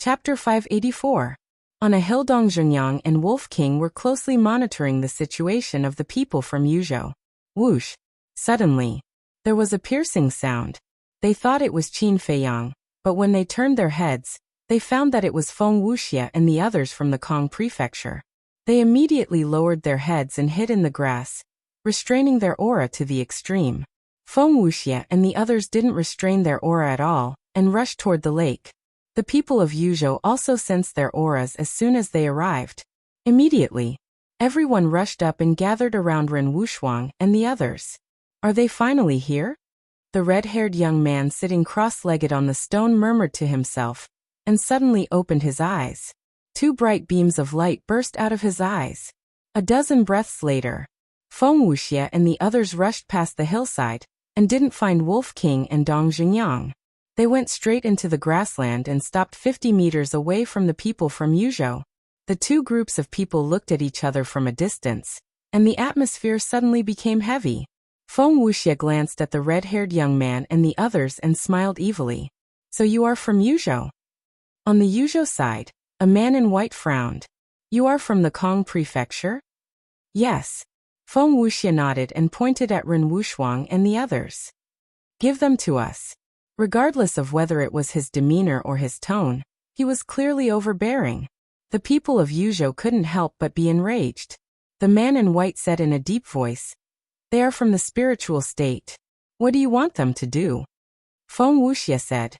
Chapter 584. On a hill, Dong Zhengyang and Wolf King were closely monitoring the situation of the people from Yuzhou. Whoosh! Suddenly, there was a piercing sound. They thought it was Qin Feiyang, but when they turned their heads, they found that it was Feng Wuxia and the others from the Kong prefecture. They immediately lowered their heads and hid in the grass, restraining their aura to the extreme. Feng Wuxia and the others didn't restrain their aura at all, and rushed toward the lake. The people of Yuzhou also sensed their auras as soon as they arrived. Immediately, everyone rushed up and gathered around Ren Wuxuang and the others. Are they finally here? The red-haired young man sitting cross-legged on the stone murmured to himself, and suddenly opened his eyes. Two bright beams of light burst out of his eyes. A dozen breaths later, Feng Wuxia and the others rushed past the hillside, and didn't find Wolf King and Dong Zhengyang. They went straight into the grassland and stopped 50 meters away from the people from Yuzhou. The two groups of people looked at each other from a distance, and the atmosphere suddenly became heavy. Feng Wuxia glanced at the red-haired young man and the others and smiled evilly. So you are from Yuzhou? On the Yuzhou side, a man in white frowned. You are from the Kong prefecture? Yes. Feng Wuxia nodded and pointed at Ren Wuxuang and the others. Give them to us. Regardless of whether it was his demeanor or his tone, he was clearly overbearing. The people of Yuzhou couldn't help but be enraged. The man in white said in a deep voice, "They are from the spiritual state. What do you want them to do?" Feng Wuxia said,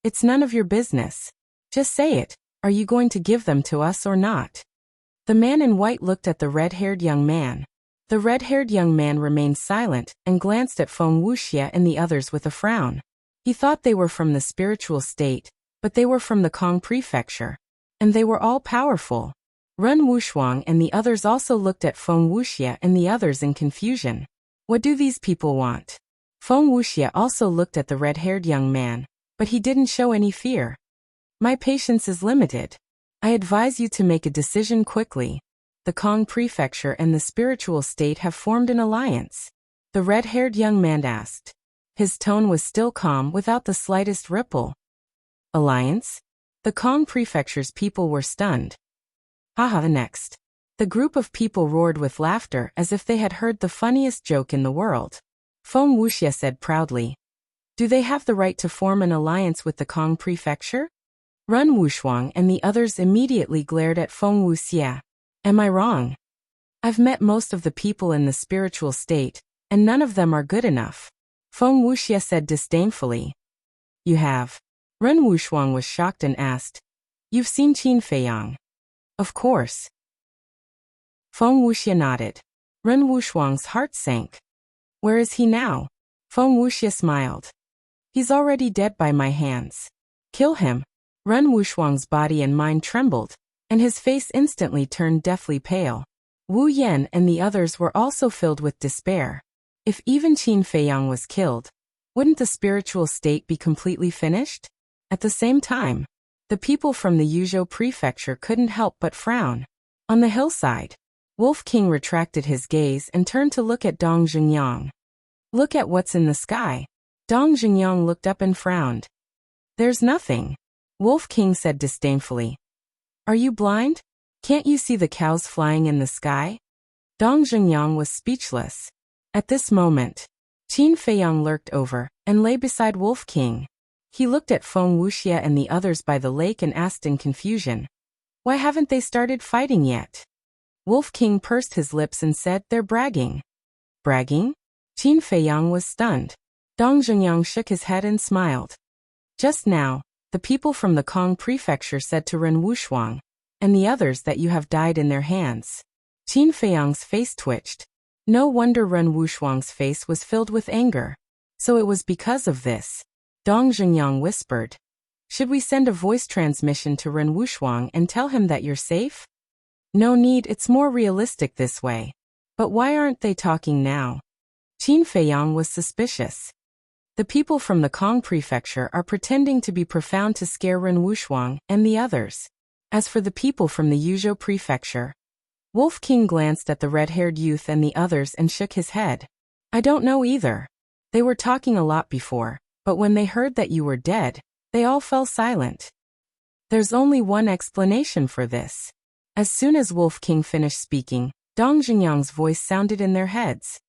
"It's none of your business. Just say it, are you going to give them to us or not?" The man in white looked at the red-haired young man. The red-haired young man remained silent and glanced at Feng Wuxia and the others with a frown. He thought they were from the spiritual state, but they were from the Kong prefecture. And they were all powerful. Ren Wuxuang and the others also looked at Feng Wuxia and the others in confusion. What do these people want? Feng Wuxia also looked at the red-haired young man, but he didn't show any fear. My patience is limited. I advise you to make a decision quickly. The Kong prefecture and the spiritual state have formed an alliance. The red-haired young man asked. His tone was still calm without the slightest ripple. Alliance? The Kong prefecture's people were stunned. Haha, next. The group of people roared with laughter as if they had heard the funniest joke in the world. Feng Wuxia said proudly. Do they have the right to form an alliance with the Kong prefecture? Ren Wuxuang and the others immediately glared at Feng Wuxia. Am I wrong? I've met most of the people in the spiritual state, and none of them are good enough. Feng Wuxia said disdainfully. You have. Ren Wuxuang was shocked and asked. You've seen Qin Feiyang? Of course. Feng Wuxia nodded. Ren Wuxuang's heart sank. Where is he now? Feng Wuxia smiled. He's already dead by my hands. Kill him. Ren Wuxuang's body and mind trembled, and his face instantly turned deathly pale. Wu Yan and the others were also filled with despair. If even Qin Feiyang was killed, wouldn't the spiritual state be completely finished? At the same time, the people from the Yuzhou prefecture couldn't help but frown. On the hillside, Wolf King retracted his gaze and turned to look at Dong Zhengyang. Look at what's in the sky. Dong Zhengyang looked up and frowned. There's nothing. Wolf King said disdainfully. Are you blind? Can't you see the cows flying in the sky? Dong Zhengyang was speechless. At this moment, Qin Feiyang lurked over and lay beside Wolf King. He looked at Feng Wuxia and the others by the lake and asked in confusion. Why haven't they started fighting yet? Wolf King pursed his lips and said, They're bragging. Bragging? Qin Feiyang was stunned. Dong Zhengyang shook his head and smiled. Just now, the people from the Kong prefecture said to Ren Wuxuang and the others that you have died in their hands. Qin Feiyang's face twitched. No wonder Ren Wuxuang's face was filled with anger. So it was because of this. Dong Zhengyang whispered. Should we send a voice transmission to Ren Wuxuang and tell him that you're safe? No need, it's more realistic this way. But why aren't they talking now? Qin Feiyang was suspicious. The people from the Kong prefecture are pretending to be profound to scare Ren Wuxuang and the others. As for the people from the Yuzhou prefecture, Wolf King glanced at the red-haired youth and the others and shook his head. I don't know either. They were talking a lot before, but when they heard that you were dead, they all fell silent. There's only one explanation for this. As soon as Wolf King finished speaking, Dong Jinyang's voice sounded in their heads.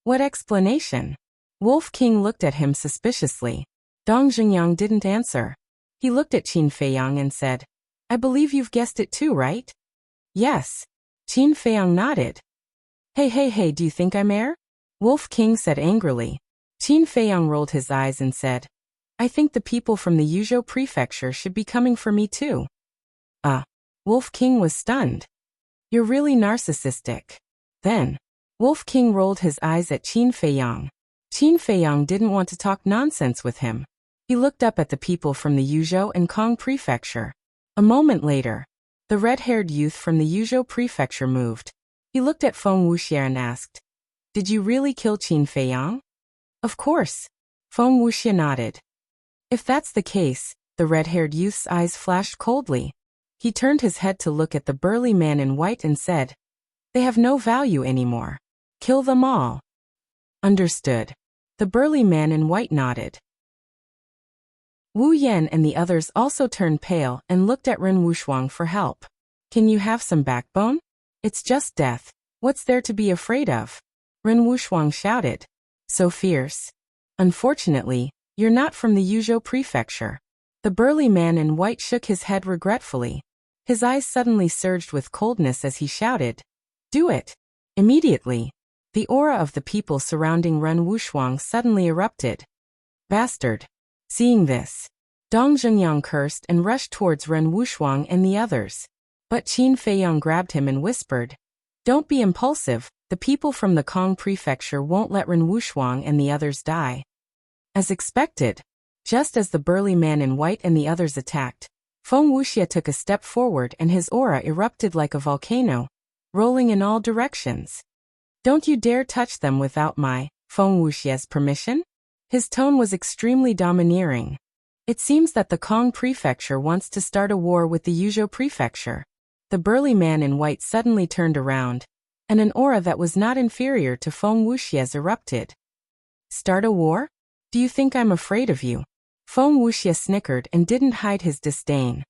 What explanation? Wolf King looked at him suspiciously. Dong Jinyang didn't answer. He looked at Qin Feiyang and said, I believe you've guessed it too, right? Yes. Qin Feiyang nodded. Hey, do you think I'm heir? Wolf King said angrily. Qin Feiyang rolled his eyes and said, I think the people from the Yuzhou prefecture should be coming for me too. Wolf King was stunned. You're really narcissistic. Then, Wolf King rolled his eyes at Qin Feiyang. Qin Feiyang didn't want to talk nonsense with him. He looked up at the people from the Yuzhou and Kong prefecture. A moment later, the red-haired youth from the Yuzhou prefecture moved. He looked at Feng Wuxia and asked, Did you really kill Qin Feiyang? Of course. Feng Wuxia nodded. If that's the case, the red-haired youth's eyes flashed coldly. He turned his head to look at the burly man in white and said, They have no value anymore. Kill them all. Understood. The burly man in white nodded. Wu Yan and the others also turned pale and looked at Ren Wuxuang for help. Can you have some backbone? It's just death. What's there to be afraid of? Ren Wuxuang shouted. So fierce. Unfortunately, you're not from the Yuzhou prefecture. The burly man in white shook his head regretfully. His eyes suddenly surged with coldness as he shouted, Do it! Immediately, the aura of the people surrounding Ren Wuxuang suddenly erupted. Bastard! Seeing this, Dong Jinyang cursed and rushed towards Ren Wuxuang and the others. But Qin Feiyang grabbed him and whispered, Don't be impulsive, the people from the Kong prefecture won't let Ren Wuxuang and the others die. As expected, just as the burly man in white and the others attacked, Feng Wuxia took a step forward and his aura erupted like a volcano, rolling in all directions. Don't you dare touch them without my, Feng Wuxia's permission? His tone was extremely domineering. It seems that the Kong prefecture wants to start a war with the Yuzhou prefecture. The burly man in white suddenly turned around, and an aura that was not inferior to Feng Wuxia's erupted. Start a war? Do you think I'm afraid of you? Feng Wuxia snickered and didn't hide his disdain.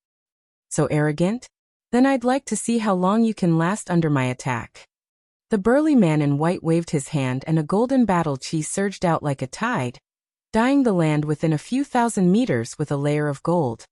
So arrogant? Then I'd like to see how long you can last under my attack. The burly man in white waved his hand and a golden battle chi surged out like a tide, dyeing the land within a few thousand meters with a layer of gold.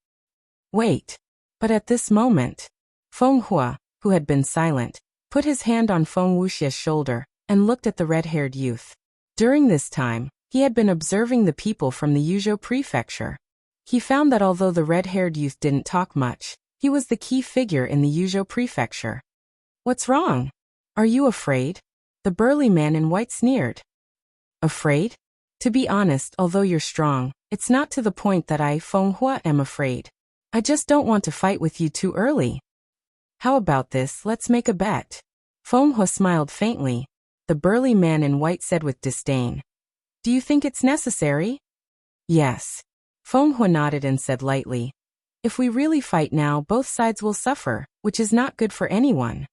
Wait. But at this moment, Feng Hua, who had been silent, put his hand on Feng Wuxia's shoulder and looked at the red-haired youth. During this time, he had been observing the people from the Yuzhou prefecture. He found that although the red-haired youth didn't talk much, he was the key figure in the Yuzhou prefecture. What's wrong? Are you afraid? The burly man in white sneered. Afraid? To be honest, although you're strong, it's not to the point that I, Feng Hua, am afraid. I just don't want to fight with you too early. How about this, let's make a bet. Feng Hua smiled faintly. The burly man in white said with disdain. Do you think it's necessary? Yes. Feng Hua nodded and said lightly. If we really fight now, both sides will suffer, which is not good for anyone.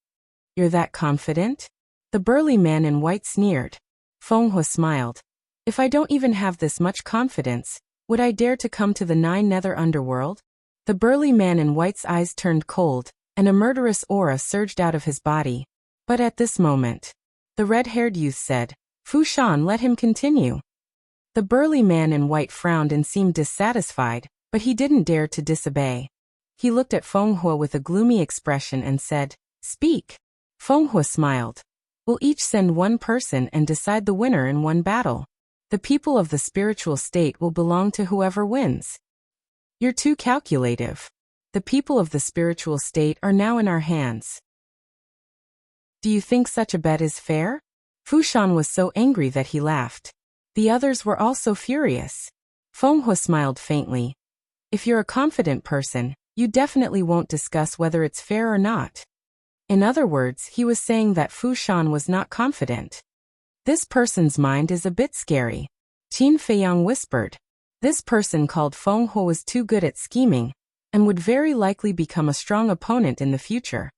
You're that confident? The burly man in white sneered. Feng Hua smiled. If I don't even have this much confidence, would I dare to come to the Nine Nether Underworld? The burly man in white's eyes turned cold, and a murderous aura surged out of his body. But at this moment, the red-haired youth said, Fu Shan, let him continue. The burly man in white frowned and seemed dissatisfied, but he didn't dare to disobey. He looked at Feng Hua with a gloomy expression and said, Speak. Feng Hua smiled. We'll each send one person and decide the winner in one battle. The people of the spiritual state will belong to whoever wins. You're too calculative. The people of the spiritual state are now in our hands. Do you think such a bet is fair? Fu Shan was so angry that he laughed. The others were also furious. Feng Hua smiled faintly. If you're a confident person, you definitely won't discuss whether it's fair or not. In other words, he was saying that Fu Shan was not confident. This person's mind is a bit scary. Qin Feiyang whispered. This person called Feng Hua was too good at scheming, and would very likely become a strong opponent in the future.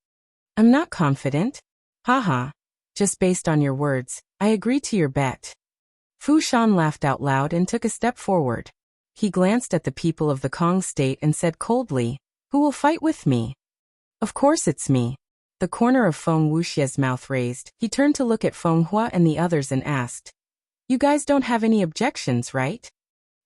I'm not confident. Haha. Just based on your words, I agree to your bet. Fu Shan laughed out loud and took a step forward. He glanced at the people of the Kong state and said coldly, Who will fight with me? Of course it's me. The corner of Feng Wuxia's mouth raised. He turned to look at Feng Hua and the others and asked, "You guys don't have any objections, right?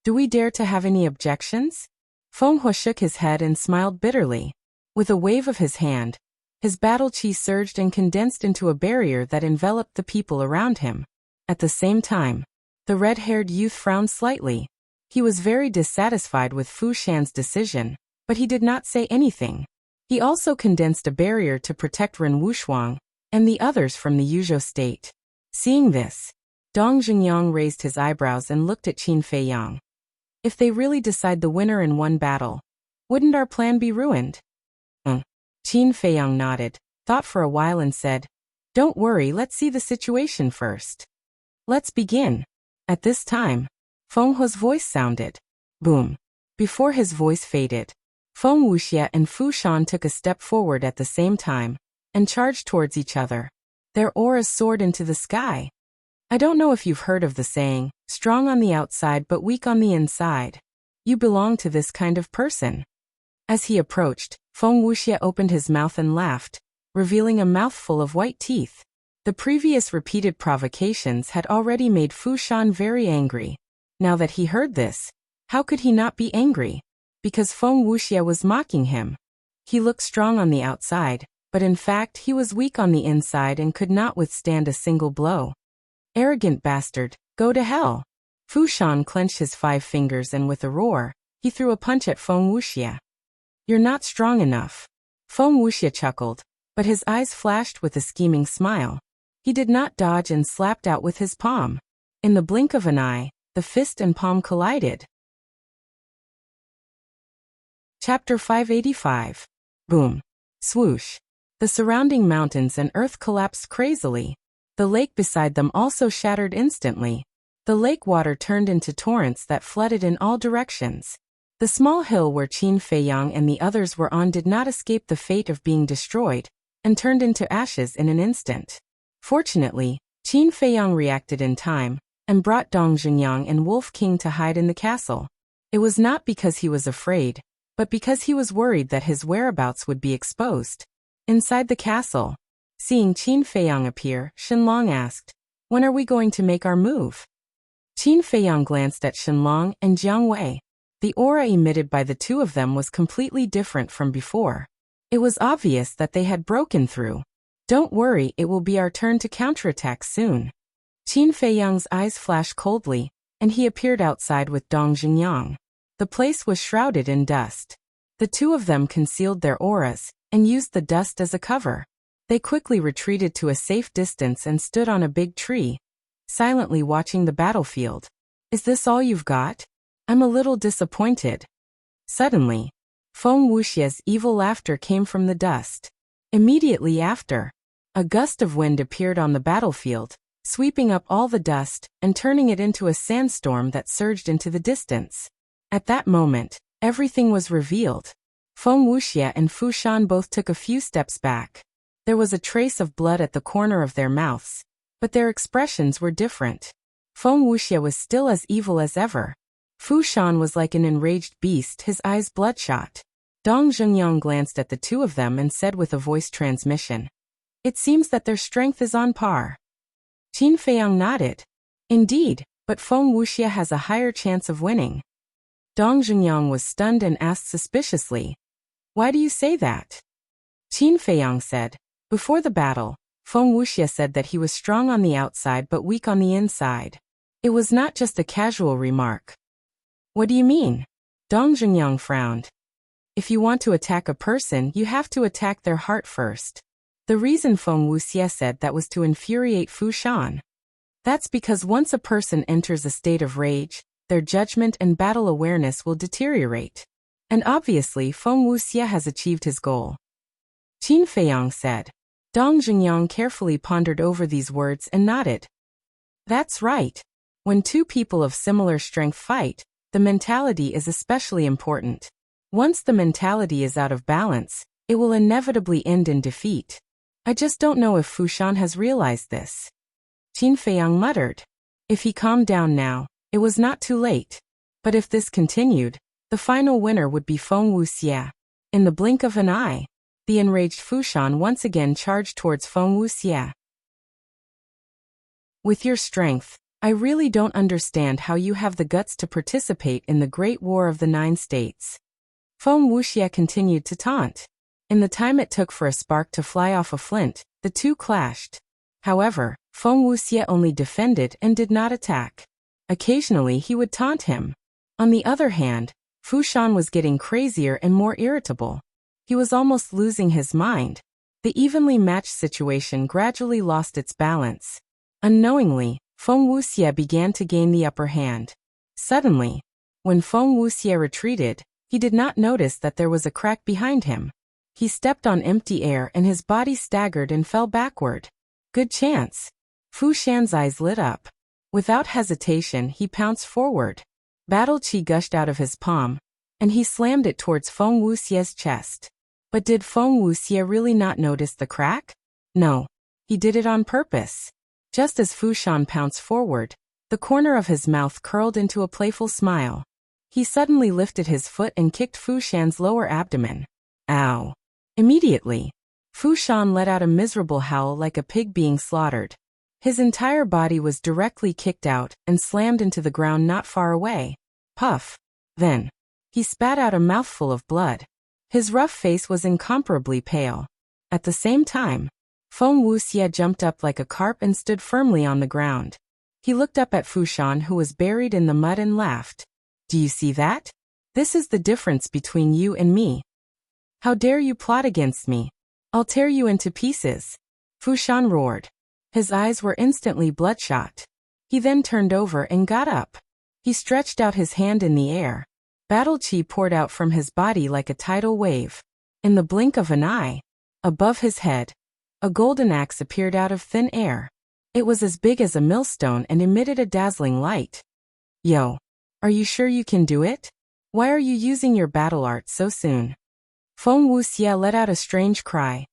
Do we dare to have any objections?" Feng Hua shook his head and smiled bitterly. With a wave of his hand, his battle chi surged and condensed into a barrier that enveloped the people around him. At the same time, the red-haired youth frowned slightly. He was very dissatisfied with Fu Shan's decision, but he did not say anything. He also condensed a barrier to protect Ren Wushuang and the others from the Yuzhou state. Seeing this, Dong Zhengyang raised his eyebrows and looked at Qin Feiyang. If they really decide the winner in one battle, wouldn't our plan be ruined? Qin Feiyang nodded, thought for a while and said, "Don't worry, let's see the situation first. Let's begin." At this time, Feng Hua's voice sounded. Boom. Before his voice faded, Feng Wuxia and Fu Shan took a step forward at the same time and charged towards each other. Their auras soared into the sky. I don't know if you've heard of the saying, strong on the outside but weak on the inside. You belong to this kind of person. As he approached, Feng Wuxia opened his mouth and laughed, revealing a mouthful of white teeth. The previous repeated provocations had already made Fu Shan very angry. Now that he heard this, how could he not be angry? Because Feng Wuxia was mocking him. He looked strong on the outside, but in fact he was weak on the inside and could not withstand a single blow. Arrogant bastard, go to hell. Fu Shan clenched his 5 fingers and with a roar, he threw a punch at Feng Wuxia. You're not strong enough. Feng Wuxia chuckled, but his eyes flashed with a scheming smile. He did not dodge and slapped out with his palm. In the blink of an eye, the fist and palm collided. Chapter 585. Boom. Swoosh. The surrounding mountains and earth collapsed crazily. The lake beside them also shattered instantly. The lake water turned into torrents that flooded in all directions. The small hill where Qin Feiyang and the others were on did not escape the fate of being destroyed, and turned into ashes in an instant. Fortunately, Qin Feiyang reacted in time, and brought Dong Zhengyang and Wolf King to hide in the castle. It was not because he was afraid, but because he was worried that his whereabouts would be exposed. Inside the castle, seeing Qin Feiyang appear, Shenlong asked, "When are we going to make our move?" Qin Feiyang glanced at Shenlong and Jiang Wei. The aura emitted by the two of them was completely different from before. It was obvious that they had broken through. "Don't worry, it will be our turn to counterattack soon." Qin Feiyang's eyes flashed coldly, and he appeared outside with Dong Zhengyang. The place was shrouded in dust. The two of them concealed their auras and used the dust as a cover. They quickly retreated to a safe distance and stood on a big tree, silently watching the battlefield. "Is this all you've got? I'm a little disappointed." Suddenly, Feng Wuxia's evil laughter came from the dust. Immediately after, a gust of wind appeared on the battlefield, sweeping up all the dust and turning it into a sandstorm that surged into the distance. At that moment, everything was revealed. Feng Wuxia and Fu Shan both took a few steps back. There was a trace of blood at the corner of their mouths, but their expressions were different. Feng Wuxia was still as evil as ever. Fu Shan was like an enraged beast, his eyes bloodshot. Dong Zhengyang glanced at the two of them and said with a voice transmission, "It seems that their strength is on par." Qin Feiyang nodded. "Indeed, but Feng Wuxia has a higher chance of winning." Dong Zhengyang was stunned and asked suspiciously, "Why do you say that?" Qin Feiyang said, "Before the battle, Feng Wuxia said that he was strong on the outside but weak on the inside. It was not just a casual remark." "What do you mean?" Dong Zhengyang frowned. "If you want to attack a person, you have to attack their heart first." The reason Feng Wuxia said that was to infuriate Fu Shan. That's because once a person enters a state of rage, their judgment and battle awareness will deteriorate. And obviously Feng Wuxia has achieved his goal. Qin Feiyang said. Dong Zhengyang carefully pondered over these words and nodded. That's right. When two people of similar strength fight, the mentality is especially important. Once the mentality is out of balance, it will inevitably end in defeat. I just don't know if Fu Shan has realized this. Qin Feiyang muttered. If he calmed down now, it was not too late. But if this continued, the final winner would be Feng Wuxia. In the blink of an eye, the enraged Fushan once again charged towards Feng Wuxia. With your strength, I really don't understand how you have the guts to participate in the Great War of the Nine States. Feng Wuxia continued to taunt. In the time it took for a spark to fly off a flint, the two clashed. However, Feng Wuxia only defended and did not attack. Occasionally he would taunt him. On the other hand, Fushan was getting crazier and more irritable. He was almost losing his mind. The evenly matched situation gradually lost its balance. Unknowingly, Feng Wuxia began to gain the upper hand. Suddenly, when Feng Wuxia retreated, he did not notice that there was a crack behind him. He stepped on empty air and his body staggered and fell backward. Good chance. Fushan's eyes lit up. Without hesitation, he pounced forward. Battle chi gushed out of his palm, and he slammed it towards Feng Wuxia's chest. But did Feng Wuxia really not notice the crack? No. He did it on purpose. Just as Fushan pounced forward, the corner of his mouth curled into a playful smile. He suddenly lifted his foot and kicked Fushan's lower abdomen. Ow! Immediately, Fushan let out a miserable howl like a pig being slaughtered. His entire body was directly kicked out and slammed into the ground not far away. Puff! Then, he spat out a mouthful of blood. His rough face was incomparably pale. At the same time, Feng Wuxia jumped up like a carp and stood firmly on the ground. He looked up at Fushan, who was buried in the mud, and laughed. Do you see that? This is the difference between you and me. How dare you plot against me? I'll tear you into pieces. Fushan roared. His eyes were instantly bloodshot. He then turned over and got up. He stretched out his hand in the air. Battle chi poured out from his body like a tidal wave. In the blink of an eye, above his head, a golden axe appeared out of thin air. It was as big as a millstone and emitted a dazzling light. Yo, are you sure you can do it? Why are you using your battle art so soon? Feng Wuxia let out a strange cry.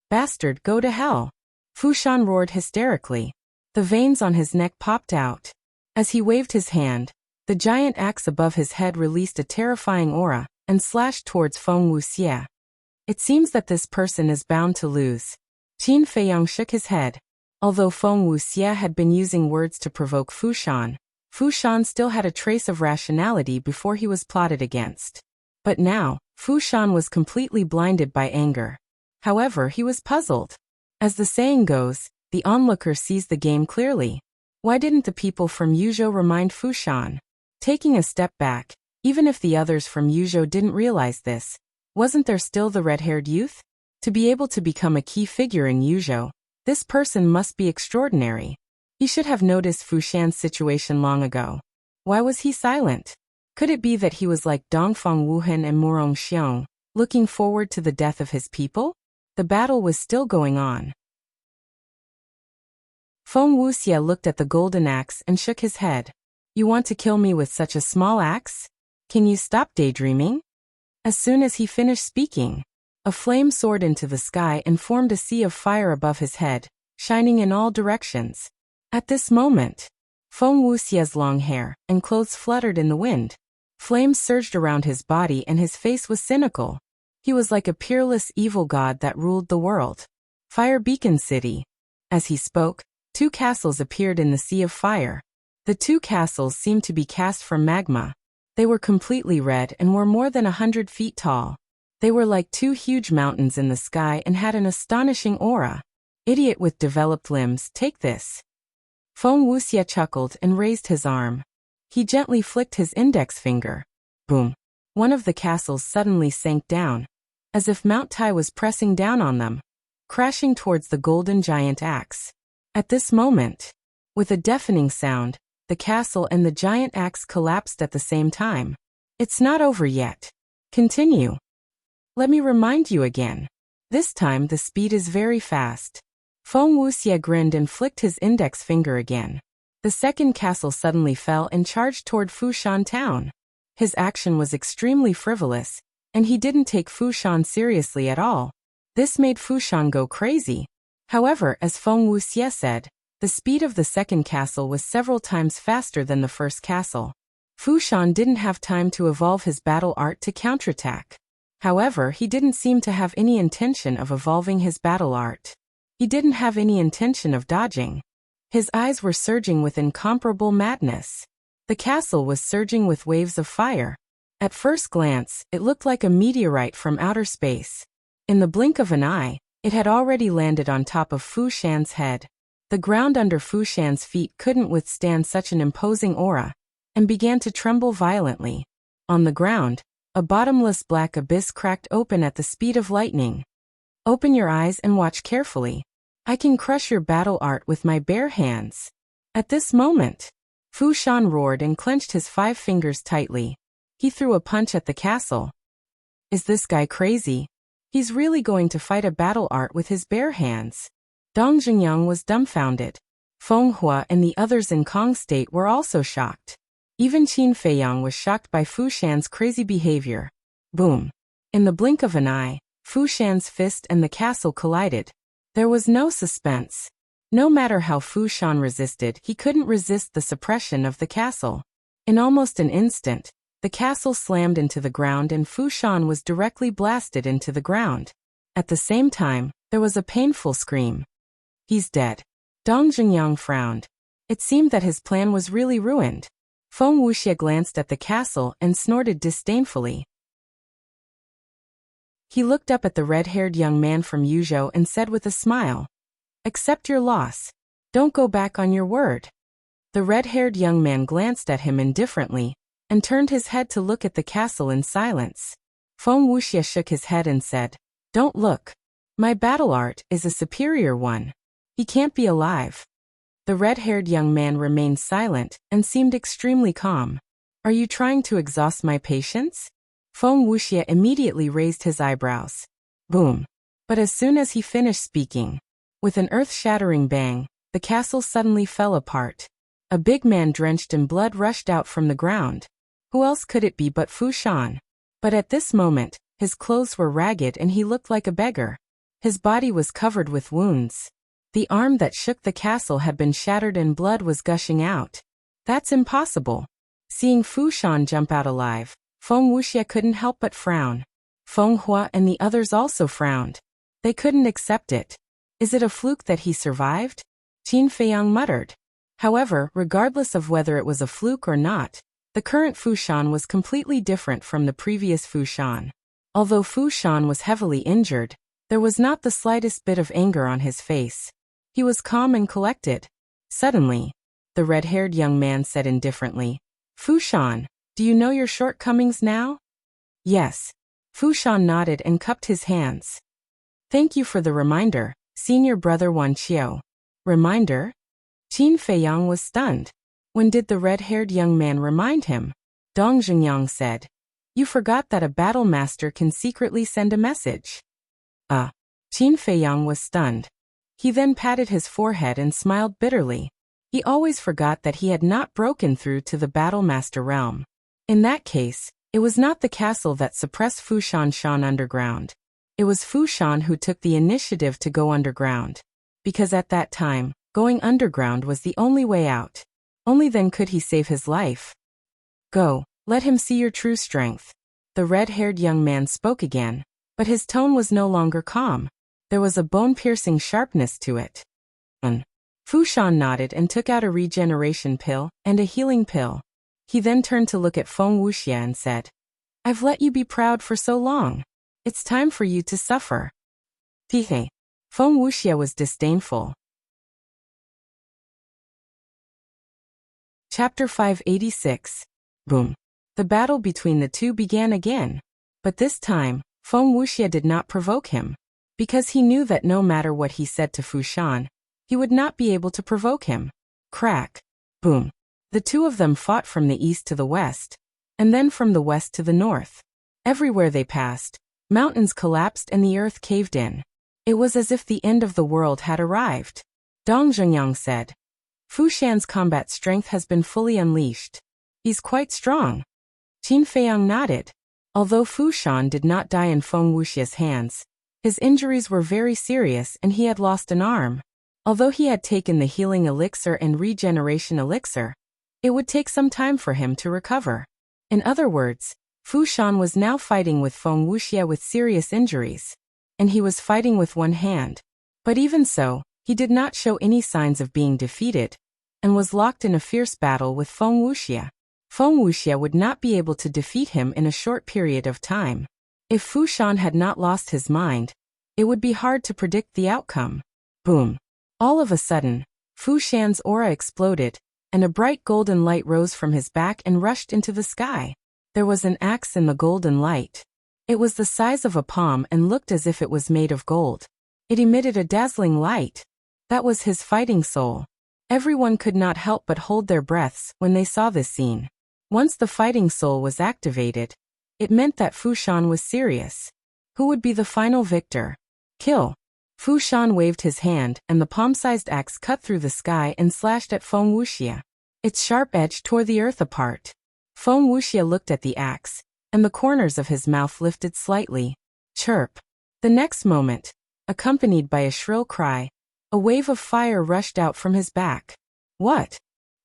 Bastard, go to hell! Fushan roared hysterically. The veins on his neck popped out. As he waved his hand, the giant axe above his head released a terrifying aura and slashed towards Feng Wuxia. It seems that this person is bound to lose. Qin Feiyang shook his head. Although Feng Wuxia had been using words to provoke Fushan, Fushan still had a trace of rationality before he was plotted against. But now, Fushan was completely blinded by anger. However, he was puzzled. As the saying goes, the onlooker sees the game clearly. Why didn't the people from Yuzhou remind Fushan? Taking a step back, even if the others from Yuzhou didn't realize this, wasn't there still the red-haired youth? To be able to become a key figure in Yuzhou, this person must be extraordinary. He should have noticed Fushan's situation long ago. Why was he silent? Could it be that he was like Dongfang Wuhan and Murong Xiong, looking forward to the death of his people? The battle was still going on. Feng Wuxia looked at the golden axe and shook his head. You want to kill me with such a small axe? Can you stop daydreaming? As soon as he finished speaking, a flame soared into the sky and formed a sea of fire above his head, shining in all directions. At this moment, Feng Wuxia's long hair and clothes fluttered in the wind. Flames surged around his body and his face was cynical. He was like a peerless evil god that ruled the world. Fire Beacon City. As he spoke, two castles appeared in the sea of fire. The two castles seemed to be cast from magma. They were completely red and were more than 100 feet tall. They were like two huge mountains in the sky and had an astonishing aura. Idiot with developed limbs, take this. Feng Wuxia chuckled and raised his arm. He gently flicked his index finger. Boom. One of the castles suddenly sank down, as if Mount Tai was pressing down on them, crashing towards the golden giant axe. At this moment, with a deafening sound, the castle and the giant axe collapsed at the same time. It's not over yet. Continue. Let me remind you again. This time the speed is very fast. Feng Wuxia grinned and flicked his index finger again. The second castle suddenly fell and charged toward Fushan town. His action was extremely frivolous, and he didn't take Fushan seriously at all. This made Fushan go crazy. However, as Feng Wuxia said, the speed of the second castle was several times faster than the first castle. Fushan didn't have time to evolve his battle art to counterattack. However, he didn't seem to have any intention of evolving his battle art. He didn't have any intention of dodging. His eyes were surging with incomparable madness. The castle was surging with waves of fire. At first glance, it looked like a meteorite from outer space. In the blink of an eye, it had already landed on top of Fu Shan's head. The ground under Fu Shan's feet couldn't withstand such an imposing aura, and began to tremble violently. On the ground, a bottomless black abyss cracked open at the speed of lightning. Open your eyes and watch carefully. I can crush your battle art with my bare hands. At this moment, Fu Shan roared and clenched his 5 fingers tightly. He threw a punch at the castle. Is this guy crazy? He's really going to fight a battle art with his bare hands. Dong Zhengyang was dumbfounded. Feng Hua and the others in Kong State were also shocked. Even Qin Feiyang was shocked by Fu Shan's crazy behavior. Boom. In the blink of an eye, Fu Shan's fist and the castle collided. There was no suspense. No matter how Fu Shan resisted, he couldn't resist the suppression of the castle. In almost an instant, the castle slammed into the ground and Fu Shan was directly blasted into the ground. At the same time, there was a painful scream. He's dead. Dong Zhengyang frowned. It seemed that his plan was really ruined. Feng Wuxia glanced at the castle and snorted disdainfully. He looked up at the red-haired young man from Yuzhou and said with a smile, "Accept your loss. Don't go back on your word." The red-haired young man glanced at him indifferently and turned his head to look at the castle in silence. Feng Wuxia shook his head and said, "Don't look. My battle art is a superior one. He can't be alive." The red-haired young man remained silent and seemed extremely calm. "Are you trying to exhaust my patience?" Feng Wuxia immediately raised his eyebrows. Boom. But as soon as he finished speaking, with an earth-shattering bang, the castle suddenly fell apart. A big man drenched in blood rushed out from the ground. Who else could it be but Fu Shan? But at this moment, his clothes were ragged and he looked like a beggar. His body was covered with wounds. The arm that shook the castle had been shattered and blood was gushing out. That's impossible. Seeing Fu Shan jump out alive, Feng Wuxia couldn't help but frown. Feng Hua and the others also frowned. They couldn't accept it. Is it a fluke that he survived? Qin Feiyang muttered. However, regardless of whether it was a fluke or not, the current Fu Shan was completely different from the previous Fu Shan. Although Fu Shan was heavily injured, there was not the slightest bit of anger on his face. He was calm and collected. Suddenly, the red-haired young man said indifferently, "Fu Shan, do you know your shortcomings now?" "Yes." Fu Shan nodded and cupped his hands. "Thank you for the reminder, senior brother Wan Qiu." "Reminder?" Qin Feiyang was stunned. When did the red-haired young man remind him? Dong Zhengyang said, "You forgot that a battle master can secretly send a message." Qin Feiyang was stunned. He then patted his forehead and smiled bitterly. He always forgot that he had not broken through to the battle master realm. In that case, it was not the castle that suppressed Fu Shan underground. It was Fu Shan who took the initiative to go underground. Because at that time, going underground was the only way out. Only then could he save his life. "Go, let him see your true strength." The red-haired young man spoke again, but his tone was no longer calm. There was a bone-piercing sharpness to it. Fu Shan nodded and took out a regeneration pill and a healing pill. He then turned to look at Feng Wuxia and said, "I've let you be proud for so long. It's time for you to suffer." Tihe. Feng Wuxia was disdainful. Chapter 586. Boom. The battle between the two began again. But this time, Feng Wuxia did not provoke him. Because he knew that no matter what he said to Fu Shan, he would not be able to provoke him. Crack. Boom. The two of them fought from the east to the west, and then from the west to the north. Everywhere they passed, mountains collapsed and the earth caved in. It was as if the end of the world had arrived. Dong Zhengyang said, "Fu Shan's combat strength has been fully unleashed. He's quite strong." Qin Feiyang nodded. Although Fu Shan did not die in Feng Wuxia's hands, his injuries were very serious and he had lost an arm. Although he had taken the healing elixir and regeneration elixir, it would take some time for him to recover. In other words, Fu Shan was now fighting with Feng Wuxia with serious injuries. And he was fighting with one hand. But even so, he did not show any signs of being defeated, and was locked in a fierce battle with Feng Wuxia. Feng Wuxia would not be able to defeat him in a short period of time. If Fu Shan had not lost his mind, it would be hard to predict the outcome. Boom. All of a sudden, Fu Shan's aura exploded, and a bright golden light rose from his back and rushed into the sky. There was an axe in the golden light. It was the size of a palm and looked as if it was made of gold. It emitted a dazzling light. That was his fighting soul. Everyone could not help but hold their breaths when they saw this scene. Once the fighting soul was activated, it meant that Fu Shan was serious. Who would be the final victor? Kill. Fu Shan waved his hand, and the palm-sized axe cut through the sky and slashed at Feng Wuxia. Its sharp edge tore the earth apart. Feng Wuxia looked at the axe, and the corners of his mouth lifted slightly. Chirp. The next moment, accompanied by a shrill cry, a wave of fire rushed out from his back. What?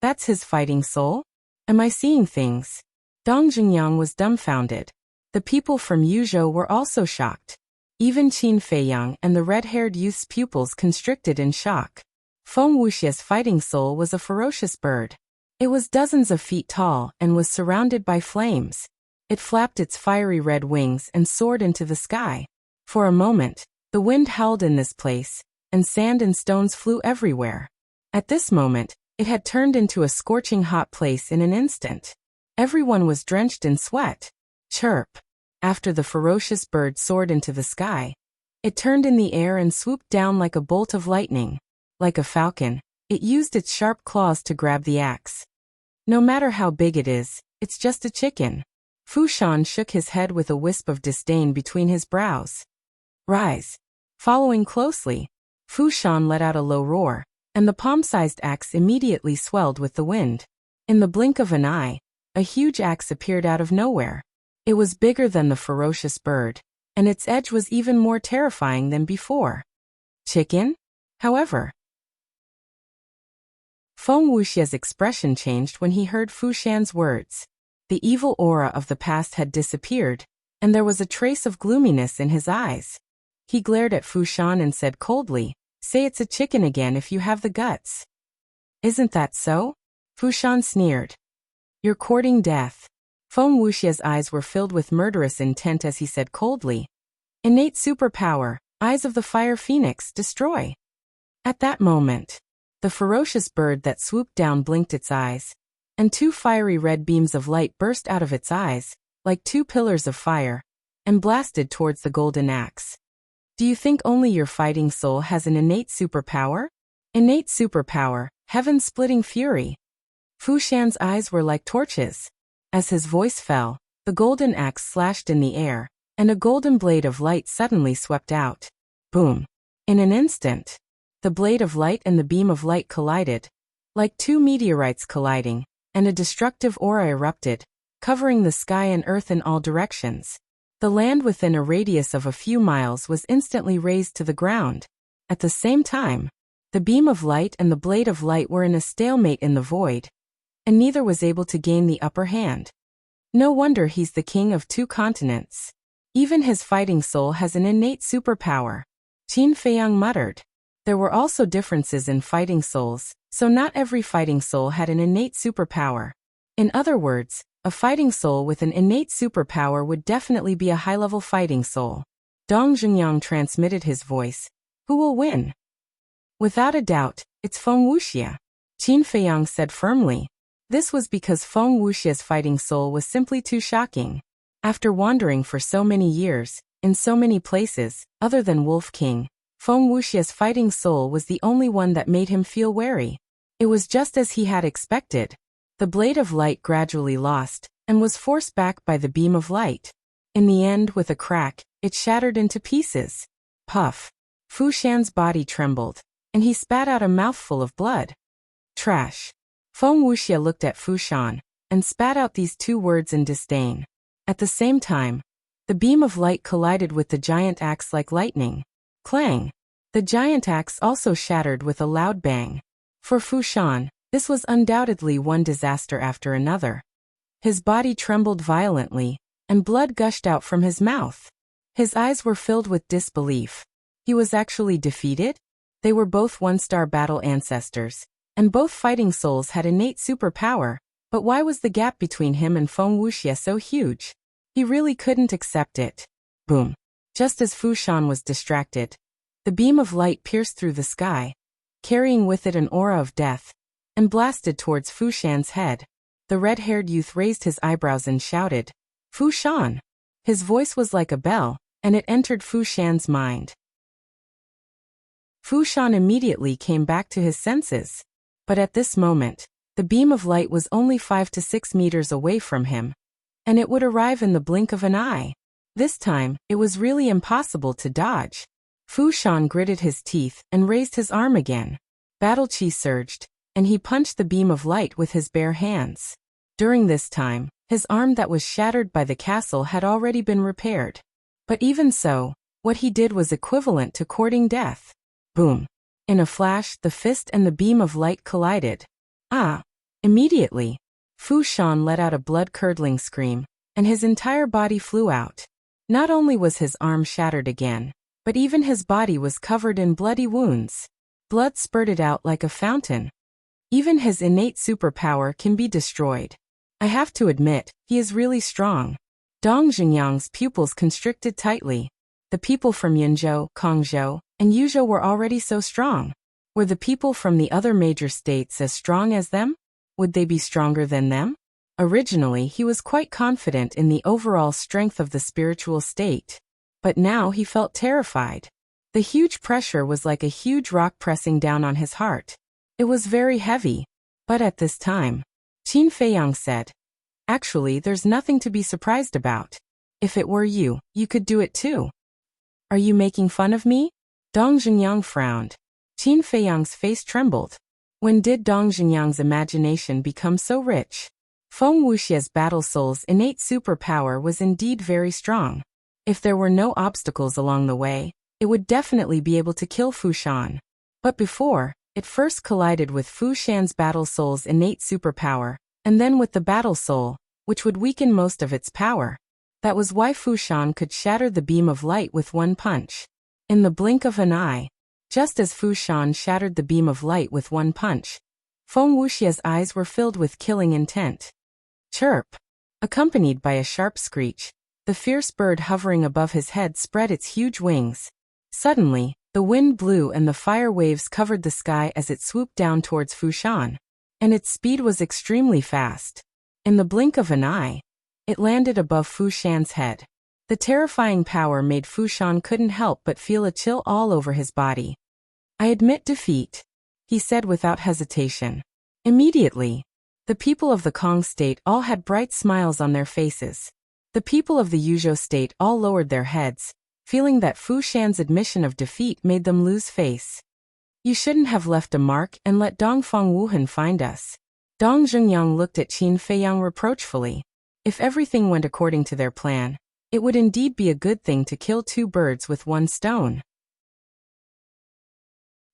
That's his fighting soul? Am I seeing things? Dong Jingyang was dumbfounded. The people from Yuzhou were also shocked. Even Qin Feiyang and the red-haired youth's pupils constricted in shock. Feng Wuxia's fighting soul was a ferocious bird. It was dozens of feet tall and was surrounded by flames. It flapped its fiery red wings and soared into the sky. For a moment, the wind howled in this place, and sand and stones flew everywhere. At this moment, it had turned into a scorching hot place in an instant. Everyone was drenched in sweat. Chirp. After the ferocious bird soared into the sky, it turned in the air and swooped down like a bolt of lightning. Like a falcon, it used its sharp claws to grab the axe. No matter how big it is, it's just a chicken. Fu Shan shook his head with a wisp of disdain between his brows. Rise. Following closely, Fu Shan let out a low roar, and the palm-sized axe immediately swelled with the wind. In the blink of an eye, a huge axe appeared out of nowhere. It was bigger than the ferocious bird, and its edge was even more terrifying than before. Chicken? However, Feng Wuxia's expression changed when he heard Fu Shan's words. The evil aura of the past had disappeared, and there was a trace of gloominess in his eyes. He glared at Fu Shan and said coldly, "Say it's a chicken again if you have the guts." "Isn't that so?" Fu Shan sneered. "You're courting death." Feng Wuxia's eyes were filled with murderous intent as he said coldly, "Innate superpower, eyes of the fire phoenix, destroy." At that moment, the ferocious bird that swooped down blinked its eyes, and two fiery red beams of light burst out of its eyes, like two pillars of fire, and blasted towards the golden axe. "Do you think only your fighting soul has an innate superpower?" "Innate superpower, heaven-splitting fury." Fu Shan's eyes were like torches. As his voice fell, the golden axe slashed in the air, and a golden blade of light suddenly swept out. Boom! In an instant, the blade of light and the beam of light collided, like two meteorites colliding, and a destructive aura erupted, covering the sky and earth in all directions. The land within a radius of a few miles was instantly razed to the ground. At the same time, the beam of light and the blade of light were in a stalemate in the void, and neither was able to gain the upper hand. No wonder he's the king of two continents. Even his fighting soul has an innate superpower. Qin Feiyang muttered. There were also differences in fighting souls, so not every fighting soul had an innate superpower. In other words, a fighting soul with an innate superpower would definitely be a high-level fighting soul. Dong Jingyang transmitted his voice. Who will win? Without a doubt, it's Feng Wuxia. Qin Feiyang said firmly. This was because Feng Wuxia's fighting soul was simply too shocking. After wandering for so many years, in so many places, other than Wolf King, Feng Wuxia's fighting soul was the only one that made him feel wary. It was just as he had expected. The blade of light gradually lost, and was forced back by the beam of light. In the end, with a crack, it shattered into pieces. Puff! Fu Shan's body trembled, and he spat out a mouthful of blood. Trash! Feng Wuxia looked at Fu Shan, and spat out these two words in disdain. At the same time, the beam of light collided with the giant axe like lightning. Clang! The giant axe also shattered with a loud bang. For Fu Shan, this was undoubtedly one disaster after another. His body trembled violently, and blood gushed out from his mouth. His eyes were filled with disbelief. He was actually defeated? They were both one-star battle ancestors, and both fighting souls had innate superpower, but why was the gap between him and Feng Wuxia so huge? He really couldn't accept it. Boom. Just as Fu Shan was distracted, the beam of light pierced through the sky, carrying with it an aura of death, and blasted towards Fu Shan's head. The red-haired youth raised his eyebrows and shouted, "Fu Shan!" His voice was like a bell, and it entered Fu Shan's mind. Fu Shan immediately came back to his senses. But at this moment, the beam of light was only 5 to 6 meters away from him, and it would arrive in the blink of an eye. This time, it was really impossible to dodge. Fu Shan gritted his teeth and raised his arm again. Battle chi surged, and he punched the beam of light with his bare hands. During this time, his arm that was shattered by the castle had already been repaired. But even so, what he did was equivalent to courting death. Boom. In a flash, the fist and the beam of light collided. Ah! Immediately, Fu Shan let out a blood-curdling scream, and his entire body flew out. Not only was his arm shattered again, but even his body was covered in bloody wounds. Blood spurted out like a fountain. Even his innate superpower can be destroyed. I have to admit, he is really strong. Dong Zhengyang's pupils constricted tightly. The people from Yunzhou, Kongzhou, and Yuzhou were already so strong. Were the people from the other major states as strong as them? Would they be stronger than them? Originally, he was quite confident in the overall strength of the spiritual state. But now he felt terrified. The huge pressure was like a huge rock pressing down on his heart. It was very heavy. But at this time, Qin Feiyang said, "Actually, there's nothing to be surprised about. If it were you, you could do it too." "Are you making fun of me?" Dong Zhenyang frowned. Qin Feiyang's face trembled. When did Dong Zhenyang's imagination become so rich? Feng Wuxia's battle soul's innate superpower was indeed very strong. If there were no obstacles along the way, it would definitely be able to kill Fu Shan. But before, it first collided with Fu Shan's battle soul's innate superpower, and then with the battle soul, which would weaken most of its power. That was why Fu Shan could shatter the beam of light with one punch. In the blink of an eye, just as Fu Shan shattered the beam of light with one punch, Feng Wuxia's eyes were filled with killing intent. Chirp! Accompanied by a sharp screech, the fierce bird hovering above his head spread its huge wings. Suddenly, the wind blew and the fire waves covered the sky as it swooped down towards Fu Shan. And its speed was extremely fast. In the blink of an eye, it landed above Fu Shan's head. The terrifying power made Fu Shan couldn't help but feel a chill all over his body. "I admit defeat," he said without hesitation. Immediately, the people of the Kong state all had bright smiles on their faces. The people of the Yuzhou state all lowered their heads, feeling that Fu Shan's admission of defeat made them lose face. "You shouldn't have left a mark and let Dongfang Wuhan find us." Dong Zhengyang looked at Qin Feiyang reproachfully. If everything went according to their plan, it would indeed be a good thing to kill two birds with one stone.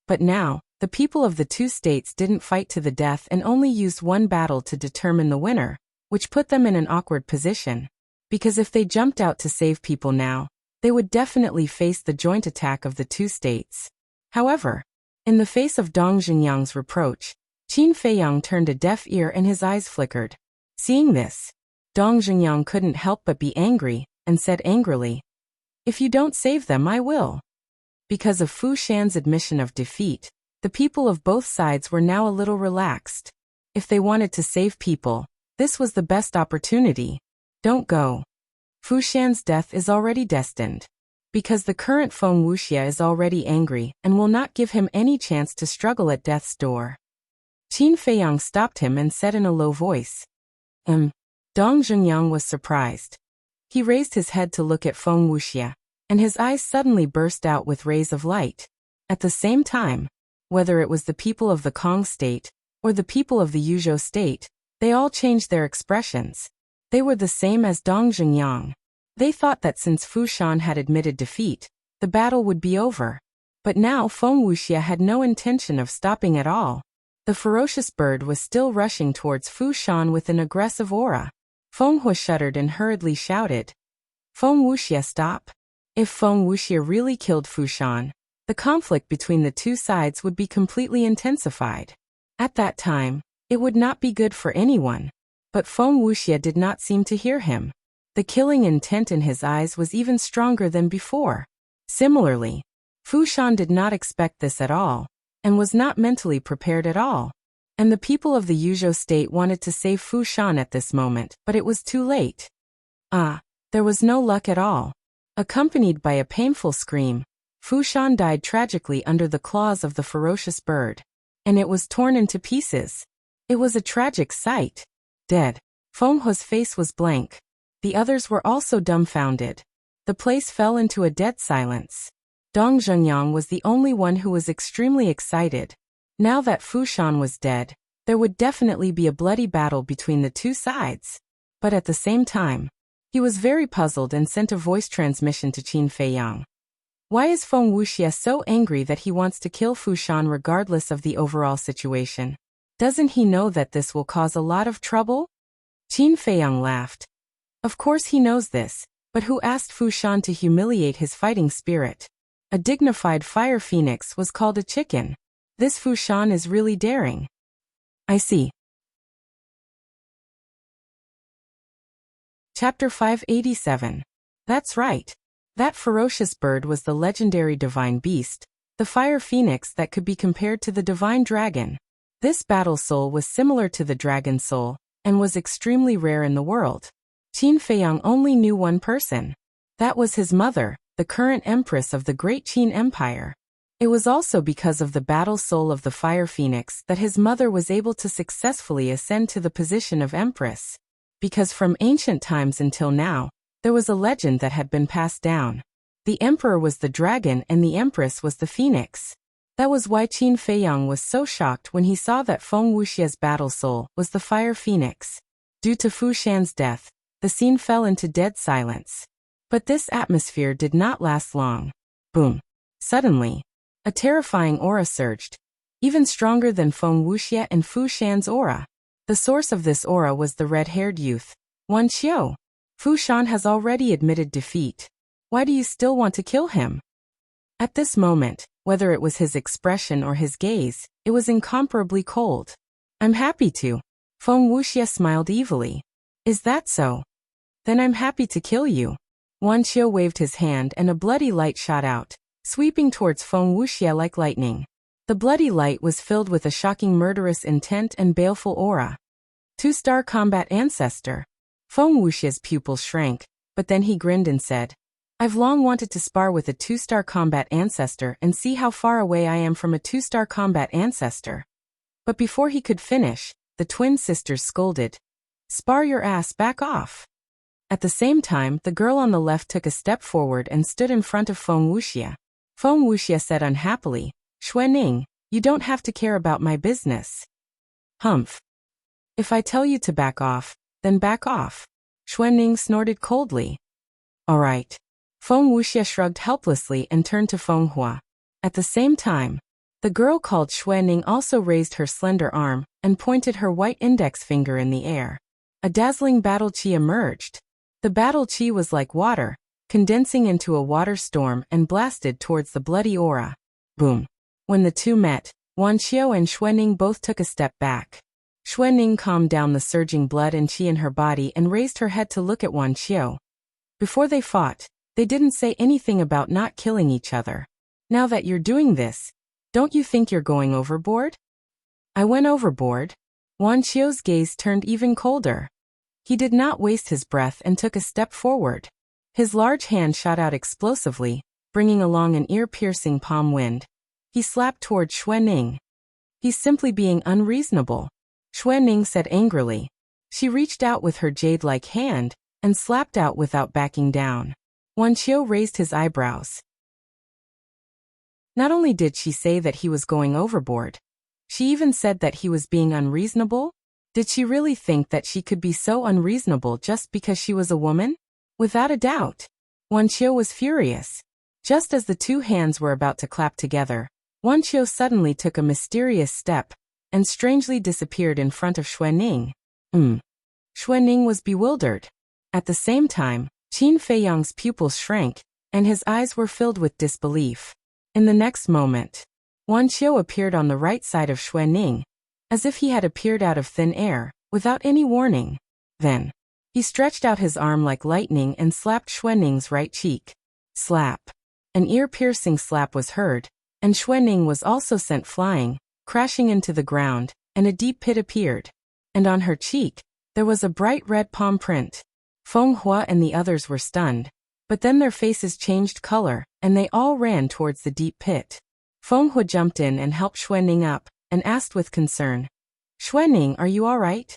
But now, the people of the two states didn't fight to the death and only used one battle to determine the winner, which put them in an awkward position. Because if they jumped out to save people now, they would definitely face the joint attack of the two states. However, in the face of Dong Zhengyang's reproach, Qin Feiyang turned a deaf ear and his eyes flickered. Seeing this, Dong Zhenyang couldn't help but be angry, and said angrily, "If you don't save them, I will." Because of Fu Shan's admission of defeat, the people of both sides were now a little relaxed. If they wanted to save people, this was the best opportunity. Don't go. Fu Shan's death is already destined. Because the current Feng Wuxia is already angry and will not give him any chance to struggle at death's door. Qin Feiyang stopped him and said in a low voice, Dong Zhenyang was surprised. He raised his head to look at Feng Wuxia, and his eyes suddenly burst out with rays of light. At the same time, whether it was the people of the Kong state or the people of the Yuzhou state, they all changed their expressions. They were the same as Dong Zhenyang. They thought that since Fu Shan had admitted defeat, the battle would be over. But now Feng Wuxia had no intention of stopping at all. The ferocious bird was still rushing towards Fu Shan with an aggressive aura. Feng Hua shuddered and hurriedly shouted, Feng Wuxia, stop. If Feng Wuxia really killed Fu Shan, the conflict between the two sides would be completely intensified. At that time, it would not be good for anyone. But Feng Wuxia did not seem to hear him. The killing intent in his eyes was even stronger than before. Similarly, Fu Shan did not expect this at all, and was not mentally prepared at all. And the people of the Yuzhou state wanted to save Fu Shan at this moment, but it was too late. There was no luck at all. Accompanied by a painful scream, Fu Shan died tragically under the claws of the ferocious bird. And it was torn into pieces. It was a tragic sight. Dead. Feng Hua's face was blank. The others were also dumbfounded. The place fell into a dead silence. Dong Zhenyang was the only one who was extremely excited. Now that Fu Shan was dead, there would definitely be a bloody battle between the two sides. But at the same time, he was very puzzled and sent a voice transmission to Qin Feiyang. Why is Feng Wuxia so angry that he wants to kill Fu Shan regardless of the overall situation? Doesn't he know that this will cause a lot of trouble? Qin Feiyang laughed. Of course he knows this, but who asked Fu Shan to humiliate his fighting spirit? A dignified fire phoenix was called a chicken. This Fu Shan is really daring. I see. Chapter 587. That's right. That ferocious bird was the legendary divine beast, the fire phoenix that could be compared to the divine dragon. This battle soul was similar to the dragon soul, and was extremely rare in the world. Qin Feiyang only knew one person. That was his mother, the current empress of the Great Qin Empire. It was also because of the battle soul of the fire phoenix that his mother was able to successfully ascend to the position of empress. Because from ancient times until now, there was a legend that had been passed down. The emperor was the dragon and the empress was the phoenix. That was why Qin Feiyang was so shocked when he saw that Feng Wuxia's battle soul was the fire phoenix. Due to Fu Shan's death, the scene fell into dead silence. But this atmosphere did not last long. Boom. Suddenly, a terrifying aura surged, even stronger than Feng Wuxia and Fu Shan's aura. The source of this aura was the red-haired youth, Wan Qiu. Fu Shan has already admitted defeat. Why do you still want to kill him? At this moment, whether it was his expression or his gaze, it was incomparably cold. I'm happy to. Feng Wuxia smiled evilly. Is that so? Then I'm happy to kill you. Wan Qiu waved his hand and a bloody light shot out, sweeping towards Feng Wuxia like lightning. The bloody light was filled with a shocking murderous intent and baleful aura. Two-star combat ancestor. Feng Wuxia's pupils shrank, but then he grinned and said, I've long wanted to spar with a two-star combat ancestor and see how far away I am from a two-star combat ancestor. But before he could finish, the twin sisters scolded, Spar your ass, back off. At the same time, the girl on the left took a step forward and stood in front of Feng Wuxia. Feng Wuxia said unhappily, Xuening, you don't have to care about my business. Humph. If I tell you to back off, then back off. Xuening snorted coldly. All right. Feng Wuxia shrugged helplessly and turned to Feng Hua. At the same time, the girl called Xuening also raised her slender arm and pointed her white index finger in the air. A dazzling battle chi emerged. The battle chi was like water, condensing into a water storm and blasted towards the bloody aura. Boom. When the two met, Wan Qiu and Xuening both took a step back. Xuening calmed down the surging blood and chi in her body and raised her head to look at Wan Qiu. Before they fought, they didn't say anything about not killing each other. Now that you're doing this, don't you think you're going overboard? I went overboard. Wan Qiu's gaze turned even colder. He did not waste his breath and took a step forward. His large hand shot out explosively, bringing along an ear-piercing palm wind. He slapped toward Xuening. He's simply being unreasonable, Xuening said angrily. She reached out with her jade-like hand and slapped out without backing down. Wan Qiu raised his eyebrows. Not only did she say that he was going overboard, she even said that he was being unreasonable? Did she really think that she could be so unreasonable just because she was a woman? Without a doubt. Wan Qiu was furious. Just as the two hands were about to clap together, Wan Qiu suddenly took a mysterious step and strangely disappeared in front of Xuening. Xuanning was bewildered. At the same time, Qin Feiyang's pupils shrank, and his eyes were filled with disbelief. In the next moment, Wan Qiu appeared on the right side of Xuanning, as if he had appeared out of thin air, without any warning. Then, he stretched out his arm like lightning and slapped Xuanning's right cheek. Slap. An ear-piercing slap was heard, and Xuanning was also sent flying, crashing into the ground, and a deep pit appeared. And on her cheek, there was a bright red palm print. Feng Hua and the others were stunned, but then their faces changed color, and they all ran towards the deep pit. Feng Hua jumped in and helped Xuanning up, and asked with concern, "Xuanning, are you all right?"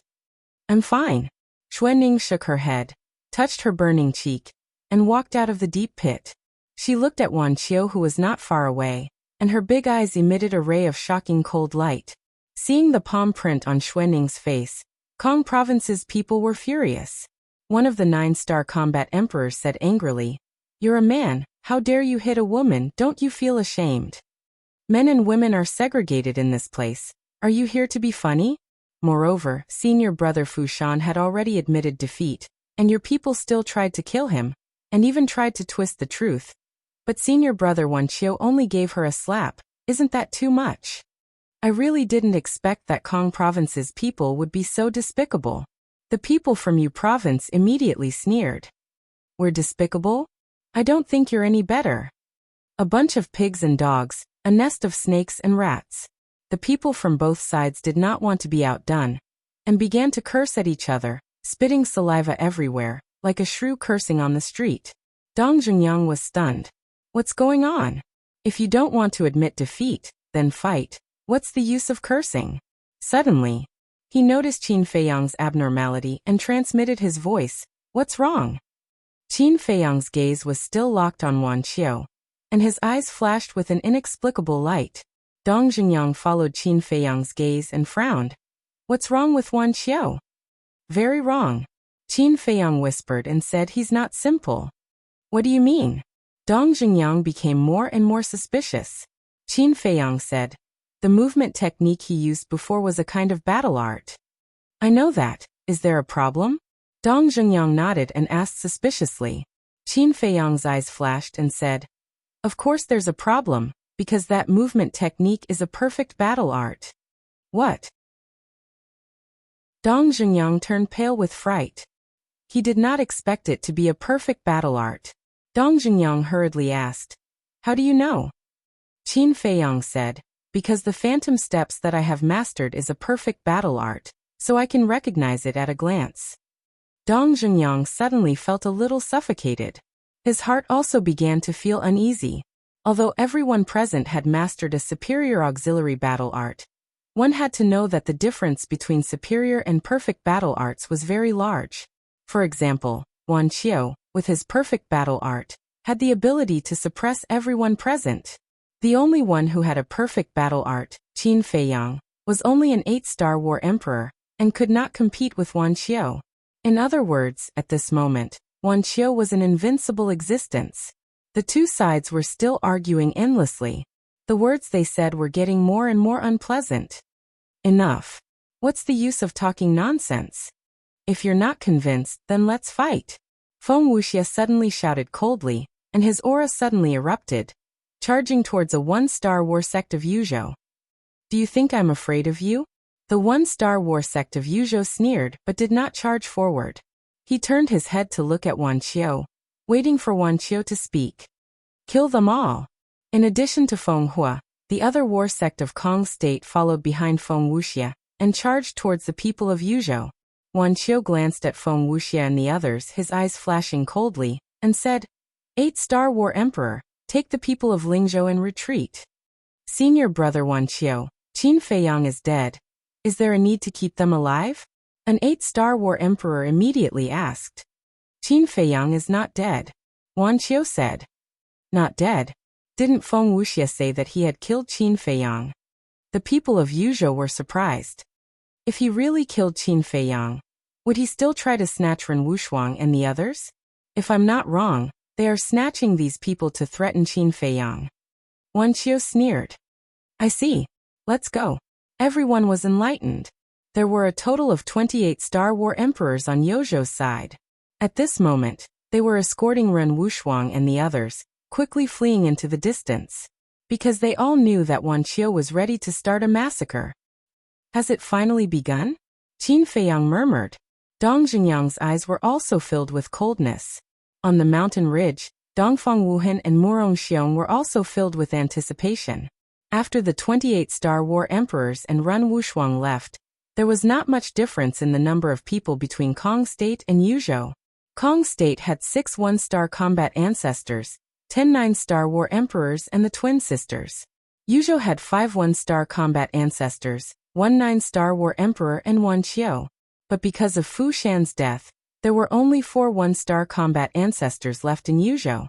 "I'm fine." Xuanning shook her head, touched her burning cheek, and walked out of the deep pit. She looked at Wan Qiu, who was not far away, and her big eyes emitted a ray of shocking cold light. Seeing the palm print on Xuanning's face, Kong Province's people were furious. One of the 9-star combat emperors said angrily, "You're a man, how dare you hit a woman, don't you feel ashamed? Men and women are segregated in this place. Are you here to be funny?" Moreover, senior brother Fu Shan had already admitted defeat, and your people still tried to kill him, and even tried to twist the truth. But senior brother Wan Qiu only gave her a slap. Isn't that too much? I really didn't expect that Kong Province's people would be so despicable. The people from Yu Province immediately sneered. "We're despicable? I don't think you're any better. A bunch of pigs and dogs, a nest of snakes and rats." The people from both sides did not want to be outdone, and began to curse at each other, spitting saliva everywhere, like a shrew cursing on the street. Dong Zhengyang was stunned. What's going on? If you don't want to admit defeat, then fight. What's the use of cursing? Suddenly, he noticed Qin Feiyang's abnormality and transmitted his voice. What's wrong? Qin Feiyang's gaze was still locked on Wan Qiu, and his eyes flashed with an inexplicable light. Dong Zhengyang followed Qin Feiyang's gaze and frowned. What's wrong with Wan Qiu? Very wrong. Qin Feiyang whispered and said he's not simple. What do you mean? Dong Zhengyang became more and more suspicious. Qin Feiyang said, the movement technique he used before was a kind of battle art. I know that. Is there a problem? Dong Zhengyang nodded and asked suspiciously. Qin Feiyang's eyes flashed and said, of course there's a problem, because that movement technique is a perfect battle art. What? Dong Zhengyang turned pale with fright. He did not expect it to be a perfect battle art. Dong Zhengyang hurriedly asked, how do you know? Qin Feiyang said, because the phantom steps that I have mastered is a perfect battle art, so I can recognize it at a glance. Dong Zhengyang suddenly felt a little suffocated. His heart also began to feel uneasy. Although everyone present had mastered a superior auxiliary battle art, one had to know that the difference between superior and perfect battle arts was very large. For example, Wan Qiu, with his perfect battle art, had the ability to suppress everyone present. The only one who had a perfect battle art, Qin Feiyang, was only an 8-star war emperor, and could not compete with Wan Qiu. In other words, at this moment, Wan Qiu was an invincible existence. The two sides were still arguing endlessly. The words they said were getting more and more unpleasant. Enough. What's the use of talking nonsense? If you're not convinced, then let's fight. Feng Wuxia suddenly shouted coldly, and his aura suddenly erupted, charging towards a 1-star war sect of Yuzhou. Do you think I'm afraid of you? The 1-star war sect of Yuzhou sneered but did not charge forward. He turned his head to look at Wan Qiu, waiting for Wan Qiu to speak. Kill them all. In addition to Feng Hua, the other war sect of Kong State followed behind Feng Wuxia and charged towards the people of Yuzhou. Wan Qiu glanced at Feng Wuxia and the others, his eyes flashing coldly, and said, 8-star war emperor, take the people of Lingzhou and retreat. Senior brother Wan Qiu, Qin Feiyang is dead. Is there a need to keep them alive? An 8-star war emperor immediately asked. Qin Feiyang is not dead. Wan Qiu said. Not dead? Didn't Feng Wuxia say that he had killed Qin Feiyang? The people of Yuzhou were surprised. If he really killed Qin Feiyang, would he still try to snatch Ren Wushuang and the others? If I'm not wrong, they are snatching these people to threaten Qin Feiyang. Wan Qiu sneered. I see. Let's go. Everyone was enlightened. There were a total of 28 Star War Emperors on Yozhou's side. At this moment, they were escorting Ren Wuxiang and the others, quickly fleeing into the distance. Because they all knew that Wuxia was ready to start a massacre. Has it finally begun? Qin Feiyang murmured. Dong Zhenyang's eyes were also filled with coldness. On the mountain ridge, Dongfang Wuhan and Murong Xiong were also filled with anticipation. After the 28 Star War Emperors and Ren Wuxiang left, there was not much difference in the number of people between Kong State and Yuzhou. Kong State had 6 one-star combat ancestors, 10 9-star war emperors and the twin sisters. Yuzhou had 5 one-star combat ancestors, 1 9-star war emperor and 1 Qiu. But because of Fu Shan's death, there were only 4 one-star combat ancestors left in Yuzhou.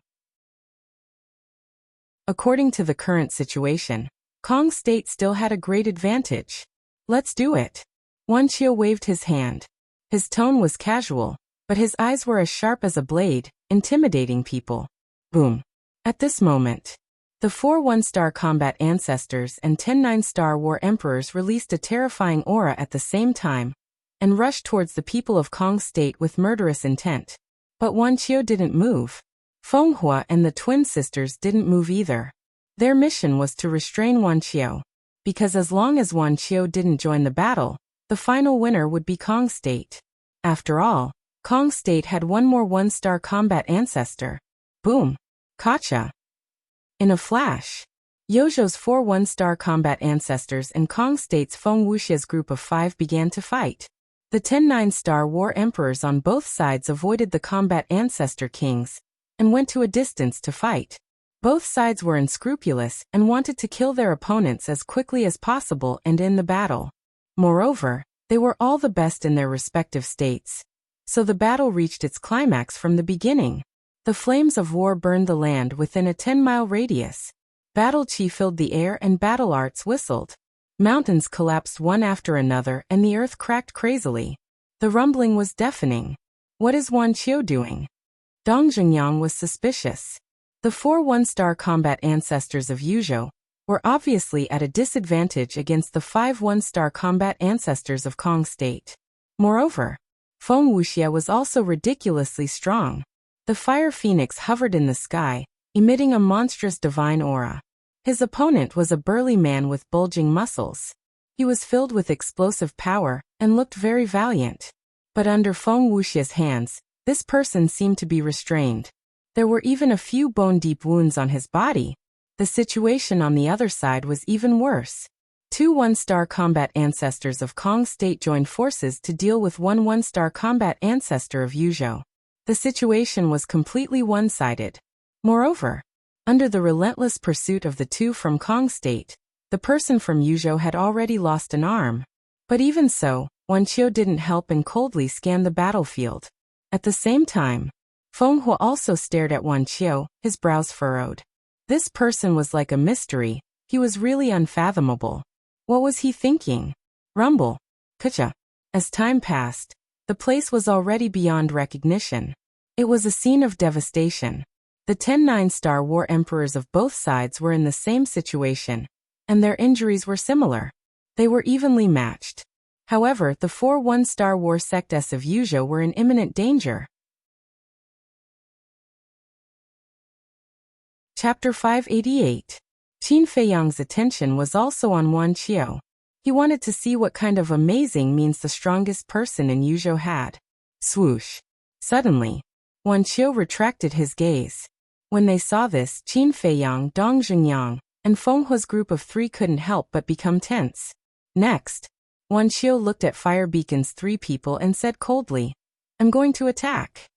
According to the current situation, Kong State still had a great advantage. Let's do it. Wuxia waved his hand. His tone was casual, but his eyes were as sharp as a blade, intimidating people. Boom. At this moment, the 4 one-star combat ancestors and 10 9-star war emperors released a terrifying aura at the same time, and rushed towards the people of Kong State with murderous intent. But Wuxia didn't move. Fenghua and the twin sisters didn't move either. Their mission was to restrain Wuxia, because as long as Wuxia didn't join the battle, the final winner would be Kong State. After all, Kong State had one more one-star combat ancestor. Boom. Gotcha. In a flash, Yozhou's 4 one-star combat ancestors and Kong State's Feng Wuxia's group of 5 began to fight. The 10 9-star war emperors on both sides avoided the combat ancestor kings and went to a distance to fight. Both sides were unscrupulous and wanted to kill their opponents as quickly as possible and end the battle. Moreover, they were all the best in their respective states. So the battle reached its climax from the beginning. The flames of war burned the land within a 10-mile radius. Battle chi filled the air and battle arts whistled. Mountains collapsed one after another and the earth cracked crazily. The rumbling was deafening. What is Wuxia doing? Dong Zhenyang was suspicious. The 4 one-star combat ancestors of Yuzhou were obviously at a disadvantage against the 5 one-star combat ancestors of Kong State. Moreover, Feng Wuxia was also ridiculously strong. The fire phoenix hovered in the sky, emitting a monstrous divine aura. His opponent was a burly man with bulging muscles. He was filled with explosive power and looked very valiant. But under Feng Wuxia's hands, this person seemed to be restrained. There were even a few bone-deep wounds on his body. The situation on the other side was even worse. 2 one-star combat ancestors of Kong State joined forces to deal with 1 one-star combat ancestor of Yuzhou. The situation was completely one-sided. Moreover, under the relentless pursuit of the 2 from Kong State, the person from Yuzhou had already lost an arm. But even so, Wuxia didn't help and coldly scanned the battlefield. At the same time, Fenghua also stared at Wuxia, his brows furrowed. This person was like a mystery. He was really unfathomable. What was he thinking? Rumble. Kacha. As time passed, the place was already beyond recognition. It was a scene of devastation. The 10 9-star war emperors of both sides were in the same situation, and their injuries were similar. They were evenly matched. However, the 4 one-star war sects of Yuzhou were in imminent danger. Chapter 588. Qin Feiyang's attention was also on Wuxia. He wanted to see what kind of amazing means the strongest person in Yuzhou had. Swoosh. Suddenly, Wuxia retracted his gaze. When they saw this, Qin Feiyang, Dong Zhenyang, and Fenghua's group of 3 couldn't help but become tense. Next, Wuxia looked at Fire Beacon's 3 people and said coldly, "I'm going to attack."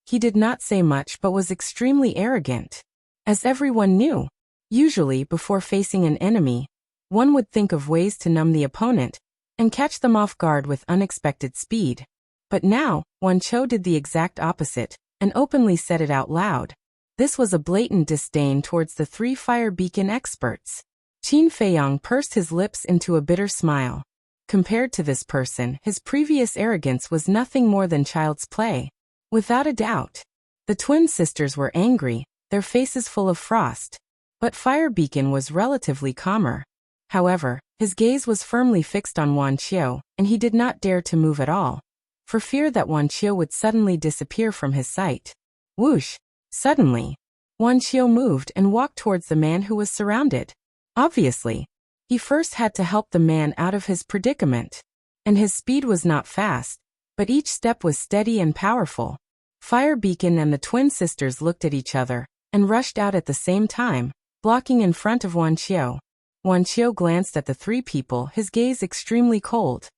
He did not say much but was extremely arrogant. As everyone knew, usually before facing an enemy, one would think of ways to numb the opponent and catch them off guard with unexpected speed. But now, Wuxia did the exact opposite and openly said it out loud. This was a blatant disdain towards the 3 Fire Beacon experts. Qin Feiyang pursed his lips into a bitter smile. Compared to this person, his previous arrogance was nothing more than child's play. Without a doubt, the twin sisters were angry, their faces full of frost. But Fire Beacon was relatively calmer. However, His gaze was firmly fixed on Wan Qiu, and he did not dare to move at all, for fear that Wan Qiu would suddenly disappear from his sight. Whoosh! Suddenly, Wan Qiu moved and walked towards the man who was surrounded. Obviously, he first had to help the man out of his predicament, and his speed was not fast, but each step was steady and powerful. Fire Beacon and the twin sisters looked at each other and rushed out at the same time, blocking in front of Wan Qiu. Wan Qiu glanced at the three people, his gaze extremely cold.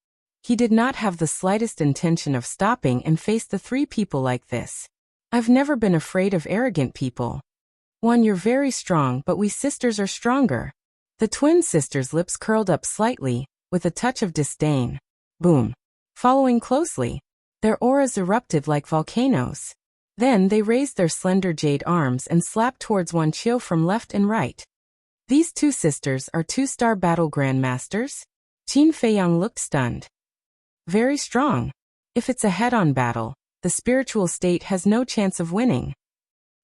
He did not have the slightest intention of stopping and face the three people like this. I've never been afraid of arrogant people. Wan, you're very strong, but we sisters are stronger. The twin sisters' lips curled up slightly, with a touch of disdain. Boom. Following closely, their auras erupted like volcanoes. Then they raised their slender jade arms and slapped towards Wan Qiu from left and right. These two sisters are two-star battle grandmasters? Qin Feiyang looked stunned. Very strong. If it's a head-on battle, the spiritual state has no chance of winning.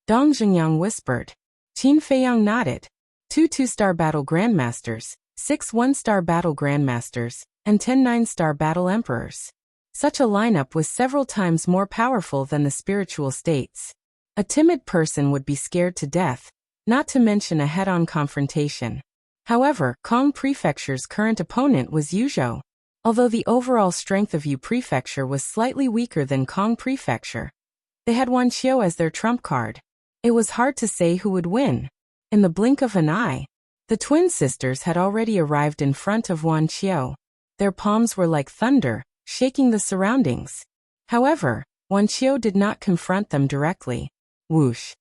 Dong Zhengyang whispered. Qin Feiyang nodded. Two two-star battle grandmasters, 6 one-star battle grandmasters, and 10 nine-star battle emperors. Such a lineup was several times more powerful than the spiritual states. A timid person would be scared to death, not to mention a head-on confrontation. However, Kong Prefecture's current opponent was Yuzhou. Although the overall strength of Yu Prefecture was slightly weaker than Kong Prefecture, they had Wan Qiu as their trump card. It was hard to say who would win. In the blink of an eye, the twin sisters had already arrived in front of Wan Qiu. Their palms were like thunder, shaking the surroundings. However, Wan Qiu did not confront them directly. Whoosh!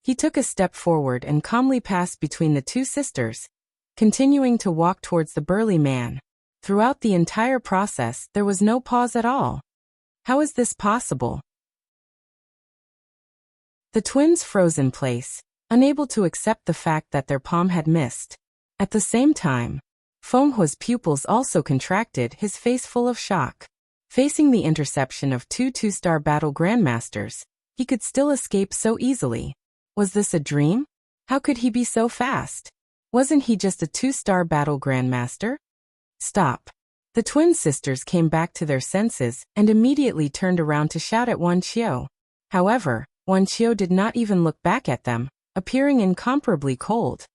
He took a step forward and calmly passed between the two sisters, continuing to walk towards the burly man. Throughout the entire process, there was no pause at all. How is this possible? The twins froze in place, unable to accept the fact that their palm had missed. At the same time, Fenghua's pupils also contracted, his face full of shock. Facing the interception of two two-star battle grandmasters, he could still escape so easily. Was this a dream? How could he be so fast? Wasn't he just a two-star battle grandmaster? Stop. The twin sisters came back to their senses and immediately turned around to shout at Wan Qiu. However, Wan Qiu did not even look back at them, appearing incomparably cold.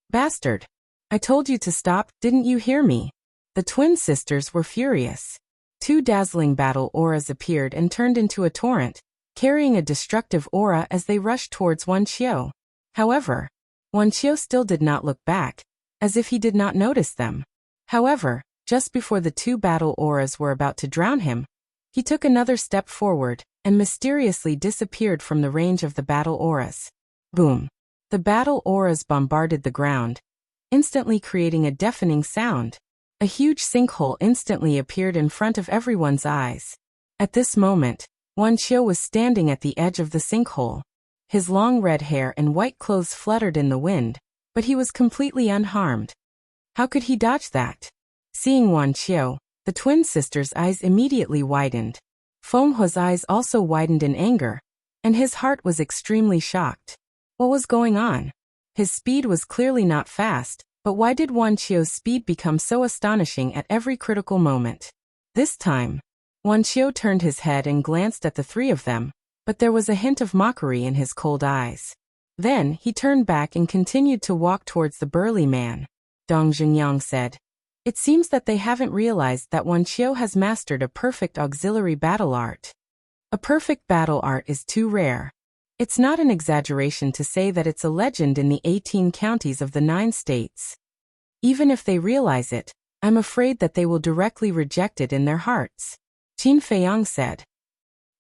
Bastard! I told you to stop, didn't you hear me? The twin sisters were furious. Two dazzling battle auras appeared and turned into a torrent, carrying a destructive aura as they rushed towards Wan Qiu. However, Wan Qiu still did not look back, as if he did not notice them. However, just before the two battle auras were about to drown him, he took another step forward and mysteriously disappeared from the range of the battle auras. Boom! The battle auras bombarded the ground, instantly creating a deafening sound. A huge sinkhole instantly appeared in front of everyone's eyes. At this moment, Wan Qiu was standing at the edge of the sinkhole. His long red hair and white clothes fluttered in the wind, but he was completely unharmed. How could he dodge that? Seeing Wan Qiu, the twin sisters' eyes immediately widened. Fenghua's eyes also widened in anger, and his heart was extremely shocked. What was going on? His speed was clearly not fast, but why did Wan Qiu's speed become so astonishing at every critical moment? This time, Wan Qiu turned his head and glanced at the three of them, but there was a hint of mockery in his cold eyes. Then he turned back and continued to walk towards the burly man. Dong Zhengyang said, "It seems that they haven't realized that Wan Qiu has mastered a perfect auxiliary battle art. A perfect battle art is too rare. It's not an exaggeration to say that it's a legend in the 18 counties of the 9 states. Even if they realize it, I'm afraid that they will directly reject it in their hearts." Qin Feiyang said.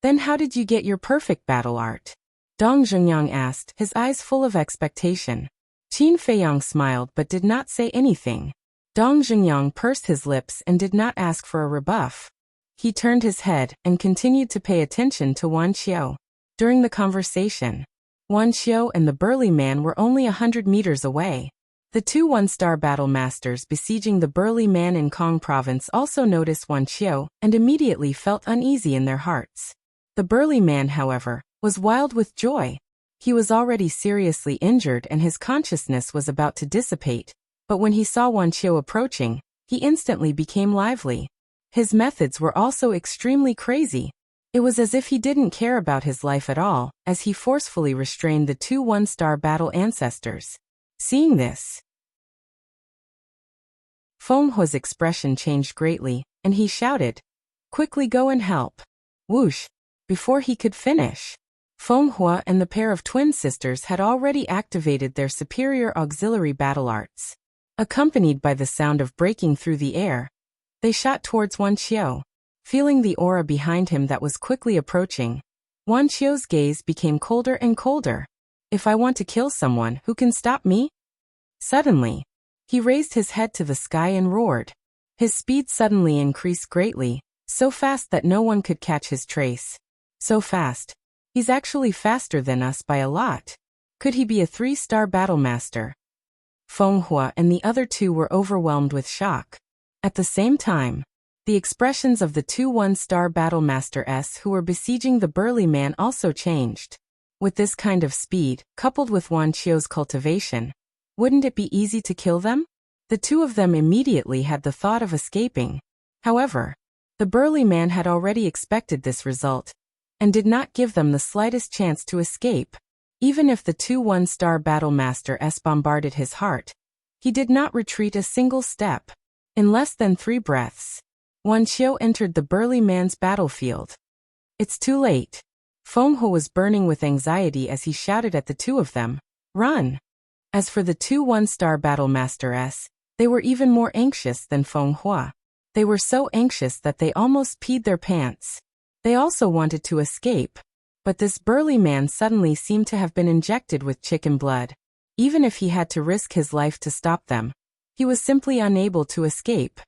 "Then how did you get your perfect battle art?" Dong Zhengyang asked, his eyes full of expectation. Qin Feiyang smiled but did not say anything. Dong Zhengyang pursed his lips and did not ask for a rebuff. He turned his head and continued to pay attention to Wan Qiu. During the conversation, Wan Qiu and the burly man were only 100 meters away. The two one-star battle masters besieging the burly man in Kong province also noticed Wan Qiu and immediately felt uneasy in their hearts. The burly man, however, was wild with joy. He was already seriously injured and his consciousness was about to dissipate, but when he saw Wan Qiu approaching, he instantly became lively. His methods were also extremely crazy. It was as if he didn't care about his life at all, as he forcefully restrained the two one-star battle ancestors. Seeing this, Feng Hua's expression changed greatly, and he shouted, "Quickly go and help." Whoosh! Before he could finish, Feng Hua and the pair of twin sisters had already activated their superior auxiliary battle arts. Accompanied by the sound of breaking through the air, they shot towards Wan Qiu. Feeling the aura behind him that was quickly approaching, Wan Qiu's gaze became colder and colder. If I want to kill someone, who can stop me? Suddenly, he raised his head to the sky and roared. His speed suddenly increased greatly, so fast that no one could catch his trace. So fast. He's actually faster than us by a lot. Could he be a 3-star battle master? Feng Hua and the other two were overwhelmed with shock. At the same time, the expressions of the two 1-star battle masters who were besieging the burly man also changed. With this kind of speed, coupled with Wan Qiu's cultivation, wouldn't it be easy to kill them? The two of them immediately had the thought of escaping. However, the burly man had already expected this result, and did not give them the slightest chance to escape. Even if the two 1-star battle masters bombarded his heart, he did not retreat a single step. In less than 3 breaths, Wan Qiu entered the burly man's battlefield. It's too late. Feng Hua was burning with anxiety as he shouted at the two of them, "Run!" As for the two 1-star battle masters, they were even more anxious than Feng Hua. They were so anxious that they almost peed their pants. They also wanted to escape, but this burly man suddenly seemed to have been injected with chicken blood. Even if he had to risk his life to stop them, he was simply unable to escape.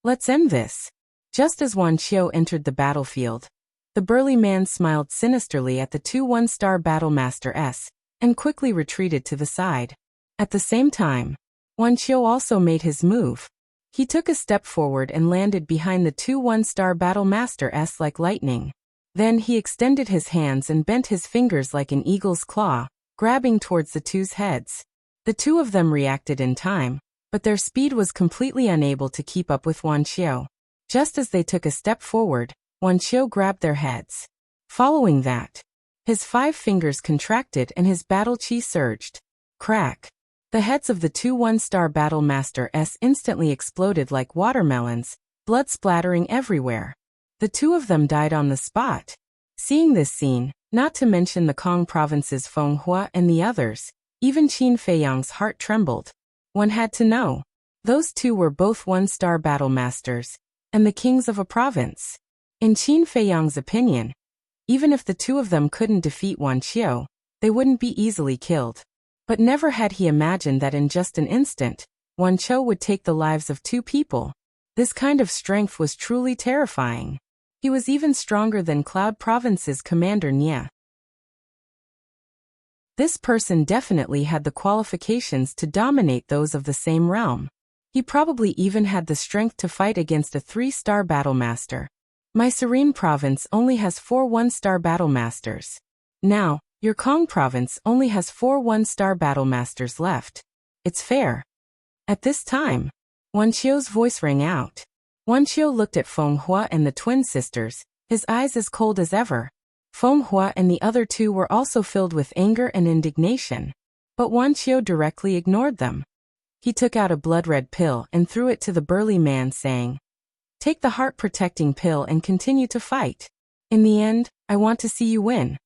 Let's end this. Just as Wan Qiu entered the battlefield, the burly man smiled sinisterly at the two 1-star battle masters, and quickly retreated to the side. At the same time, Wan Qiu also made his move. He took a step forward and landed behind the two 1-star battle masters like lightning. Then he extended his hands and bent his fingers like an eagle's claw, grabbing towards the two's heads. The two of them reacted in time, but their speed was completely unable to keep up with Wan Qiu. Just as they took a step forward, Wan Qiu grabbed their heads. Following that, his 5 fingers contracted and his battle chi surged. Crack! The heads of the two 1-star battle masters instantly exploded like watermelons, blood splattering everywhere. The two of them died on the spot. Seeing this scene, not to mention the Kong province's Feng Hua and the others, even Qin Feiyang's heart trembled. One had to know. Those two were both 1-star battle masters, and the kings of a province. In Qin Feiyang's opinion, even if the two of them couldn't defeat Wan Qiu, they wouldn't be easily killed. But never had he imagined that in just an instant, Wan Qiu would take the lives of 2 people. This kind of strength was truly terrifying. He was even stronger than Cloud Province's commander Nye. This person definitely had the qualifications to dominate those of the same realm. He probably even had the strength to fight against a 3-star battle master. My serene province only has 4 1-star battle masters. Now, your Kong province only has 4 1-star battle masters left. It's fair. At this time, Wan Qiu's voice rang out. Wan Qiu looked at Feng Hua and the twin sisters, his eyes as cold as ever. Feng Hua and the other two were also filled with anger and indignation. But Wan Qiu directly ignored them. He took out a blood-red pill and threw it to the burly man, saying, "Take the heart-protecting pill and continue to fight. In the end, I want to see you win."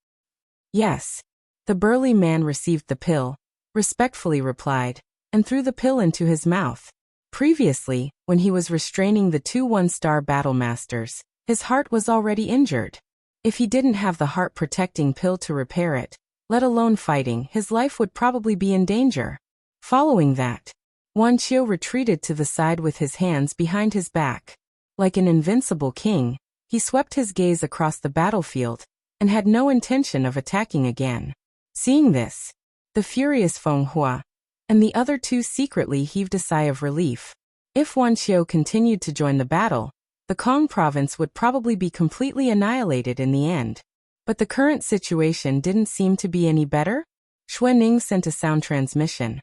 "Yes." The burly man received the pill, respectfully replied, and threw the pill into his mouth. Previously, when he was restraining the two 1-star battle masters, his heart was already injured. If he didn't have the heart-protecting pill to repair it, let alone fighting, his life would probably be in danger. Following that, Wan Qiu retreated to the side with his hands behind his back. Like an invincible king, he swept his gaze across the battlefield, and had no intention of attacking again. Seeing this, the furious Feng Hua and the other two secretly heaved a sigh of relief. If Wan Qiu continued to join the battle, the Kong province would probably be completely annihilated in the end. But the current situation didn't seem to be any better. Xuening sent a sound transmission.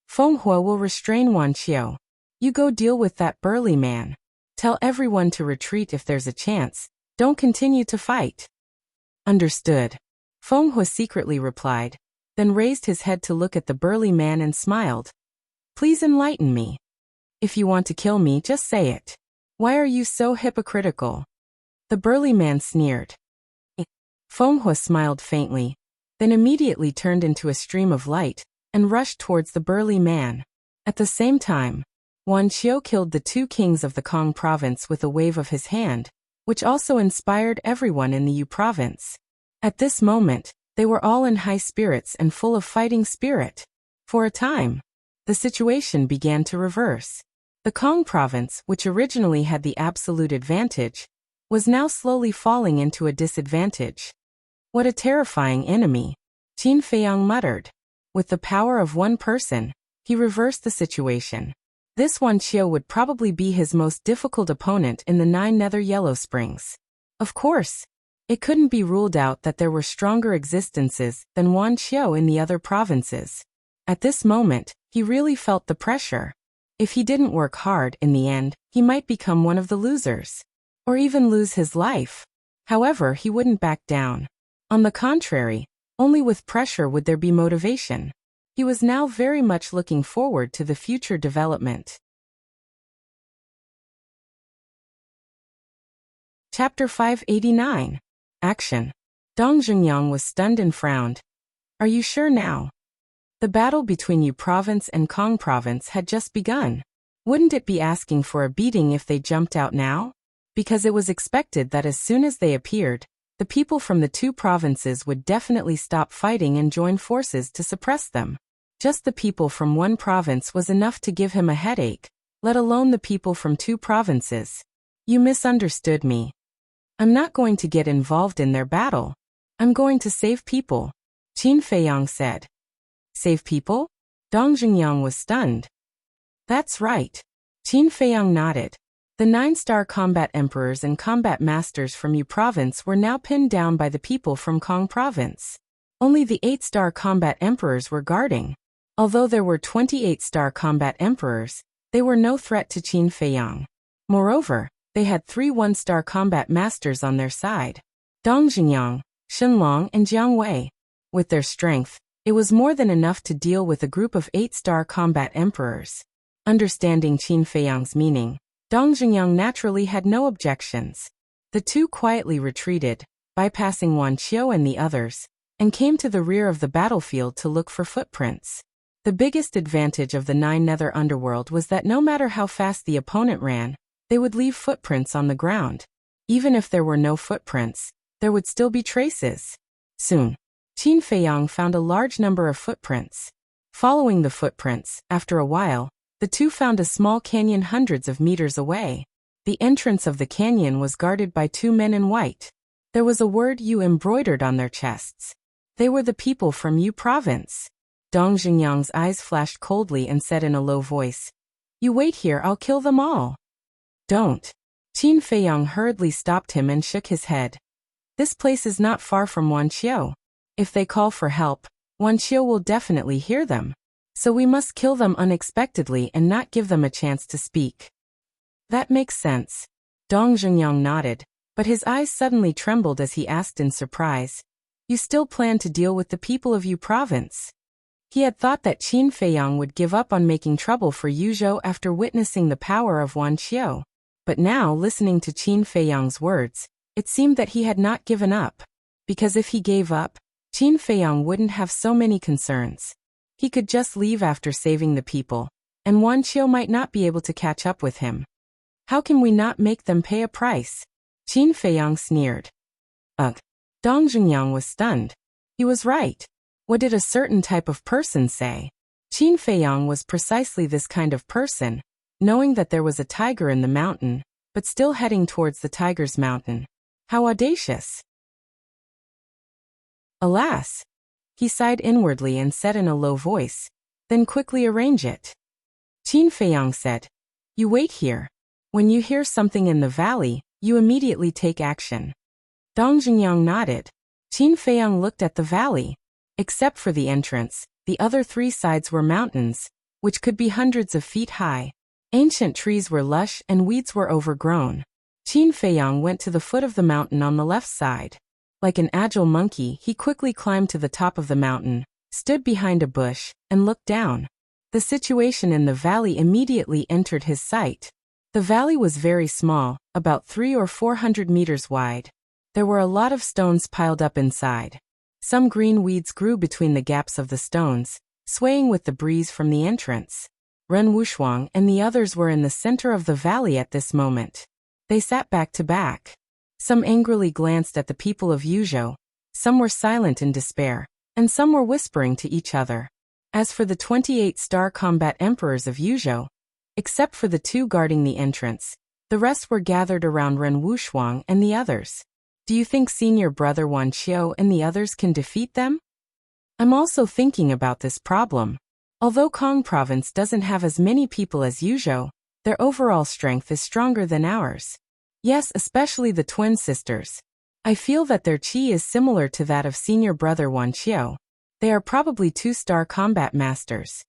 Feng Hua will restrain Wan Qiu. You go deal with that burly man. Tell everyone to retreat if there's a chance. Don't continue to fight. Understood. Feng Hui secretly replied, then raised his head to look at the burly man and smiled. Please enlighten me. If you want to kill me, just say it. Why are you so hypocritical? The burly man sneered. Feng Hui smiled faintly, then immediately turned into a stream of light and rushed towards the burly man. At the same time, Wan Qiu killed the 2 kings of the Kong province with a wave of his hand, which also inspired everyone in the Yu province. At this moment, they were all in high spirits and full of fighting spirit. For a time, the situation began to reverse. The Kong province, which originally had the absolute advantage, was now slowly falling into a disadvantage. What a terrifying enemy, Qin Feiyang muttered. With the power of one person, he reversed the situation. This Wan Qiu would probably be his most difficult opponent in the 9 Nether Yellow Springs. Of course, it couldn't be ruled out that there were stronger existences than Wan Qiu in the other provinces. At this moment, he really felt the pressure. If he didn't work hard in the end, he might become one of the losers. Or even lose his life. However, he wouldn't back down. On the contrary, only with pressure would there be motivation. He was now very much looking forward to the future development. Chapter 589. Action. Dong Zhengyang was stunned and frowned. Are you sure now? The battle between Yu province and Kong province had just begun. Wouldn't it be asking for a beating if they jumped out now? Because it was expected that as soon as they appeared, the people from the 2 provinces would definitely stop fighting and join forces to suppress them. Just the people from one province was enough to give him a headache, let alone the people from 2 provinces. You misunderstood me. I'm not going to get involved in their battle. I'm going to save people, Qin Feiyang said. Save people? Dong Zhengyang was stunned. That's right. Qin Feiyang nodded. The 9-star combat emperors and combat masters from Yu province were now pinned down by the people from Kong province. Only the 8-star combat emperors were guarding. Although there were 28-star combat emperors, they were no threat to Qin Feiyang. Moreover, they had 3 1-star combat masters on their side. Dong Zhengyang, Shenlong and Jiang Wei. With their strength, it was more than enough to deal with a group of 8-star combat emperors. Understanding Qin Feiyang's meaning, Dong Zhengyang naturally had no objections. The 2 quietly retreated, bypassing Wan Qiu and the others, and came to the rear of the battlefield to look for footprints. The biggest advantage of the 9 Nether Underworld was that no matter how fast the opponent ran, they would leave footprints on the ground. Even if there were no footprints, there would still be traces. Soon, Qin Feiyang found a large number of footprints. Following the footprints, after a while, the 2 found a small canyon hundreds of meters away. The entrance of the canyon was guarded by 2 men in white. There was a word Yu embroidered on their chests. They were the people from Yu province. Dong Zhengyang's eyes flashed coldly and said in a low voice, You wait here, I'll kill them all. Don't. Qin Feiyang hurriedly stopped him and shook his head. This place is not far from Wan Qiu. If they call for help, Wan Qiu will definitely hear them. So we must kill them unexpectedly and not give them a chance to speak. That makes sense. Dong Zhengyang nodded, but his eyes suddenly trembled as he asked in surprise, You still plan to deal with the people of Yu province? He had thought that Qin Feiyang would give up on making trouble for Yuzhou after witnessing the power of Wan Qiu. But now, listening to Qin Feiyang's words, it seemed that he had not given up. Because if he gave up, Qin Feiyang wouldn't have so many concerns. He could just leave after saving the people, and Wan Qiu might not be able to catch up with him. How can we not make them pay a price? Qin Feiyang sneered. Ugh. Dong Zhengyang was stunned. He was right. What did a certain type of person say? Qin Feiyang was precisely this kind of person, knowing that there was a tiger in the mountain, but still heading towards the tiger's mountain. How audacious! Alas! He sighed inwardly and said in a low voice, Then quickly arrange it. Qin Feiyang said, You wait here. When you hear something in the valley, you immediately take action. Dong Zhengyang nodded. Qin Feiyang looked at the valley. Except for the entrance, the other 3 sides were mountains, which could be hundreds of feet high. Ancient trees were lush and weeds were overgrown. Qin Feiyang went to the foot of the mountain on the left side. Like an agile monkey, he quickly climbed to the top of the mountain, stood behind a bush, and looked down. The situation in the valley immediately entered his sight. The valley was very small, about 300 or 400 meters wide. There were a lot of stones piled up inside. Some green weeds grew between the gaps of the stones, swaying with the breeze from the entrance. Ren Wuxia and the others were in the center of the valley at this moment. They sat back to back. Some angrily glanced at the people of Yuzhou, some were silent in despair, and some were whispering to each other. As for the 28-star combat emperors of Yuzhou, except for the two guarding the entrance, the rest were gathered around Ren Wuxia and the others. Do you think senior brother Wan Qiu and the others can defeat them? I'm also thinking about this problem. Although Kong province doesn't have as many people as Yuzhou, their overall strength is stronger than ours. Yes, especially the twin sisters. I feel that their chi is similar to that of senior brother Wan Qiu. They are probably 2-star combat masters.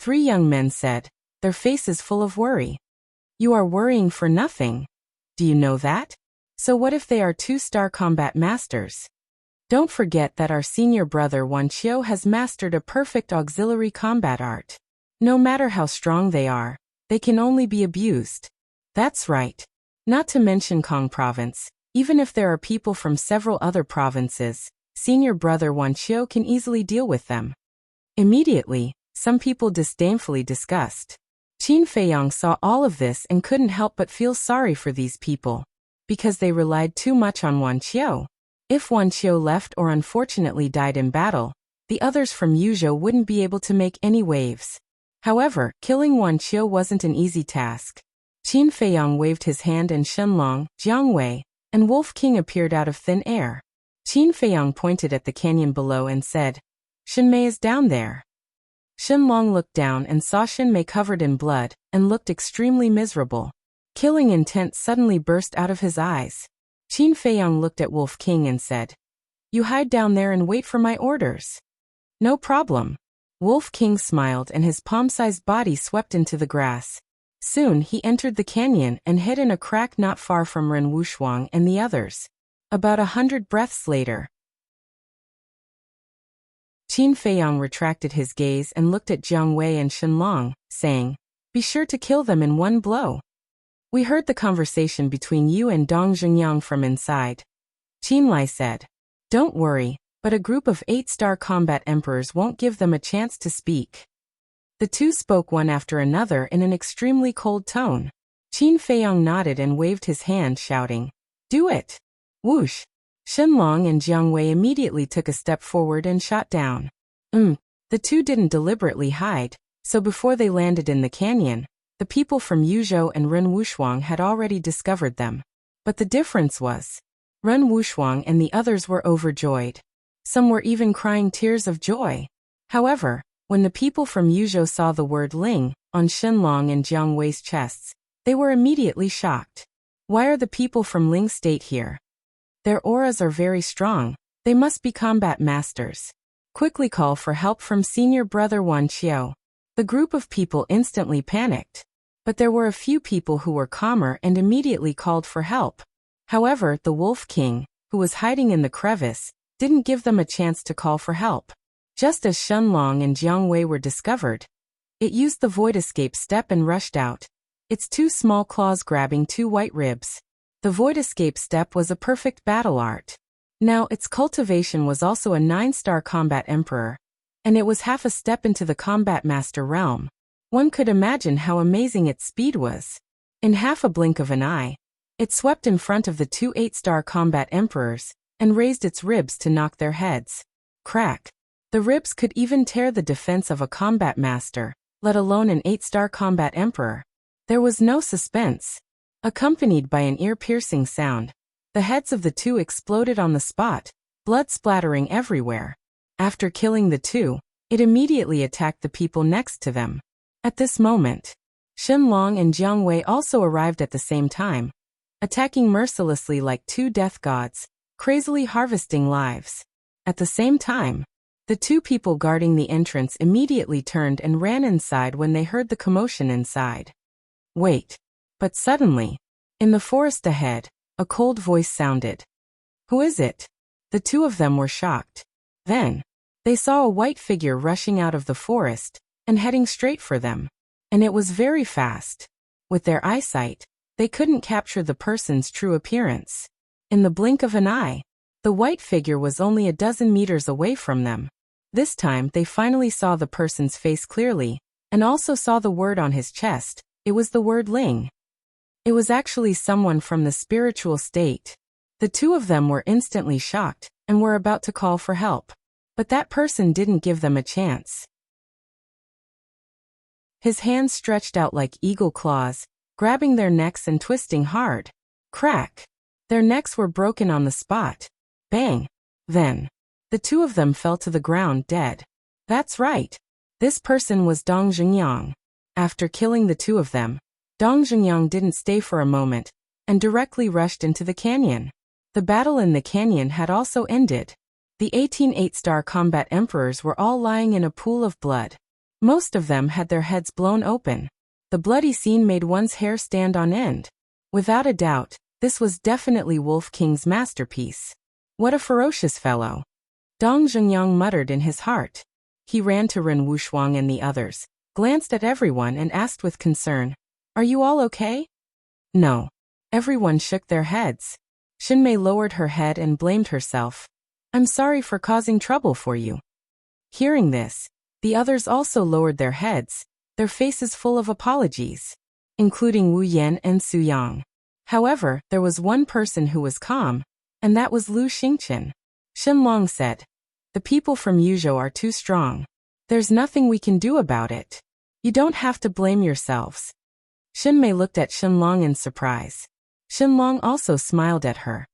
3 young men said, their faces full of worry. You are worrying for nothing. Do you know that? So what if they are 2-star combat masters? Don't forget that our senior brother Wan Qiu has mastered a perfect auxiliary combat art. No matter how strong they are, they can only be abused. That's right. Not to mention Kong province, even if there are people from several other provinces, senior brother Wan Qiu can easily deal with them. Immediately, some people disdainfully discussed. Qin Feiyang saw all of this and couldn't help but feel sorry for these people, because they relied too much on Wan Qiu. If Wan Qiu left or unfortunately died in battle, the others from Yuzhou wouldn't be able to make any waves. However, killing Wan Qiu wasn't an easy task. Qin Feiyang waved his hand and Shenlong, Jiangwei, and Wolf King appeared out of thin air. Qin Feiyang pointed at the canyon below and said, Shenmei is down there. Shenlong looked down and saw Shenmei covered in blood, and looked extremely miserable. Killing intent suddenly burst out of his eyes. Qin Feiyang looked at Wolf King and said, You hide down there and wait for my orders. No problem. Wolf King smiled and his palm-sized body swept into the grass. Soon he entered the canyon and hid in a crack not far from Ren Wuxia and the others. About 100 breaths later, Qin Feiyang retracted his gaze and looked at Jiang Wei and Shenlong, saying, Be sure to kill them in one blow. We heard the conversation between you and Dong Zhengyang from inside. Qin Lai said, Don't worry, but a group of 8-star combat emperors won't give them a chance to speak. The two spoke one after another in an extremely cold tone. Qin Feiyang nodded and waved his hand, shouting, Do it! Whoosh! Shenlong and Jiang Wei immediately took a step forward and shot down. The two didn't deliberately hide, so before they landed in the canyon, the people from Yuzhou and Ren Wuxia had already discovered them. But the difference was, Ren Wuxia and the others were overjoyed. Some were even crying tears of joy. However, when the people from Yuzhou saw the word Ling on Shenlong and Jiang Wei's chests, they were immediately shocked. Why are the people from Ling State here? Their auras are very strong. They must be combat masters. Quickly call for help from senior brother Wan Qiu. The group of people instantly panicked. But there were a few people who were calmer and immediately called for help. However, the Wolf King, who was hiding in the crevice, didn't give them a chance to call for help. Just as Shenlong and Jiang Wei were discovered, it used the void escape step and rushed out, its 2 small claws grabbing 2 white ribs. The void escape step was a perfect battle art. Now its cultivation was also a 9-star combat emperor, and it was half a step into the combat master realm. One could imagine how amazing its speed was. In half a blink of an eye, it swept in front of the 2 8-star combat emperors, and raised its ribs to knock their heads. Crack! The ribs could even tear the defense of a combat master, let alone an 8-star combat emperor. There was no suspense. Accompanied by an ear-piercing sound, the heads of the 2 exploded on the spot, blood splattering everywhere. After killing the 2, it immediately attacked the people next to them. At this moment, Shenlong and Jiang Wei also arrived at the same time, attacking mercilessly like 2 death gods, crazily harvesting lives. At the same time, the 2 people guarding the entrance immediately turned and ran inside when they heard the commotion inside. Wait. But suddenly, in the forest ahead, a cold voice sounded. Who is it? The two of them were shocked. Then, they saw a white figure rushing out of the forest and heading straight for them. And it was very fast. With their eyesight, they couldn't capture the person's true appearance. In the blink of an eye, the white figure was only a dozen meters away from them. This time they finally saw the person's face clearly, and also saw the word on his chest. It was the word Ling. It was actually someone from the spiritual state. The two of them were instantly shocked and were about to call for help. But that person didn't give them a chance. His hands stretched out like eagle claws, grabbing their necks and twisting hard. Crack! Their necks were broken on the spot. Bang! Then, the two of them fell to the ground dead. That's right. This person was Dong Zhengyang. After killing the two of them, Dong Zhengyang didn't stay for a moment and directly rushed into the canyon. The battle in the canyon had also ended. The 18 8-star combat emperors were all lying in a pool of blood. Most of them had their heads blown open. The bloody scene made one's hair stand on end. Without a doubt, this was definitely Wolf King's masterpiece. What a ferocious fellow! Dong Zhengyang muttered in his heart. He ran to Ren Wuxia and the others, glanced at everyone and asked with concern, "Are you all okay?" No. Everyone shook their heads. Xinmei lowered her head and blamed herself. "I'm sorry for causing trouble for you." Hearing this, the others also lowered their heads, their faces full of apologies, including Wu Yan and Su Yang. However, there was one person who was calm, and that was Lu Xingqian. Xinlong said, "The people from Yuzhou are too strong. There's nothing we can do about it. You don't have to blame yourselves." Xinmei looked at Xinlong in surprise. Xinlong also smiled at her.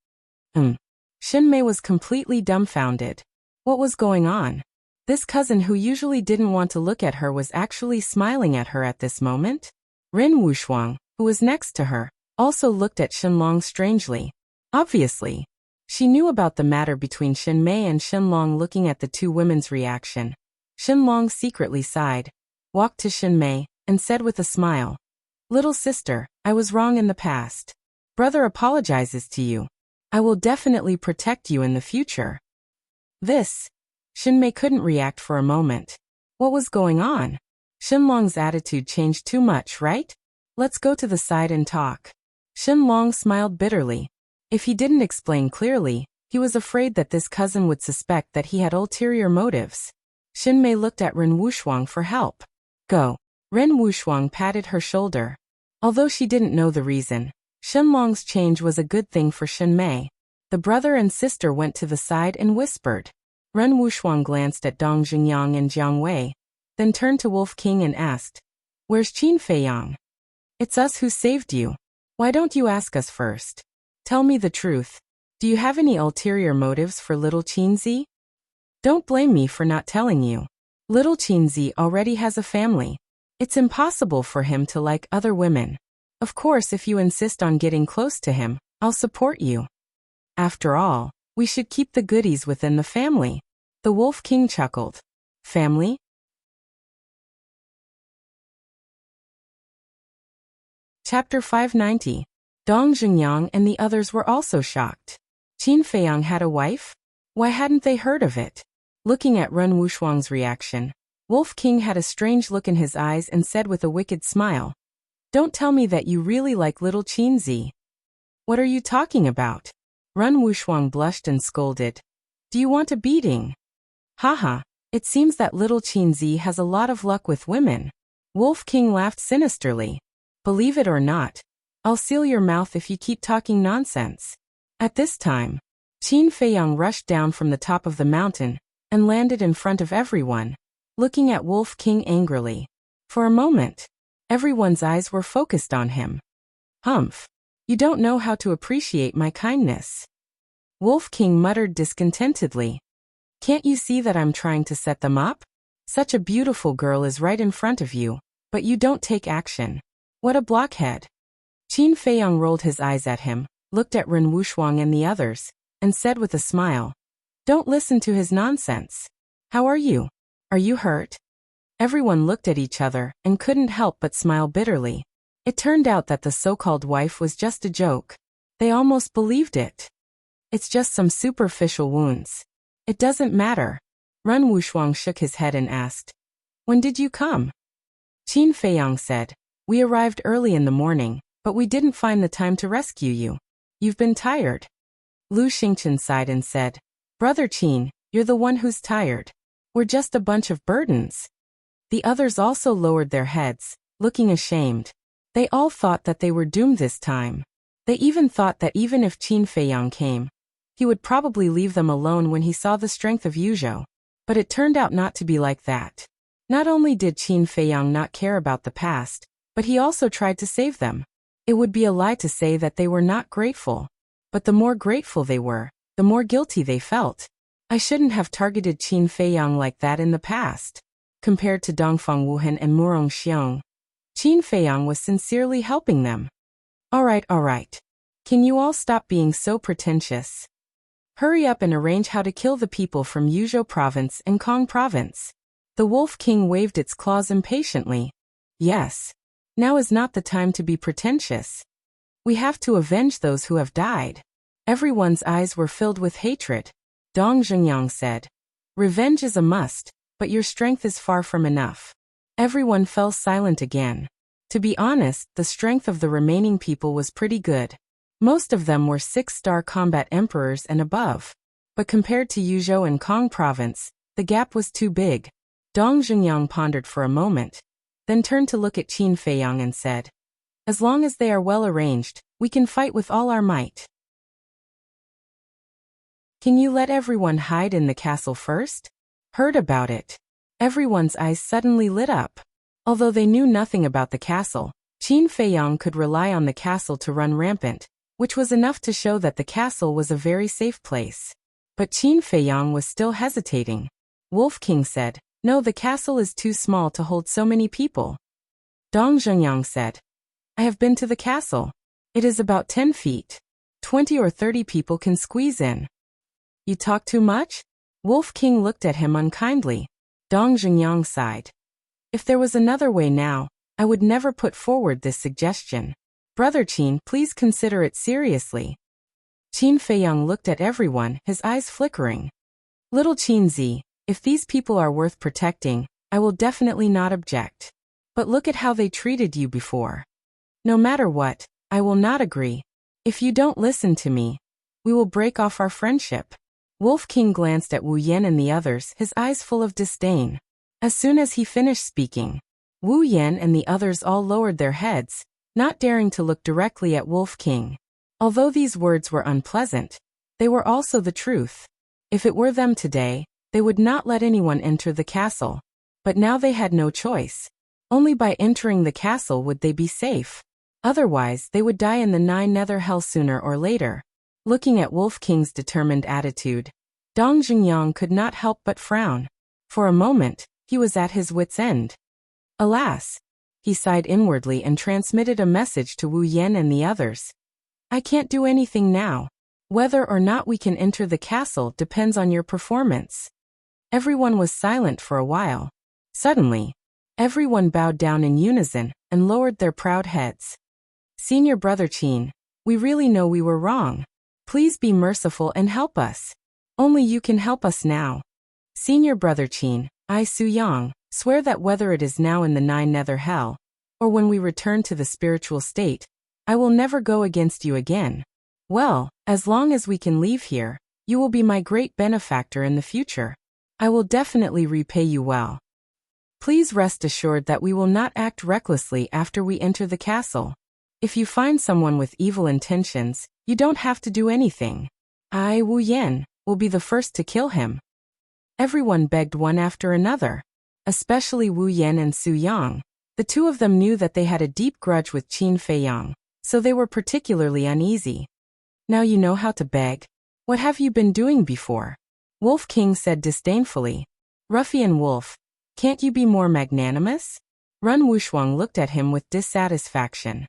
Xinmei was completely dumbfounded. What was going on? This cousin who usually didn't want to look at her was actually smiling at her at this moment? Ren Wuxia, who was next to her, also looked at Xinlong strangely. Obviously, she knew about the matter between Xinmei and Xinlong. Looking at the two women's reaction, Xinlong secretly sighed, walked to Xinmei, and said with a smile, "Little sister, I was wrong in the past. Brother apologizes to you. I will definitely protect you in the future." This. Xinmei couldn't react for a moment. What was going on? Xinlong's attitude changed too much, right? Let's go to the side and talk. Xinlong smiled bitterly. If he didn't explain clearly, he was afraid that this cousin would suspect that he had ulterior motives. Xinmei looked at Ren Wuxia for help. Go. Ren Wuxia patted her shoulder. Although she didn't know the reason, Xinlong's change was a good thing for Xinmei. The brother and sister went to the side and whispered. Ren Wuxia glanced at Dong Zhengyang and Jiang Wei, then turned to Wolf King and asked, "Where's Qin Feiyang? It's us who saved you. Why don't you ask us first? Tell me the truth. Do you have any ulterior motives for little Qinzi? Don't blame me for not telling you. Little Qinzi already has a family. It's impossible for him to like other women. Of course, if you insist on getting close to him, I'll support you. After all, we should keep the goodies within the family." The Wolf King chuckled. Family? Chapter 590. Dong Zhengyang and the others were also shocked. Qin Feiyang had a wife? Why hadn't they heard of it? Looking at Ren Wuxia's reaction, Wolf King had a strange look in his eyes and said with a wicked smile, "Don't tell me that you really like little Qinzi." "What are you talking about?" Ren Wuxia blushed and scolded. "Do you want a beating?" Haha, it seems that little Qinzi has a lot of luck with women. Wolf King laughed sinisterly. "Believe it or not, I'll seal your mouth if you keep talking nonsense." At this time, Qin Feiyang rushed down from the top of the mountain and landed in front of everyone, looking at Wolf King angrily. For a moment, everyone's eyes were focused on him. "Humph. You don't know how to appreciate my kindness." Wolf King muttered discontentedly. "Can't you see that I'm trying to set them up? Such a beautiful girl is right in front of you, but you don't take action. What a blockhead." Qin Feiyang rolled his eyes at him, looked at Ren Wuxia and the others, and said with a smile, "Don't listen to his nonsense. How are you? Are you hurt?" Everyone looked at each other and couldn't help but smile bitterly. It turned out that the so-called wife was just a joke. They almost believed it. It's just some superficial wounds. It doesn't matter. Ren Wuxiang shook his head and asked, "When did you come?" Qin Feiyang said, "We arrived early in the morning, but we didn't find the time to rescue you. You've been tired." Lu Xingchen sighed and said, "Brother Qin, you're the one who's tired. We're just a bunch of burdens." The others also lowered their heads, looking ashamed. They all thought that they were doomed this time. They even thought that even if Qin Feiyang came, he would probably leave them alone when he saw the strength of Yuzhou. But it turned out not to be like that. Not only did Qin Feiyang not care about the past, but he also tried to save them. It would be a lie to say that they were not grateful. But the more grateful they were, the more guilty they felt. I shouldn't have targeted Qin Feiyang like that in the past. Compared to Dongfang Wuhan and Murong Xiong, Qin Feiyang was sincerely helping them. All right. Can you all stop being so pretentious? Hurry up and arrange how to kill the people from Yuzhou province and Kong province. The Wolf King waved its claws impatiently. Yes. Now is not the time to be pretentious. We have to avenge those who have died. Everyone's eyes were filled with hatred. Dong Zhengyang said, "Revenge is a must, but your strength is far from enough." Everyone fell silent again. To be honest, the strength of the remaining people was pretty good. Most of them were 6-star combat emperors and above. But compared to Yuzhou and Kong province, the gap was too big. Dong Zhengyang pondered for a moment, then turned to look at Qin Feiyang and said, "As long as they are well arranged, we can fight with all our might. Can you let everyone hide in the castle first?" Heard about it. Everyone's eyes suddenly lit up. Although they knew nothing about the castle, Qin Feiyang could rely on the castle to run rampant, which was enough to show that the castle was a very safe place. But Qin Feiyang was still hesitating. Wolf King said, "No, the castle is too small to hold so many people." Dong Zhengyang said, "I have been to the castle. It is about 10 feet. 20 or 30 people can squeeze in." "You talk too much?" Wolf King looked at him unkindly. Dong Zhengyang sighed. "If there was another way now, I would never put forward this suggestion. Brother Qin, please consider it seriously." Qin Feiyang looked at everyone, his eyes flickering. "Little Qin Zi, if these people are worth protecting, I will definitely not object. But look at how they treated you before. No matter what, I will not agree. If you don't listen to me, we will break off our friendship." Wolf King glanced at Wu Yan and the others, his eyes full of disdain. As soon as he finished speaking, Wu Yan and the others all lowered their heads, not daring to look directly at Wolf King. Although these words were unpleasant, they were also the truth. If it were them today, they would not let anyone enter the castle. But now they had no choice. Only by entering the castle would they be safe. Otherwise, they would die in the 9 nether hell sooner or later. Looking at Wolf King's determined attitude, Dong Zhengyang could not help but frown. For a moment, he was at his wit's end. Alas! He sighed inwardly and transmitted a message to Wu Yan and the others. "I can't do anything now. Whether or not we can enter the castle depends on your performance." Everyone was silent for a while. Suddenly, everyone bowed down in unison and lowered their proud heads. "Senior Brother Qin, we really know we were wrong. Please be merciful and help us. Only you can help us now. Senior Brother Qin, I Su Yang, swear that whether it is now in the 9 nether hell, or when we return to the spiritual state, I will never go against you again. Well, as long as we can leave here, you will be my great benefactor in the future. I will definitely repay you well. Please rest assured that we will not act recklessly after we enter the castle. If you find someone with evil intentions, you don't have to do anything. I, Wu Yan, will be the first to kill him." Everyone begged one after another, especially Wu Yan and Su Yang. The two of them knew that they had a deep grudge with Qin Feiyang, so they were particularly uneasy. "Now you know how to beg. What have you been doing before?" Wolf King said disdainfully. "Ruffian Wolf, can't you be more magnanimous?" Ren Wuxiang looked at him with dissatisfaction.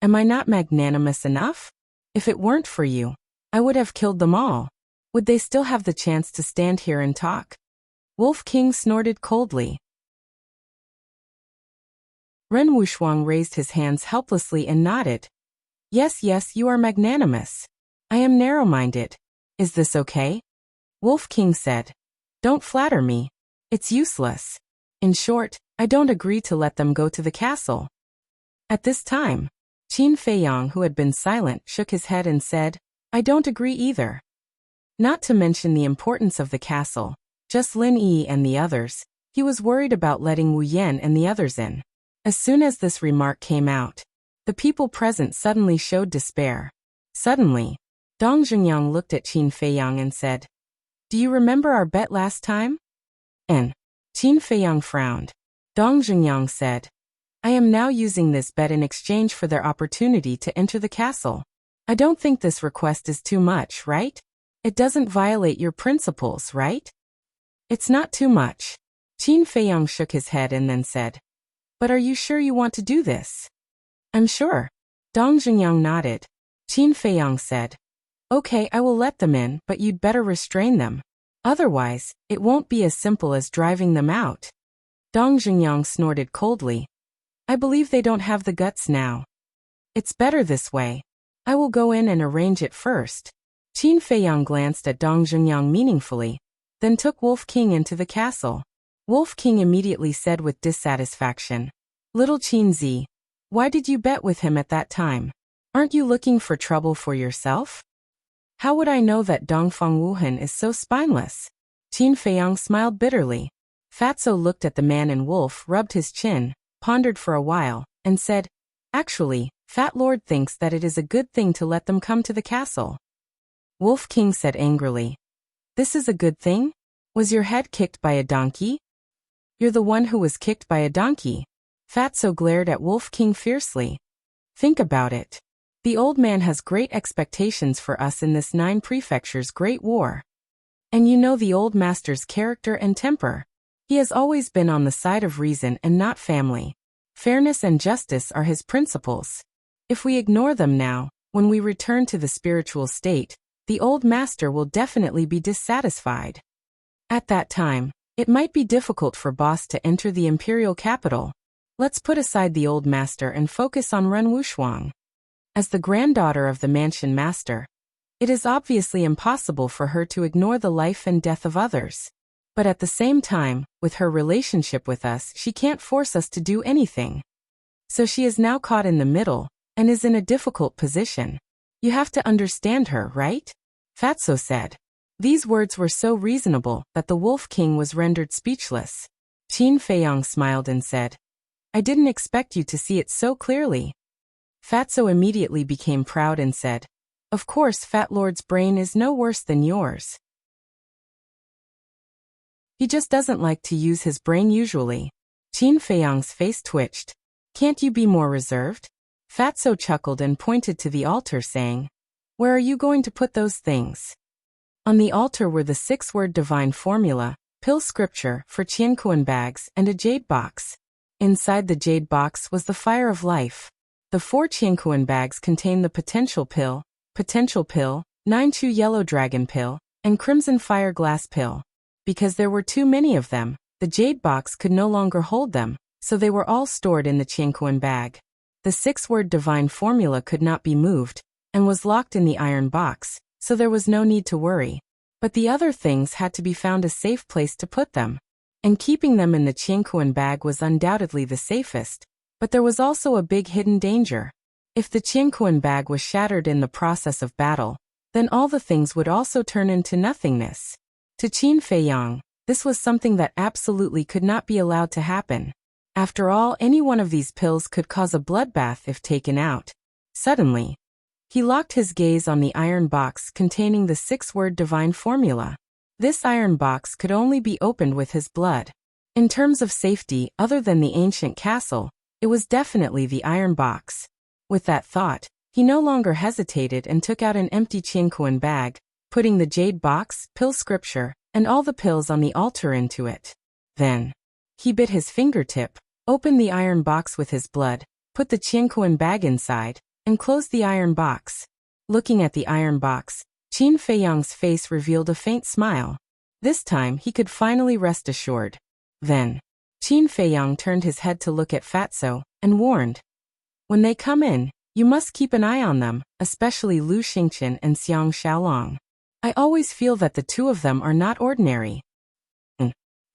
"Am I not magnanimous enough? If it weren't for you, I would have killed them all. Would they still have the chance to stand here and talk?" Wolf King snorted coldly. Ren Wuxuang raised his hands helplessly and nodded. Yes, yes, you are magnanimous. I am narrow-minded. Is this okay? Wolf King said. Don't flatter me. It's useless. In short, I don't agree to let them go to the castle. At this time, Qin Feiyang, who had been silent, shook his head and said, I don't agree either. Not to mention the importance of the castle, just Lin Yi and the others, he was worried about letting Wu Yan and the others in. As soon as this remark came out, the people present suddenly showed despair. Suddenly, Dong Zhengyang looked at Qin Feiyang and said, Do you remember our bet last time? And Qin Feiyang frowned. Dong Zhengyang said, I am now using this bet in exchange for their opportunity to enter the castle. I don't think this request is too much, right? It doesn't violate your principles, right? It's not too much. Qin Feiyang shook his head and then said, But are you sure you want to do this? I'm sure. Dong Zhengyang nodded. Qin Feiyang said, Okay, I will let them in, but you'd better restrain them. Otherwise, it won't be as simple as driving them out. Dong Zhengyang snorted coldly. I believe they don't have the guts now. It's better this way. I will go in and arrange it first. Qin Feiyang glanced at Dong Zhengyang meaningfully, then took Wolf King into the castle. Wolf King immediately said with dissatisfaction, Little Qin Zi, why did you bet with him at that time? Aren't you looking for trouble for yourself? How would I know that Dongfang Wuhan is so spineless? Qin Feiyang smiled bitterly. Fatso looked at the man and Wolf rubbed his chin, pondered for a while, and said, Actually, Fat Lord thinks that it is a good thing to let them come to the castle. Wolf King said angrily, This is a good thing? Was your head kicked by a donkey? You're the one who was kicked by a donkey. Fatso glared at Wolf King fiercely. Think about it. The old man has great expectations for us in this 9 prefectures great war. And you know the old master's character and temper. He has always been on the side of reason and not family. Fairness and justice are his principles. If we ignore them now, when we return to the spiritual state, the old master will definitely be dissatisfied. At that time, it might be difficult for Boss to enter the imperial capital. Let's put aside the old master and focus on Ren Wuxuang. As the granddaughter of the mansion master, it is obviously impossible for her to ignore the life and death of others. But at the same time, with her relationship with us, she can't force us to do anything. So she is now caught in the middle, and is in a difficult position. You have to understand her, right? Fatso said. These words were so reasonable that the Wolf King was rendered speechless. Qin Feiyang smiled and said, I didn't expect you to see it so clearly. Fatso immediately became proud and said, Of course, Fat Lord's brain is no worse than yours. He just doesn't like to use his brain usually. Qin Feiyang's face twitched. Can't you be more reserved? Fatso chuckled and pointed to the altar saying, Where are you going to put those things? On the altar were the 6-word divine formula, pill scripture for Qiankuan bags and a jade box. Inside the jade box was the fire of life. The 4 Qiankuan bags contained the potential pill, 9-chew yellow dragon pill, and crimson fire glass pill. Because there were too many of them, the jade box could no longer hold them, so they were all stored in the Qiankuan bag. The 6-word divine formula could not be moved, and was locked in the iron box, so there was no need to worry. But the other things had to be found a safe place to put them. And keeping them in the Qiankuan bag was undoubtedly the safest, but there was also a big hidden danger. If the Qiankuan bag was shattered in the process of battle, then all the things would also turn into nothingness. To Qin Feiyang, this was something that absolutely could not be allowed to happen. After all, any one of these pills could cause a bloodbath if taken out. Suddenly, he locked his gaze on the iron box containing the 6-word divine formula. This iron box could only be opened with his blood. In terms of safety, other than the ancient castle, it was definitely the iron box. With that thought, he no longer hesitated and took out an empty Qiankuan bag, putting the jade box, pill scripture, and all the pills on the altar into it. Then, he bit his fingertip, opened the iron box with his blood, put the Qiankuan bag inside, and closed the iron box. Looking at the iron box, Qin Feiyang's face revealed a faint smile. This time he could finally rest assured. Then, Qin Feiyang turned his head to look at Fatso, and warned, "When they come in, you must keep an eye on them, especially Lu Xingqian and Xiang Xiaolong. I always feel that the two of them are not ordinary."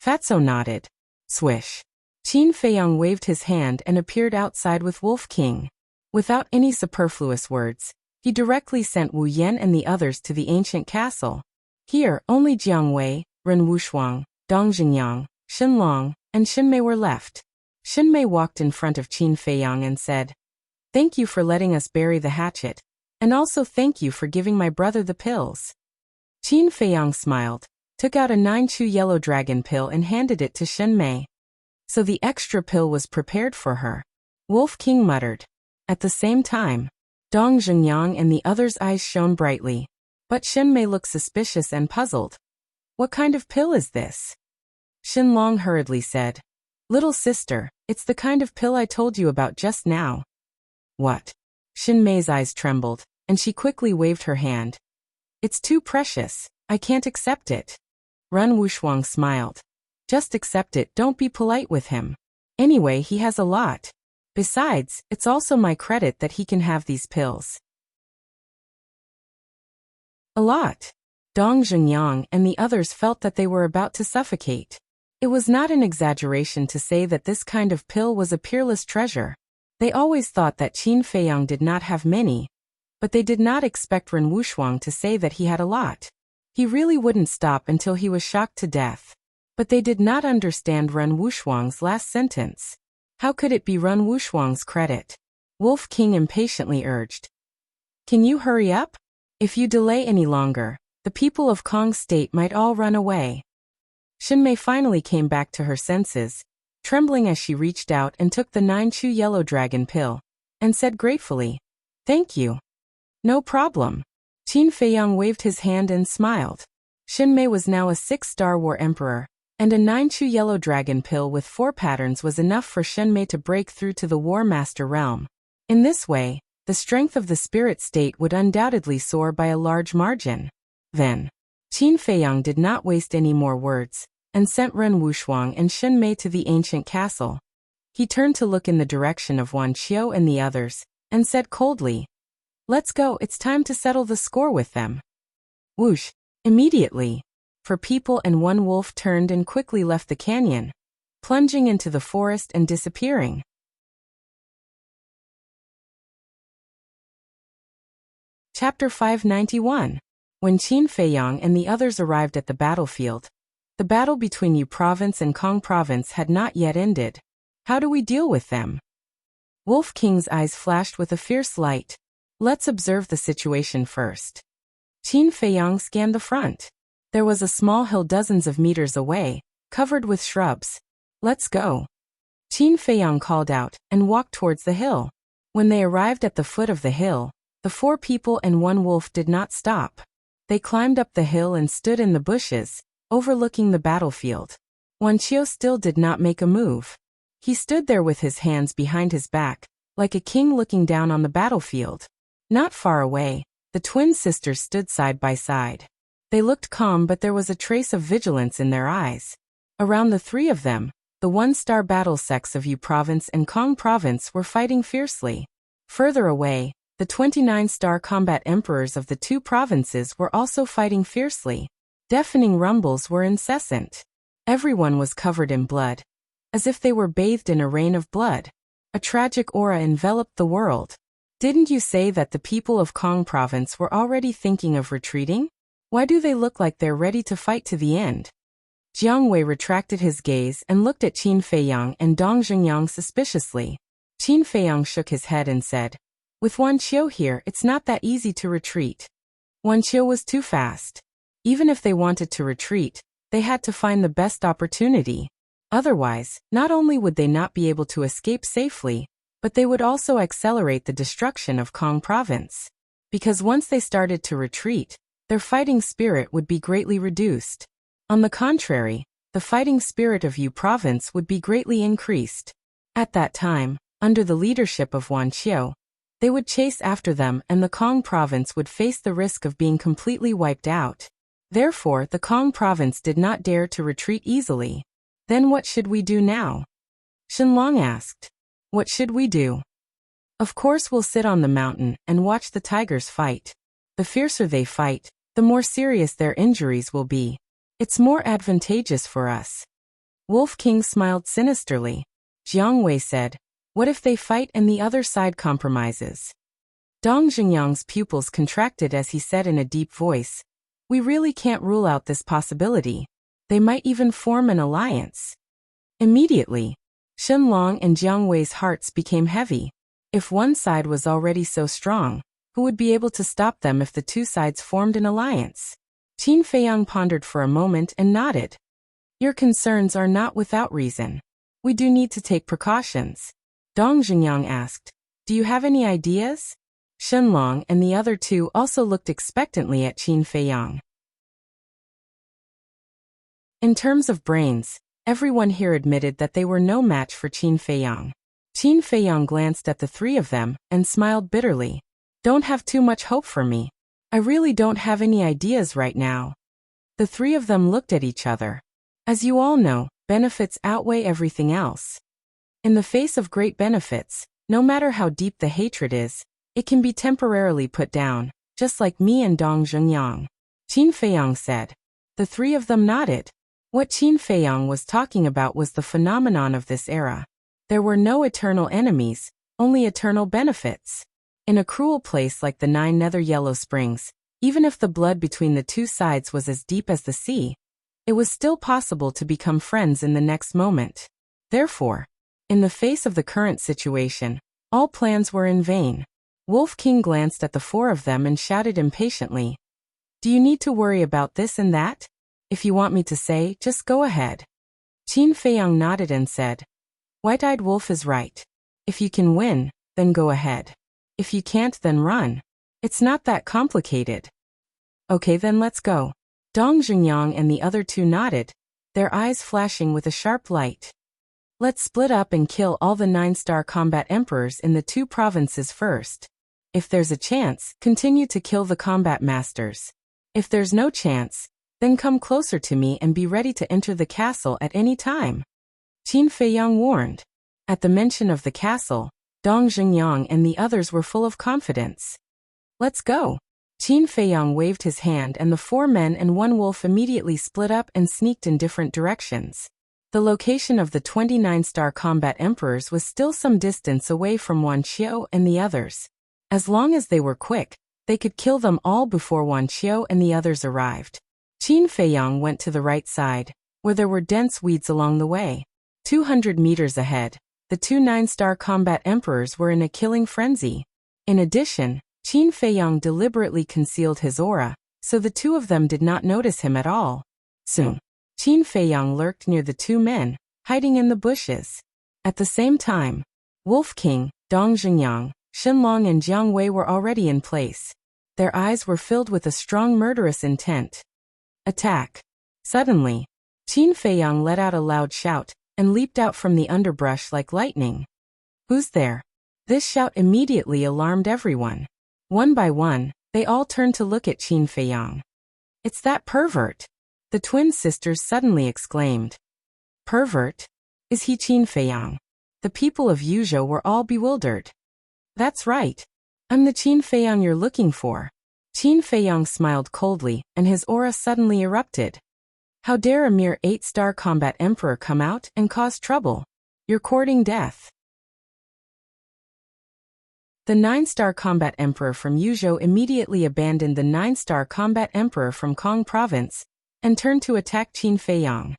Fatso nodded. Swish. Qin Feiyang waved his hand and appeared outside with Wolf King. Without any superfluous words, he directly sent Wu Yan and the others to the ancient castle. Here, only Jiang Wei, Ren Wushuang, Dong Xingyang, Xinlong, and Xinmei were left. Xinmei walked in front of Qin Feiyang and said, "Thank you for letting us bury the hatchet, and also thank you for giving my brother the pills." Qin Feiyang smiled, took out a 9-chew yellow dragon pill and handed it to Xinmei. So the extra pill was prepared for her. Wolf King muttered. At the same time, Dong Xingyang and the others' eyes shone brightly. But Xinmei looked suspicious and puzzled. "What kind of pill is this?" Xinlong hurriedly said, "Little sister, it's the kind of pill I told you about just now." "What?" Xinmei's eyes trembled, and she quickly waved her hand. "It's too precious. I can't accept it." Ren Wushuang smiled. "Just accept it, don't be polite with him. Anyway, he has a lot. Besides, it's also my credit that he can have these pills." A lot. Dong Xingyang and the others felt that they were about to suffocate. It was not an exaggeration to say that this kind of pill was a peerless treasure. They always thought that Qin Feiyang did not have many, but they did not expect Ren Wushuang to say that he had a lot. He really wouldn't stop until he was shocked to death. But they did not understand Ren Wushuang's last sentence. How could it be Ren Wushuang's credit? Wolf King impatiently urged, "Can you hurry up? If you delay any longer, the people of Kong State might all run away." Xinmei finally came back to her senses, trembling as she reached out and took the 9-chew yellow dragon pill, and said gratefully, "Thank you." "No problem." Qin Feiyang waved his hand and smiled. Xinmei was now a 6-star war emperor, and a 9-chew yellow dragon pill with 4 patterns was enough for Xinmei to break through to the War Master realm. In this way, the strength of the spirit state would undoubtedly soar by a large margin. Then, Qin Feiyang did not waste any more words, and sent Ren Wushuang and Xinmei to the ancient castle. He turned to look in the direction of Wan Qiu and the others, and said coldly, "Let's go, it's time to settle the score with them." Whoosh! Immediately, 4 people and 1 wolf turned and quickly left the canyon, plunging into the forest and disappearing. Chapter 591. When Qin Feiyang and the others arrived at the battlefield, the battle between Yu Province and Kong Province had not yet ended. How do we deal with them? Wolf King's eyes flashed with a fierce light. Let's observe the situation first. Qin Feiyang scanned the front. There was a small hill dozens of meters away, covered with shrubs. "Let's go." Qin Feiyang called out and walked towards the hill. When they arrived at the foot of the hill, the 4 people and 1 wolf did not stop. They climbed up the hill and stood in the bushes, overlooking the battlefield. Wan Qiu still did not make a move. He stood there with his hands behind his back, like a king looking down on the battlefield. Not far away, the twin sisters stood side by side. They looked calm, but there was a trace of vigilance in their eyes. Around the 3 of them, the 1-star battle sects of Yu Province and Kong Province were fighting fiercely. Further away, the 29-star combat emperors of the 2 provinces were also fighting fiercely. Deafening rumbles were incessant. Everyone was covered in blood, as if they were bathed in a rain of blood. A tragic aura enveloped the world. Didn't you say that the people of Kong Province were already thinking of retreating? Why do they look like they're ready to fight to the end? Jiang Wei retracted his gaze and looked at Qin Feiyang and Dong Xingyang suspiciously. Qin Feiyang shook his head and said, "With Wan Qiu here, it's not that easy to retreat." Wan Qiu was too fast. Even if they wanted to retreat, they had to find the best opportunity. Otherwise, not only would they not be able to escape safely, but they would also accelerate the destruction of Kong Province. Because once they started to retreat, their fighting spirit would be greatly reduced. On the contrary, the fighting spirit of Yu Province would be greatly increased. At that time, under the leadership of Wan Qiu, they would chase after them and the Kong Province would face the risk of being completely wiped out. Therefore, the Kong Province did not dare to retreat easily. Then what should we do now? Xinlong asked. What should we do? Of course we'll sit on the mountain and watch the tigers fight. The fiercer they fight, the more serious their injuries will be. It's more advantageous for us. Wolf King smiled sinisterly. Jiang Wei said, what if they fight and the other side compromises? Dong Xingyang's pupils contracted as he said in a deep voice, we really can't rule out this possibility. They might even form an alliance. Immediately, Shenlong and Jiang Wei's hearts became heavy. If one side was already so strong, who would be able to stop them if the two sides formed an alliance? Qin Feiyang pondered for a moment and nodded. Your concerns are not without reason. We do need to take precautions. Dong Xingyang asked, do you have any ideas? Shenlong and the other two also looked expectantly at Qin Feiyang. In terms of brains, everyone here admitted that they were no match for Qin Feiyang. Qin Feiyang glanced at the three of them and smiled bitterly. Don't have too much hope for me. I really don't have any ideas right now. The three of them looked at each other. As you all know, benefits outweigh everything else. In the face of great benefits, no matter how deep the hatred is, it can be temporarily put down, just like me and Dong Xingyang. Qin Feiyang said. The three of them nodded. What Qin Feiyang was talking about was the phenomenon of this era. There were no eternal enemies, only eternal benefits. In a cruel place like the 9 Nether Yellow Springs, even if the blood between the two sides was as deep as the sea, it was still possible to become friends in the next moment. Therefore, in the face of the current situation, all plans were in vain. Wolf King glanced at the four of them and shouted impatiently, do you need to worry about this and that? If you want me to say, just go ahead. Qin Feiyang nodded and said, White-Eyed Wolf is right. If you can win, then go ahead. If you can't, then run. It's not that complicated. Okay, then let's go. Dong Xingyang and the other two nodded, their eyes flashing with a sharp light. Let's split up and kill all the 9-star combat emperors in the 2 provinces first. If there's a chance, continue to kill the combat masters. If there's no chance, then come closer to me and be ready to enter the castle at any time. Qin Feiyang warned. At the mention of the castle, Dong Xingyang and the others were full of confidence. Let's go. Qin Feiyang waved his hand and the 4 men and 1 wolf immediately split up and sneaked in different directions. The location of the 29-star combat emperors was still some distance away from Wan Qiu and the others. As long as they were quick, they could kill them all before Wan Qiu and the others arrived. Qin Feiyang went to the right side, where there were dense weeds along the way. 200 meters ahead, the 2 9-star combat emperors were in a killing frenzy. In addition, Qin Feiyang deliberately concealed his aura, so the 2 of them did not notice him at all. Soon, Qin Feiyang lurked near the 2 men, hiding in the bushes. At the same time, Wolf King, Dong Xingyang, Shenlong and Jiang Wei were already in place. Their eyes were filled with a strong murderous intent. Attack. Suddenly, Qin Feiyang let out a loud shout and leaped out from the underbrush like lightning. Who's there? This shout immediately alarmed everyone. One by one, they all turned to look at Qin Feiyang. It's that pervert! The twin sisters suddenly exclaimed. Pervert? Is he Qin Feiyang? The people of Yuzhou were all bewildered. That's right. I'm the Qin Feiyang you're looking for. Qin Feiyang smiled coldly, and his aura suddenly erupted. How dare a mere 8-star combat emperor come out and cause trouble? You're courting death. The 9-star combat emperor from Yuzhou immediately abandoned the 9-star combat emperor from Kong province and turned to attack Qin Feiyang.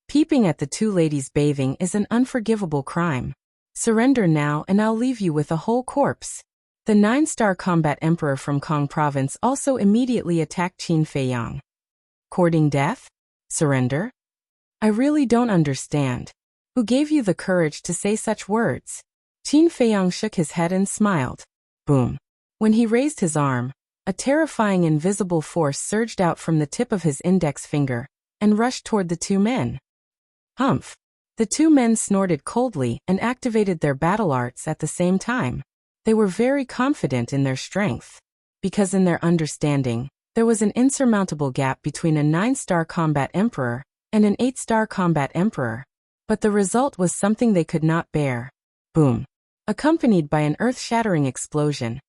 Peeping at the 2 ladies bathing is an unforgivable crime. Surrender now and I'll leave you with a whole corpse. The 9-star combat emperor from Kong province also immediately attacked Qin Feiyang. Courting death? Surrender? I really don't understand. Who gave you the courage to say such words? Qin Feiyang shook his head and smiled. Boom. When he raised his arm, a terrifying invisible force surged out from the tip of his index finger and rushed toward the 2 men. Humph. The 2 men snorted coldly and activated their battle arts at the same time. They were very confident in their strength. Because in their understanding, there was an insurmountable gap between a 9-star combat emperor and an 8-star combat emperor. But the result was something they could not bear. Boom. Accompanied by an earth-shattering explosion,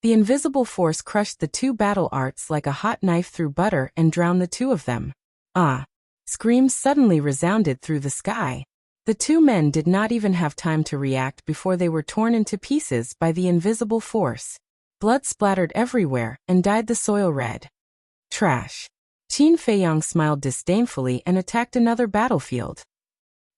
the invisible force crushed the two battle arts like a hot knife through butter and drowned the two of them. Ah! Screams suddenly resounded through the sky. The two men did not even have time to react before they were torn into pieces by the invisible force. Blood splattered everywhere and dyed the soil red. Trash. Qin Feiyang smiled disdainfully and attacked another battlefield.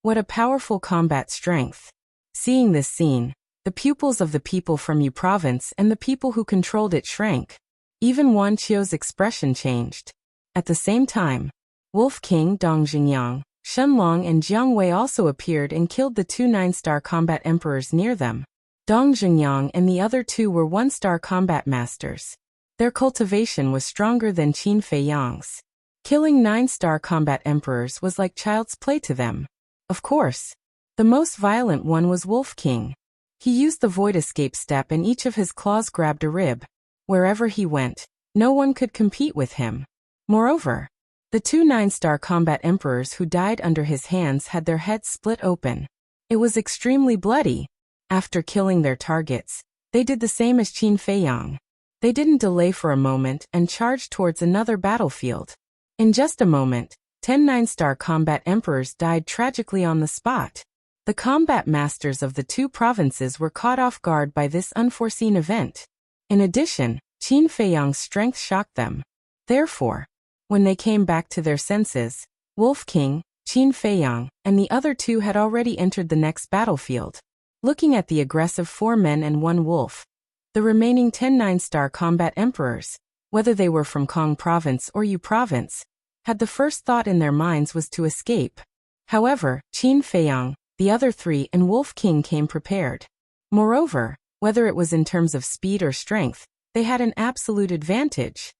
What a powerful combat strength. Seeing this scene, the pupils of the people from Yu province and the people who controlled it shrank. Even Wan Qiu's expression changed. At the same time, Wolf King Dong Xingyang, Shen Long and Jiang Wei also appeared and killed the two 9-star combat emperors near them. Dong Xingyang and the other two were 1-star combat masters. Their cultivation was stronger than Qin Feiyang's. Killing 9-star combat emperors was like child's play to them. Of course, the most violent one was Wolf King. He used the void escape step and each of his claws grabbed a rib. Wherever he went, no one could compete with him. Moreover, the two 9-star combat emperors who died under his hands had their heads split open. It was extremely bloody. After killing their targets, they did the same as Qin Feiyang. They didn't delay for a moment and charged towards another battlefield. In just a moment, 10 9-star combat emperors died tragically on the spot. The combat masters of the two provinces were caught off guard by this unforeseen event. In addition, Qin Feiyang's strength shocked them. Therefore, when they came back to their senses, Wolf King, Qin Feiyang, and the other two had already entered the next battlefield. Looking at the aggressive 4 men and 1 wolf, the remaining 10 9-star combat emperors, whether they were from Kong province or Yu province, had the first thought in their minds was to escape. However, Qin Feiyang, the other 3 and Wolf King came prepared. Moreover, whether it was in terms of speed or strength, they had an absolute advantage.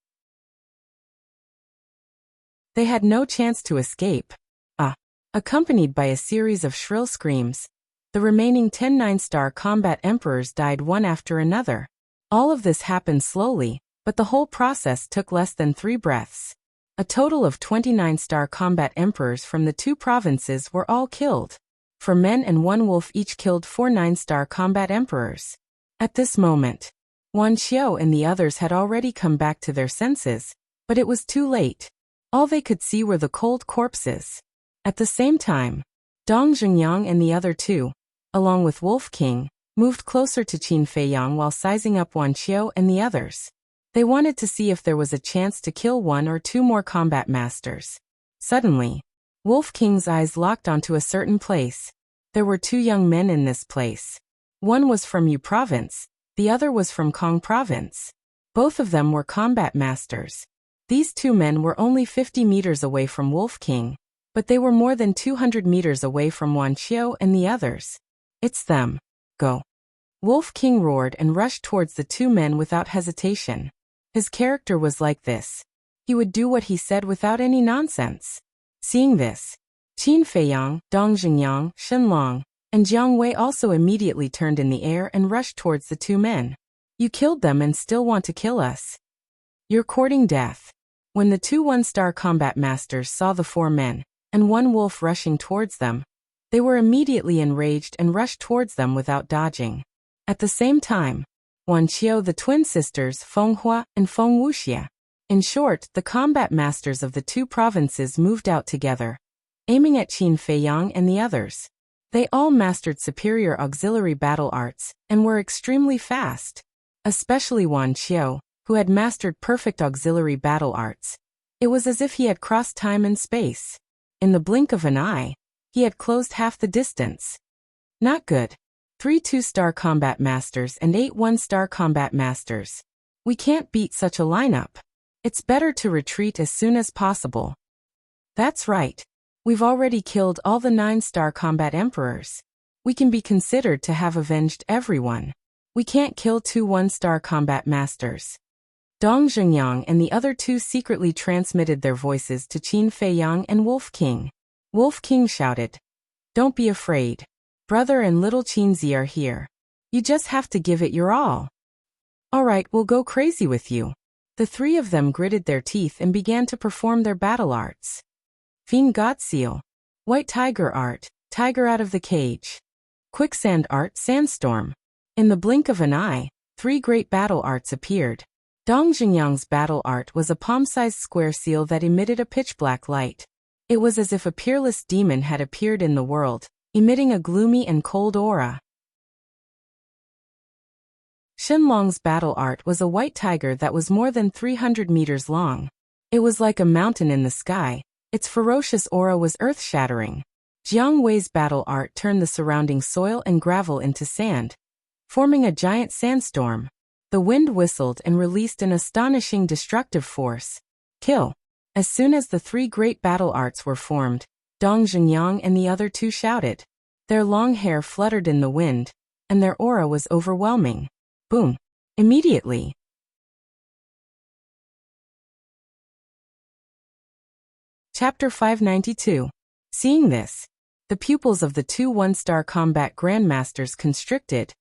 They had no chance to escape. Accompanied by a series of shrill screams, the remaining 10 9-star combat emperors died one after another. All of this happened slowly, but the whole process took less than 3 breaths. A total of 29-star combat emperors from the 2 provinces were all killed. 4 men and 1 wolf each killed 4 9-star combat emperors. At this moment, Wan Qiu and the others had already come back to their senses, but it was too late. All they could see were the cold corpses. At the same time, Dong Xingyang and the other 2, along with Wolf King, moved closer to Qin Feiyang while sizing up Wan Qiu and the others. They wanted to see if there was a chance to kill 1 or 2 more combat masters. Suddenly, Wolf King's eyes locked onto a certain place. There were 2 young men in this place. One was from Yu province, the other was from Kong province. Both of them were combat masters. These 2 men were only 50 meters away from Wolf King, but they were more than 200 meters away from Wan Qiu and the others. It's them. Go. Wolf King roared and rushed towards the 2 men without hesitation. His character was like this. He would do what he said without any nonsense. Seeing this, Qin Feiyang, Dong Xingyang, Shen Long, and Jiang Wei also immediately turned in the air and rushed towards the 2 men. You killed them and still want to kill us. You're courting death. When the 2 1-star combat masters saw the 4 men and 1 wolf rushing towards them, they were immediately enraged and rushed towards them without dodging. At the same time, Wan Qiu, the twin sisters Feng Hua and Feng Wuxia. In short, the combat masters of the 2 provinces moved out together, aiming at Qin Feiyang and the others. They all mastered superior auxiliary battle arts and were extremely fast, especially Wan Qiu, who had mastered perfect auxiliary battle arts. It was as if he had crossed time and space. In the blink of an eye, he had closed half the distance. Not good. 3 2-star combat masters and 8 1-star combat masters. We can't beat such a lineup. It's better to retreat as soon as possible. That's right. We've already killed all the 9-star combat emperors. We can be considered to have avenged everyone. We can't kill 2 1-star combat masters. Dong Xingyang and the other 2 secretly transmitted their voices to Qin Feiyang and Wolf King. Wolf King shouted, "Don't be afraid. Brother and little Qinzi are here. You just have to give it your all. Alright, we'll go crazy with you." The 3 of them gritted their teeth and began to perform their battle arts. Fiend God Seal. White Tiger Art, Tiger out of the cage. Quicksand art sandstorm. In the blink of an eye, 3 great battle arts appeared. Dong Xingyang's battle art was a palm-sized square seal that emitted a pitch-black light. It was as if a peerless demon had appeared in the world, emitting a gloomy and cold aura. Xinlong's battle art was a white tiger that was more than 300 meters long. It was like a mountain in the sky. Its ferocious aura was earth-shattering. Jiang Wei's battle art turned the surrounding soil and gravel into sand, forming a giant sandstorm. The wind whistled and released an astonishing destructive force. Kill! As soon as the 3 great battle arts were formed, Dong Xingyang and the other 2 shouted. Their long hair fluttered in the wind, and their aura was overwhelming. Boom! Immediately. Chapter 592. Seeing this, the pupils of the 2 one-star combat grandmasters constricted,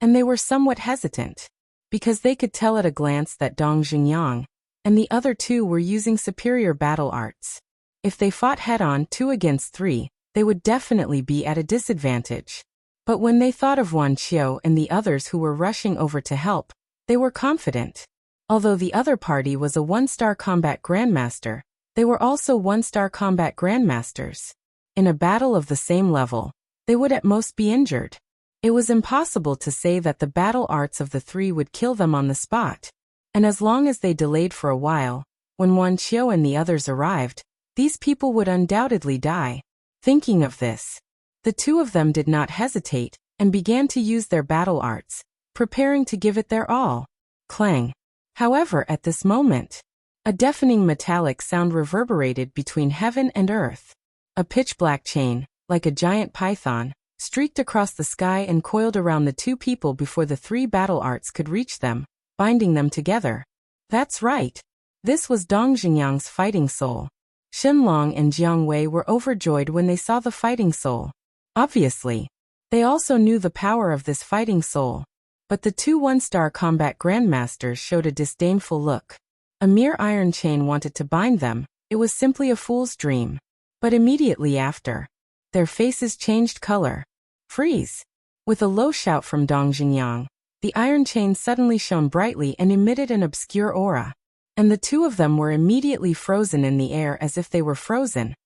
and they were somewhat hesitant, because they could tell at a glance that Dong Xingyang and the other 2 were using superior battle arts. If they fought head-on 2 against 3, they would definitely be at a disadvantage. But when they thought of Wan Qiu and the others who were rushing over to help, they were confident. Although the other party was a one-star combat grandmaster, they were also one-star combat grandmasters. In a battle of the same level, they would at most be injured. It was impossible to say that the battle arts of the 3 would kill them on the spot. And as long as they delayed for a while, when Wan Qiu and the others arrived, these people would undoubtedly die. Thinking of this, the 2 of them did not hesitate, and began to use their battle arts, preparing to give it their all. Clang! However, at this moment, a deafening metallic sound reverberated between heaven and earth. A pitch-black chain, like a giant python, streaked across the sky and coiled around the 2 people before the 3 battle arts could reach them, binding them together. That's right. This was Dong Xingyang's fighting soul. Xinlong and Jiang Wei were overjoyed when they saw the fighting soul. Obviously, they also knew the power of this fighting soul. But the 2 one-star combat grandmasters showed a disdainful look. A mere iron chain wanted to bind them. It was simply a fool's dream. But immediately after, their faces changed color. Freeze! With a low shout from Dong Xingyang, the iron chain suddenly shone brightly and emitted an obscure aura. And the 2 of them were immediately frozen in the air as if they were frozen,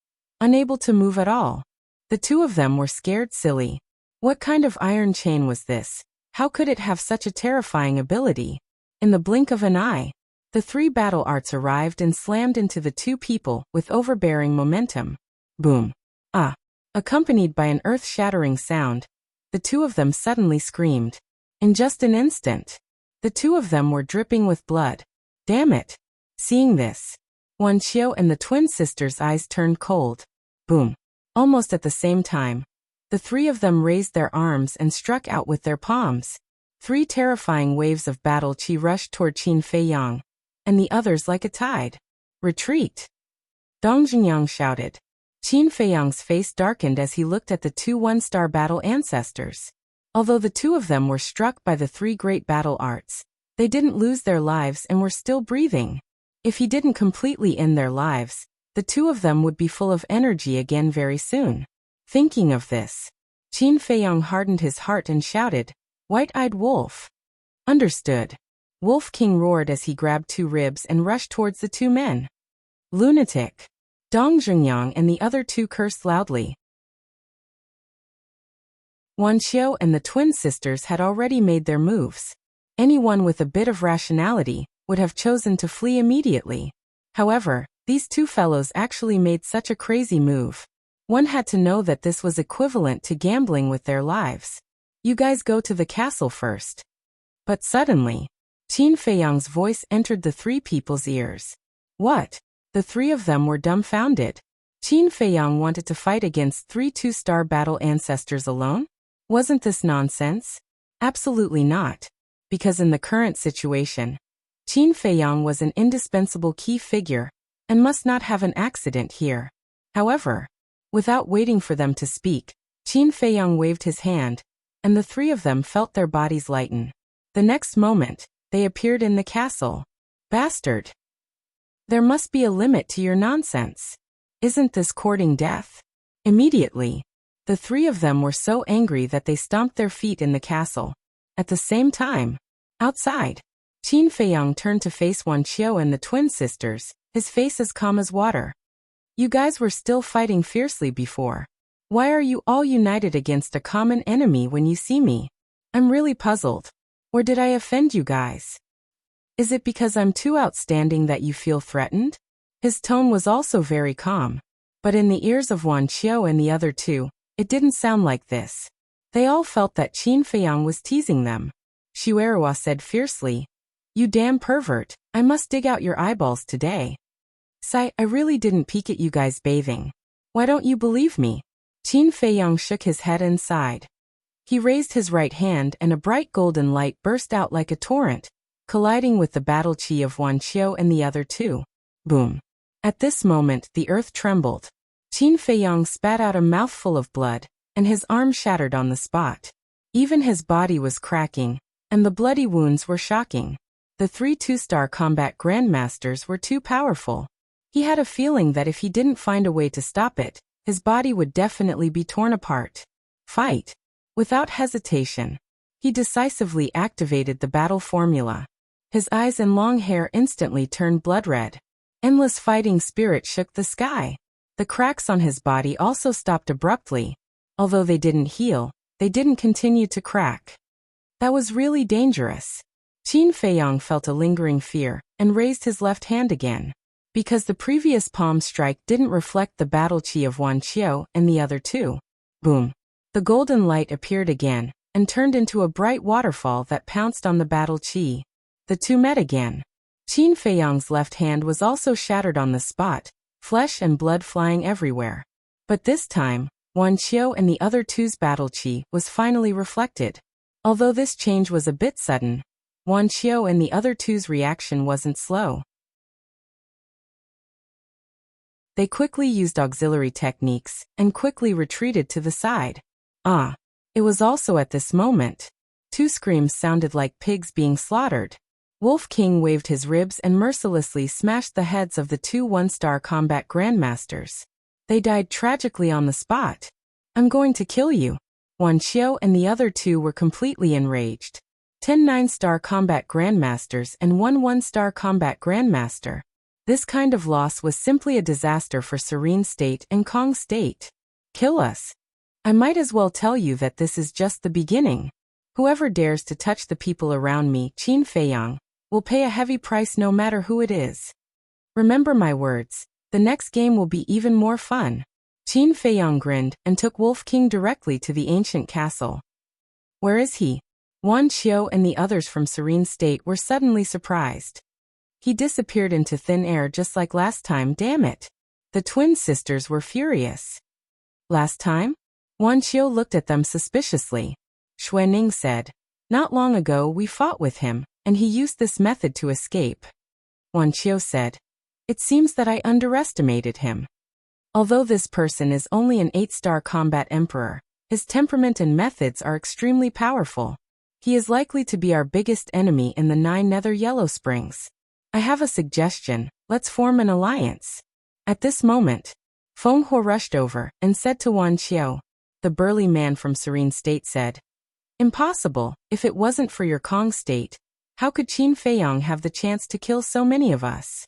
unable to move at all. The 2 of them were scared silly. What kind of iron chain was this? How could it have such a terrifying ability? In the blink of an eye, the 3 battle arts arrived and slammed into the 2 people with overbearing momentum. Boom! Ah! Accompanied by an earth-shattering sound, the 2 of them suddenly screamed. In just an instant, the 2 of them were dripping with blood. Damn it! Seeing this, Wan Qiu and the twin sisters' eyes turned cold. Boom! Almost at the same time, the 3 of them raised their arms and struck out with their palms. 3 terrifying waves of battle qi rushed toward Qin Feiyang, and the others like a tide. Retreat! Dong Xingyang shouted. Qin Feiyang's face darkened as he looked at the 2 one-star battle ancestors. Although the 2 of them were struck by the 3 great battle arts, they didn't lose their lives and were still breathing. If he didn't completely end their lives, the 2 of them would be full of energy again very soon. Thinking of this, Qin Feiyang hardened his heart and shouted, "White-eyed wolf!" Understood. Wolf King roared as he grabbed 2 ribs and rushed towards the 2 men. Lunatic! Dong Xingyang and the other 2 cursed loudly. Wan Qiu and the twin sisters had already made their moves. Anyone with a bit of rationality would have chosen to flee immediately. However, these 2 fellows actually made such a crazy move. One had to know that this was equivalent to gambling with their lives. You guys go to the castle first. But suddenly, Qin Feiyang's voice entered the 3 people's ears. What? The 3 of them were dumbfounded. Qin Feiyang wanted to fight against 3 two-star battle ancestors alone? Wasn't this nonsense? Absolutely not. Because in the current situation, Qin Feiyang was an indispensable key figure, and must not have an accident here. However, without waiting for them to speak, Qin Feiyang waved his hand, and the 3 of them felt their bodies lighten. The next moment, they appeared in the castle. Bastard! There must be a limit to your nonsense. Isn't this courting death? Immediately, The three of them were so angry that they stomped their feet in the castle. At the same time, outside, Qin Feiyang turned to face Wuxia and the twin sisters, his face as calm as water. You guys were still fighting fiercely before. Why are you all united against a common enemy when you see me? I'm really puzzled. Or did I offend you guys? Is it because I'm too outstanding that you feel threatened? His tone was also very calm. But in the ears of Wuxia and the other two, it didn't sound like this. They all felt that Qin Feiyang was teasing them. Shuerua said fiercely, "You damn pervert, I must dig out your eyeballs today." "Sai, I really didn't peek at you guys bathing. Why don't you believe me?" Qin Feiyang shook his head and sighed. He raised his right hand and a bright golden light burst out like a torrent, colliding with the battle chi of Wuxia and the other two. Boom. At this moment, the earth trembled. Qin Feiyang spat out a mouthful of blood, and his arm shattered on the spot. Even his body was cracking, and the bloody wounds were shocking. The three two-star combat grandmasters were too powerful. He had a feeling that if he didn't find a way to stop it, his body would definitely be torn apart. Fight. Without hesitation, he decisively activated the battle formula. His eyes and long hair instantly turned blood red. Endless fighting spirit shook the sky. The cracks on his body also stopped abruptly. Although they didn't heal, they didn't continue to crack. That was really dangerous. Qin Feiyang felt a lingering fear and raised his left hand again. Because the previous palm strike didn't reflect the battle chi of Wuxia and the other two. Boom. The golden light appeared again and turned into a bright waterfall that pounced on the battle chi. The two met again. Qin Feiyang's left hand was also shattered on the spot, flesh and blood flying everywhere. But this time, Wuxia and the other two's battle chi was finally reflected. Although this change was a bit sudden, Wuxia and the other two's reaction wasn't slow. They quickly used auxiliary techniques and quickly retreated to the side. It was also at this moment. Two screams sounded like pigs being slaughtered. Wolf King waved his ribs and mercilessly smashed the heads of the two one-star combat grandmasters. They died tragically on the spot. "I'm going to kill you." Wuxia and the other two were completely enraged. 10 9-star combat grandmasters and 1 1-star combat grandmaster. This kind of loss was simply a disaster for Serene State and Kong State. "Kill us. I might as well tell you that this is just the beginning. Whoever dares to touch the people around me, Qin Feiyang, will pay a heavy price no matter who it is. Remember my words, the next game will be even more fun." Qin Feiyang grinned and took Wolf King directly to the ancient castle. "Where is he?" Wuxia and the others from Serene State were suddenly surprised. "He disappeared into thin air just like last time, damn it." The twin sisters were furious. "Last time?" Wuxia looked at them suspiciously. Xuening said, "Not long ago we fought with him, and he used this method to escape." Wuxia said, "It seems that I underestimated him. Although this person is only an 8-star combat emperor, his temperament and methods are extremely powerful. He is likely to be our biggest enemy in the 9 Nether Yellow Springs. I have a suggestion, let's form an alliance." At this moment, Feng Huo rushed over and said to Wuxia. The burly man from Serene State said, "Impossible, if it wasn't for your Kong State, how could Qin Feiyang have the chance to kill so many of us?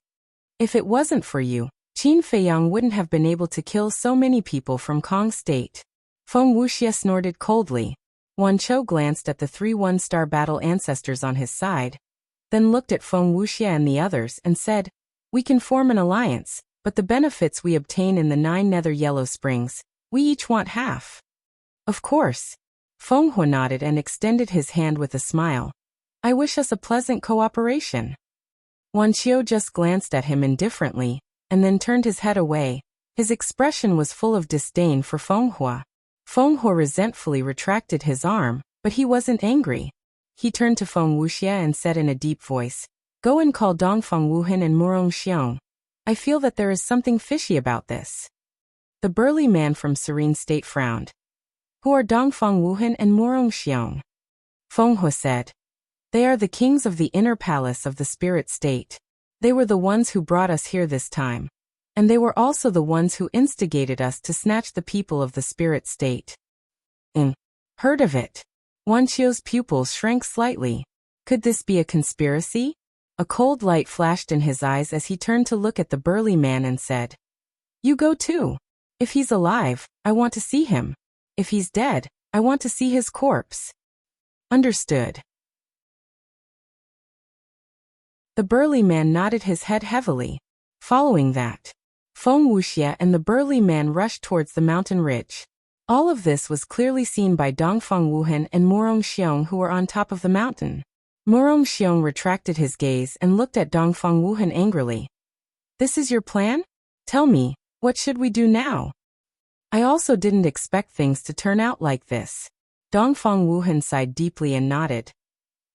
If it wasn't for you, Qin Feiyang wouldn't have been able to kill so many people from Kong State." Feng Wuxia snorted coldly. Wuxia glanced at the 3 1-star battle ancestors on his side, then looked at Feng Wuxia and the others and said, "We can form an alliance, but the benefits we obtain in the 9 Nether Yellow Springs, we each want half." "Of course." Feng Huo nodded and extended his hand with a smile. "I wish us a pleasant cooperation." Wuxia just glanced at him indifferently, and then turned his head away. His expression was full of disdain for Feng Huo. Feng Huo resentfully retracted his arm, but he wasn't angry. He turned to Feng Wuxia and said in a deep voice, "Go and call Dongfeng Wuhan and Murong Xiong. I feel that there is something fishy about this." The burly man from Serene State frowned. "Who are Dongfeng Wuhan and Murong Xiong?" Feng Huo said, "They are the kings of the inner palace of the spirit state. They were the ones who brought us here this time. And they were also the ones who instigated us to snatch the people of the spirit state. Heard of it? Wanchio's pupils shrank slightly. Could this be a conspiracy? A cold light flashed in his eyes as he turned to look at the burly man and said, "You go too. If he's alive, I want to see him. If he's dead, I want to see his corpse." Understood. The burly man nodded his head heavily. Following that, Feng Wuxia and the burly man rushed towards the mountain ridge. All of this was clearly seen by Dongfang Wuhan and Murong Xiong, who were on top of the mountain. Murong Xiong retracted his gaze and looked at Dongfang Wuhan angrily. "This is your plan? Tell me, what should we do now?" "I also didn't expect things to turn out like this." Dongfang Wuhan sighed deeply and nodded.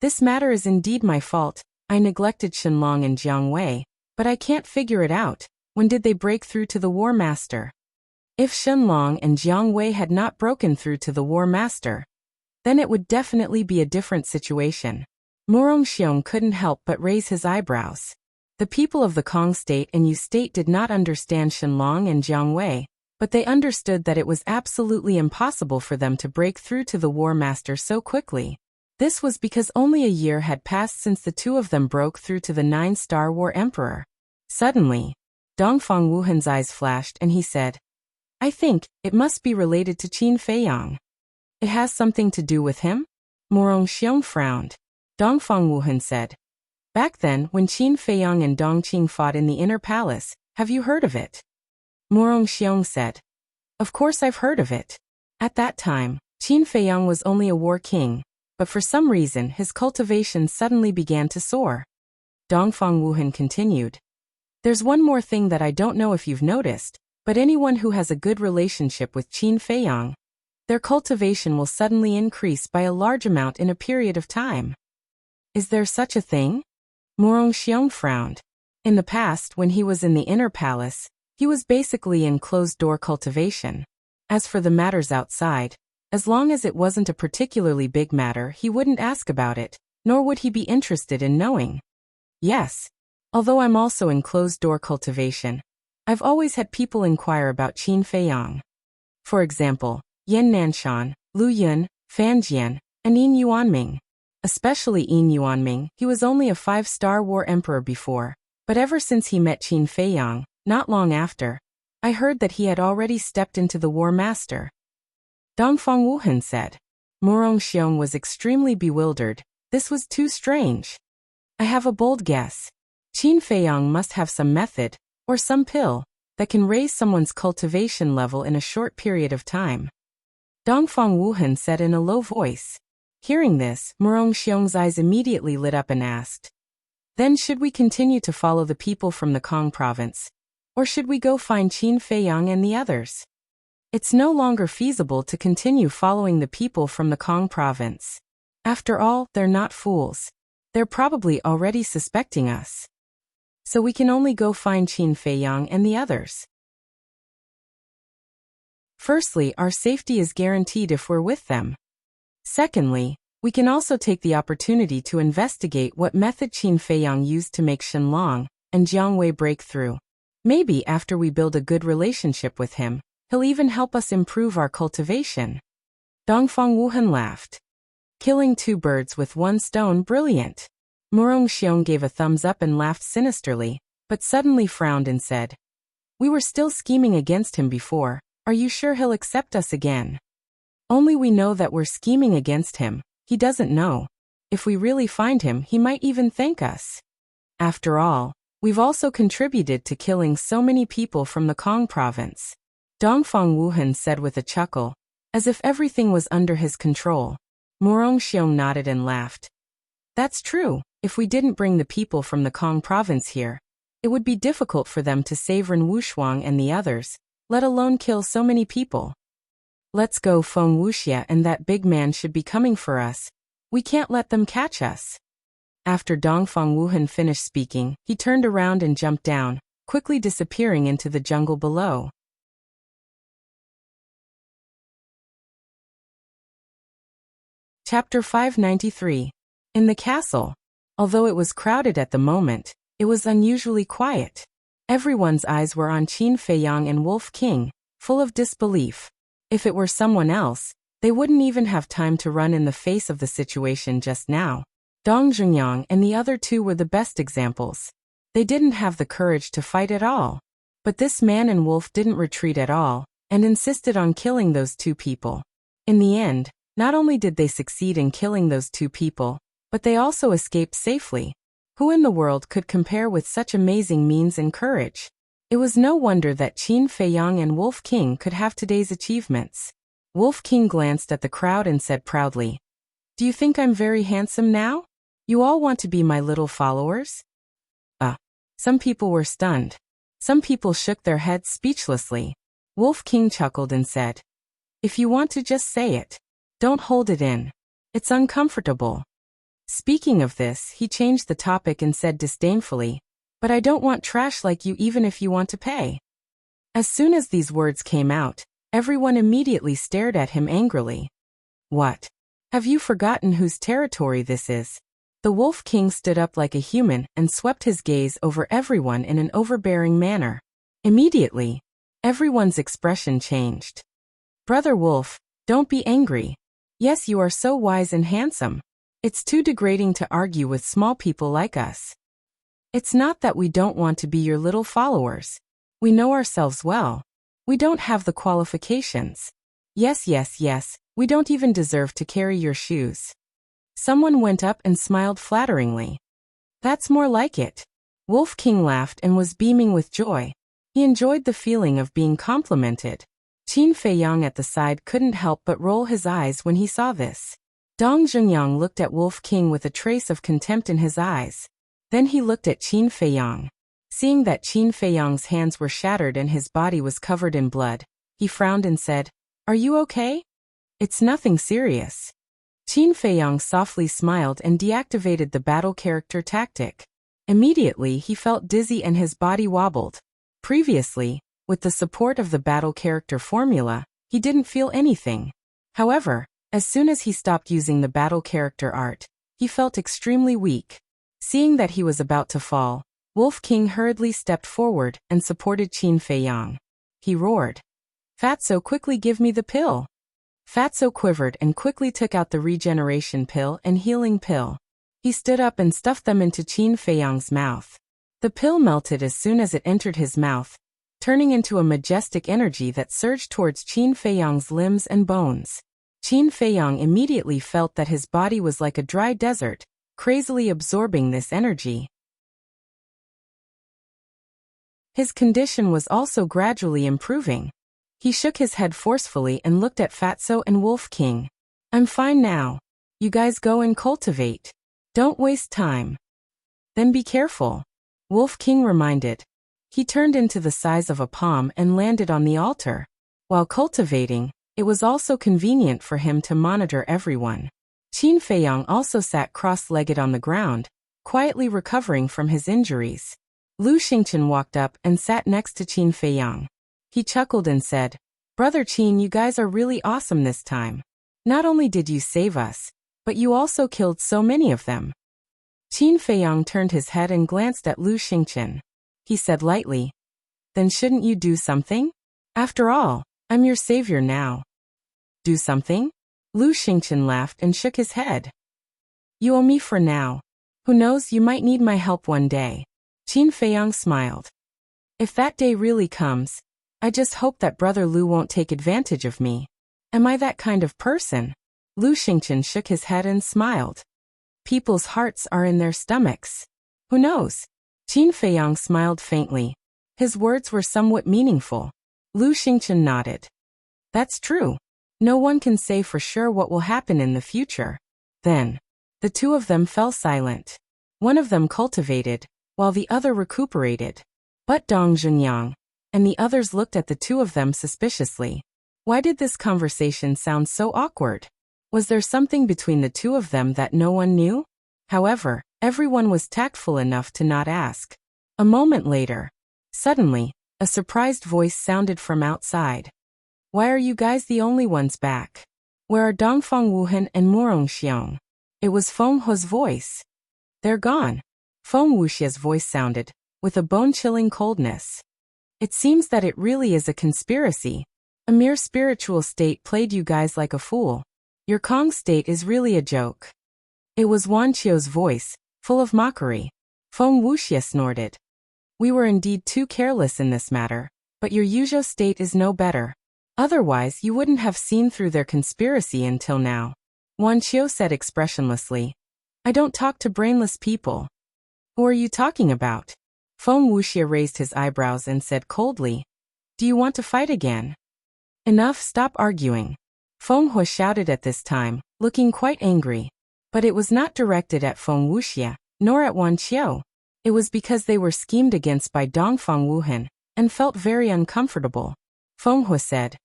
"This matter is indeed my fault. I neglected Shenlong and Jiang Wei, but I can't figure it out. When did they break through to the War Master? If Shenlong and Jiang Wei had not broken through to the War Master, then it would definitely be a different situation." Murong Xiong couldn't help but raise his eyebrows. The people of the Kong State and Yu State did not understand Shenlong and Jiang Wei, but they understood that it was absolutely impossible for them to break through to the War Master so quickly. This was because only a year had passed since the two of them broke through to the 9-star War Emperor. Suddenly, Dongfang Wuhan's eyes flashed and he said, "I think it must be related to Qin Feiyang." "It has something to do with him?" Murong Xiong frowned. Dongfang Wuhan said, "Back then, when Qin Feiyang and Dongqing fought in the Inner Palace, have you heard of it?" Murong Xiong said, "Of course I've heard of it. At that time, Qin Feiyang was only a war king, but for some reason his cultivation suddenly began to soar." Dongfang Wuhan continued, "There's one more thing that I don't know if you've noticed, but anyone who has a good relationship with Qin Feiyang, their cultivation will suddenly increase by a large amount in a period of time." "Is there such a thing?" Murong Xiong frowned. In the past, when he was in the Inner Palace, he was basically in closed-door cultivation. As for the matters outside, as long as it wasn't a particularly big matter, he wouldn't ask about it, nor would he be interested in knowing. "Yes. Although I'm also in closed-door cultivation, I've always had people inquire about Qin Feiyang. For example, Yan Nanshan, Lu Yun, Fan Jian, and Yin Yuanming. Especially Yin Yuanming, he was only a 5-star war emperor before, but ever since he met Qin Feiyang, not long after, I heard that he had already stepped into the War Master." Dongfang Wuhan said. Murong Xiong was extremely bewildered. This was too strange. "I have a bold guess. Qin Feiyang must have some method, or some pill, that can raise someone's cultivation level in a short period of time." Dongfang Wuhan said in a low voice. Hearing this, Murong Xiong's eyes immediately lit up and asked, "Then should we continue to follow the people from the Kong province? Or should we go find Qin Feiyang and the others?" "It's no longer feasible to continue following the people from the Kong province. After all, they're not fools. They're probably already suspecting us. So we can only go find Qin Feiyang and the others. Firstly, our safety is guaranteed if we're with them. Secondly, we can also take the opportunity to investigate what method Qin Feiyang used to make Shenlong and Jiang Wei break through. Maybe after we build a good relationship with him, he'll even help us improve our cultivation." Dongfang Wuhan laughed. "Killing two birds with one stone, brilliant." Murong Xiong gave a thumbs up and laughed sinisterly, but suddenly frowned and said, "We were still scheming against him before. Are you sure he'll accept us again?" "Only we know that we're scheming against him. He doesn't know. If we really find him, he might even thank us. After all, we've also contributed to killing so many people from the Kong province." Dongfang Wuhan said with a chuckle, as if everything was under his control. Murong Xiong nodded and laughed. "That's true. If we didn't bring the people from the Kong province here, it would be difficult for them to save Ren Wushuang and the others, let alone kill so many people. Let's go. Feng Wuxia and that big man should be coming for us. We can't let them catch us." After Dongfang Wuhan finished speaking, he turned around and jumped down, quickly disappearing into the jungle below. Chapter 593. In the castle. Although it was crowded at the moment, it was unusually quiet. Everyone's eyes were on Qin Feiyang and Wolf King, full of disbelief. If it were someone else, they wouldn't even have time to run in the face of the situation just now. Dong Zhengyang and the other two were the best examples. They didn't have the courage to fight at all. But this man and wolf didn't retreat at all, and insisted on killing those two people. In the end, not only did they succeed in killing those two people, but they also escaped safely. Who in the world could compare with such amazing means and courage? It was no wonder that Qin Feiyang and Wolf King could have today's achievements. Wolf King glanced at the crowd and said proudly, "Do you think I'm very handsome now? You all want to be my little followers?" Some people were stunned. Some people shook their heads speechlessly. Wolf King chuckled and said, "If you want to, just say it. Don't hold it in. It's uncomfortable." Speaking of this, he changed the topic and said disdainfully, "But I don't want trash like you even if you want to pay." As soon as these words came out, everyone immediately stared at him angrily. "What? Have you forgotten whose territory this is?" The Wolf King stood up like a human and swept his gaze over everyone in an overbearing manner. Immediately, everyone's expression changed. "Brother Wolf, don't be angry. Yes, you are so wise and handsome. It's too degrading to argue with small people like us. It's not that we don't want to be your little followers. We know ourselves well. We don't have the qualifications. Yes, we don't even deserve to carry your shoes." Someone went up and smiled flatteringly. "That's more like it." Wolf King laughed and was beaming with joy. He enjoyed the feeling of being complimented. Qin Feiyang at the side couldn't help but roll his eyes when he saw this. Dong Zhengyang looked at Wolf King with a trace of contempt in his eyes. Then he looked at Qin Feiyang. Seeing that Qin Feiyang's hands were shattered and his body was covered in blood, he frowned and said, "Are you okay?" "It's nothing serious." Qin Feiyang softly smiled and deactivated the battle character tactic. Immediately he felt dizzy and his body wobbled. Previously, with the support of the battle character formula, he didn't feel anything. However, as soon as he stopped using the battle character art, he felt extremely weak. Seeing that he was about to fall, Wolf King hurriedly stepped forward and supported Qin Feiyang. He roared, "Fatso, quickly give me the pill." Fatso quivered and quickly took out the regeneration pill and healing pill. He stood up and stuffed them into Qin Feiyang's mouth. The pill melted as soon as it entered his mouth, turning into a majestic energy that surged towards Qin Feiyang's limbs and bones. Qin Feiyang immediately felt that his body was like a dry desert, crazily absorbing this energy. His condition was also gradually improving. He shook his head forcefully and looked at Fatso and Wolf King. "I'm fine now. You guys go and cultivate. Don't waste time." "Then be careful," Wolf King reminded. He turned into the size of a palm and landed on the altar. While cultivating, it was also convenient for him to monitor everyone. Qin Feiyang also sat cross-legged on the ground, quietly recovering from his injuries. Lu Xingqian walked up and sat next to Qin Feiyang. He chuckled and said, "Brother Qin, you guys are really awesome this time. Not only did you save us, but you also killed so many of them." Qin Feiyang turned his head and glanced at Lu Xingqian. He said lightly, "Then shouldn't you do something? After all, I'm your savior now." "Do something?" Lu Xingqian laughed and shook his head. "You owe me for now. Who knows, you might need my help one day." Qin Feiyang smiled. "If that day really comes, I just hope that Brother Lu won't take advantage of me. Am I that kind of person?" Lu Xingqian shook his head and smiled. "People's hearts are in their stomachs. Who knows?" Qin Feiyang smiled faintly. His words were somewhat meaningful. Lu Xingqian nodded. "That's true. No one can say for sure what will happen in the future." Then, the two of them fell silent. One of them cultivated, while the other recuperated. But Dong Zhengyang and the others looked at the two of them suspiciously. Why did this conversation sound so awkward? Was there something between the two of them that no one knew? However, everyone was tactful enough to not ask. A moment later, suddenly, a surprised voice sounded from outside. "Why are you guys the only ones back? Where are Dongfang Wuhan and Murong Xiong?" It was Feng He's voice. "They're gone." Feng Wuxia's voice sounded, with a bone-chilling coldness. It seems that it really is a conspiracy. A mere spiritual state played you guys like a fool. Your Kong state is really a joke. It was Wan Qiu's voice, full of mockery. Feng Wuxia snorted. We were indeed too careless in this matter, but your Yuzhou state is no better. Otherwise you wouldn't have seen through their conspiracy until now. Wan Qiu said expressionlessly. I don't talk to brainless people. Who are you talking about? Feng Wuxia raised his eyebrows and said coldly. Do you want to fight again? Enough, stop arguing. Feng Hu shouted at this time, looking quite angry. But it was not directed at Feng Wuxia, nor at Wan Qiu. It was because they were schemed against by Dongfang Wuhan, and felt very uncomfortable. Feng Hu said.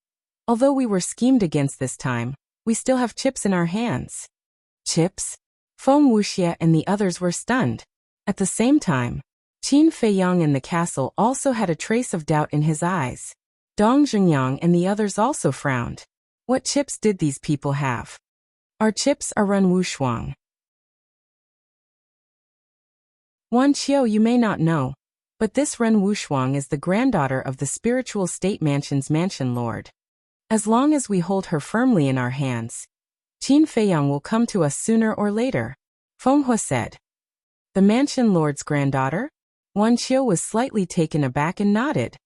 Although we were schemed against this time, we still have chips in our hands. Chips? Feng Wuxia and the others were stunned. At the same time, Qin Feiyang in the castle also had a trace of doubt in his eyes. Dong Zhengyang and the others also frowned. What chips did these people have? Our chips are Ren Wushuang. Wan Qiu, you may not know, but this Ren Wushuang is the granddaughter of the Spiritual State Mansion's Mansion Lord. As long as we hold her firmly in our hands, Qin Feiyang will come to us sooner or later, Feng Hu said. The Mansion Lord's granddaughter? Wan Qiu was slightly taken aback and nodded.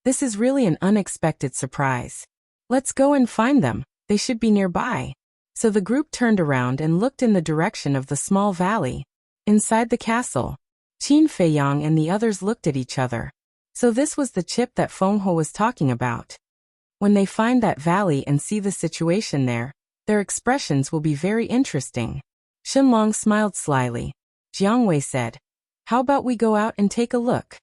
This is really an unexpected surprise. Let's go and find them, they should be nearby. So the group turned around and looked in the direction of the small valley. Inside the castle, Qin Feiyang and the others looked at each other. So this was the chip that Feng Hu was talking about. When they find that valley and see the situation there, their expressions will be very interesting. Shenlong smiled slyly. Jiang Wei said, how about we go out and take a look?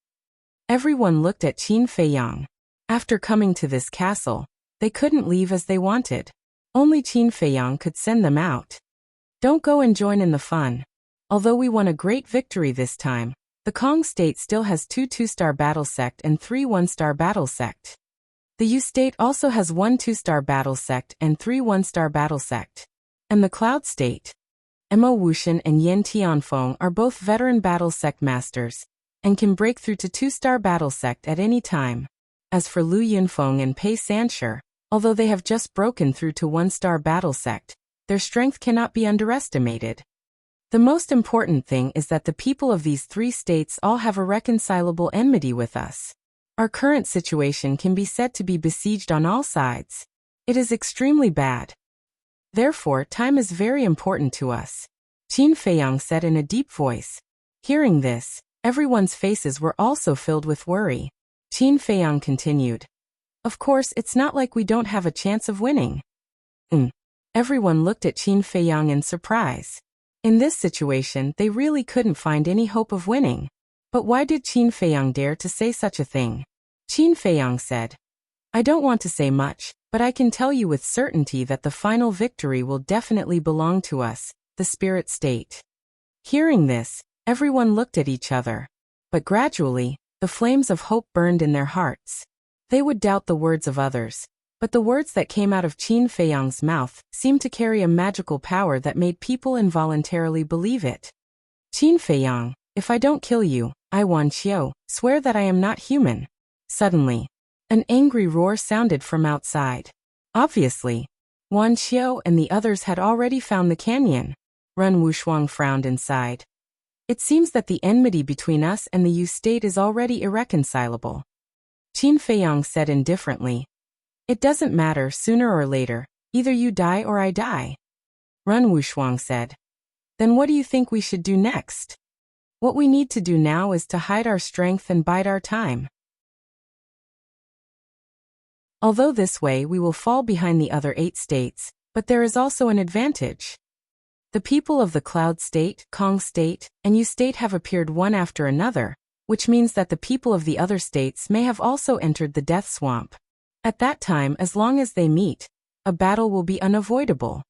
Everyone looked at Qin Feiyang. After coming to this castle, they couldn't leave as they wanted. Only Qin Feiyang could send them out. Don't go and join in the fun. Although we won a great victory this time, the Kong state still has 2 2-star battle sect and 3 1-star battle sect. The Yu state also has 1 2-star battle sect and 3 1-star battle sect. And the Cloud state. Mo Wuxian and Yan Tianfeng are both veteran battle sect masters, and can break through to 2-star battle sect at any time. As for Lu Yunfeng and Pei Sanshi, although they have just broken through to 1-star battle sect, their strength cannot be underestimated. The most important thing is that the people of these 3 states all have a reconcilable enmity with us. Our current situation can be said to be besieged on all sides. It is extremely bad. Therefore, time is very important to us, Qin Feiyang said in a deep voice. Hearing this, everyone's faces were also filled with worry. Qin Feiyang continued. Of course, it's not like we don't have a chance of winning. Everyone looked at Qin Feiyang in surprise. In this situation, they really couldn't find any hope of winning. But why did Qin Feiyang dare to say such a thing? Qin Feiyang said, I don't want to say much, but I can tell you with certainty that the final victory will definitely belong to us, the spirit state. Hearing this, everyone looked at each other. But gradually, the flames of hope burned in their hearts. They would doubt the words of others, but the words that came out of Qin Feiyang's mouth seemed to carry a magical power that made people involuntarily believe it. Qin Feiyang, if I don't kill you, I, Wan Qiu, swear that I am not human. Suddenly, an angry roar sounded from outside. Obviously, Wan Qiu and the others had already found the canyon. Ren Wushuang frowned and sighed. It seems that the enmity between us and the Yu state is already irreconcilable. Qin Feiyang said indifferently. It doesn't matter, sooner or later, either you die or I die. Ren Wushuang said. Then what do you think we should do next? What we need to do now is to hide our strength and bide our time. Although this way we will fall behind the other 8 states, but there is also an advantage. The people of the Cloud State, Kong State, and Yu State have appeared one after another, which means that the people of the other states may have also entered the Death Swamp. At that time, as long as they meet, a battle will be unavoidable.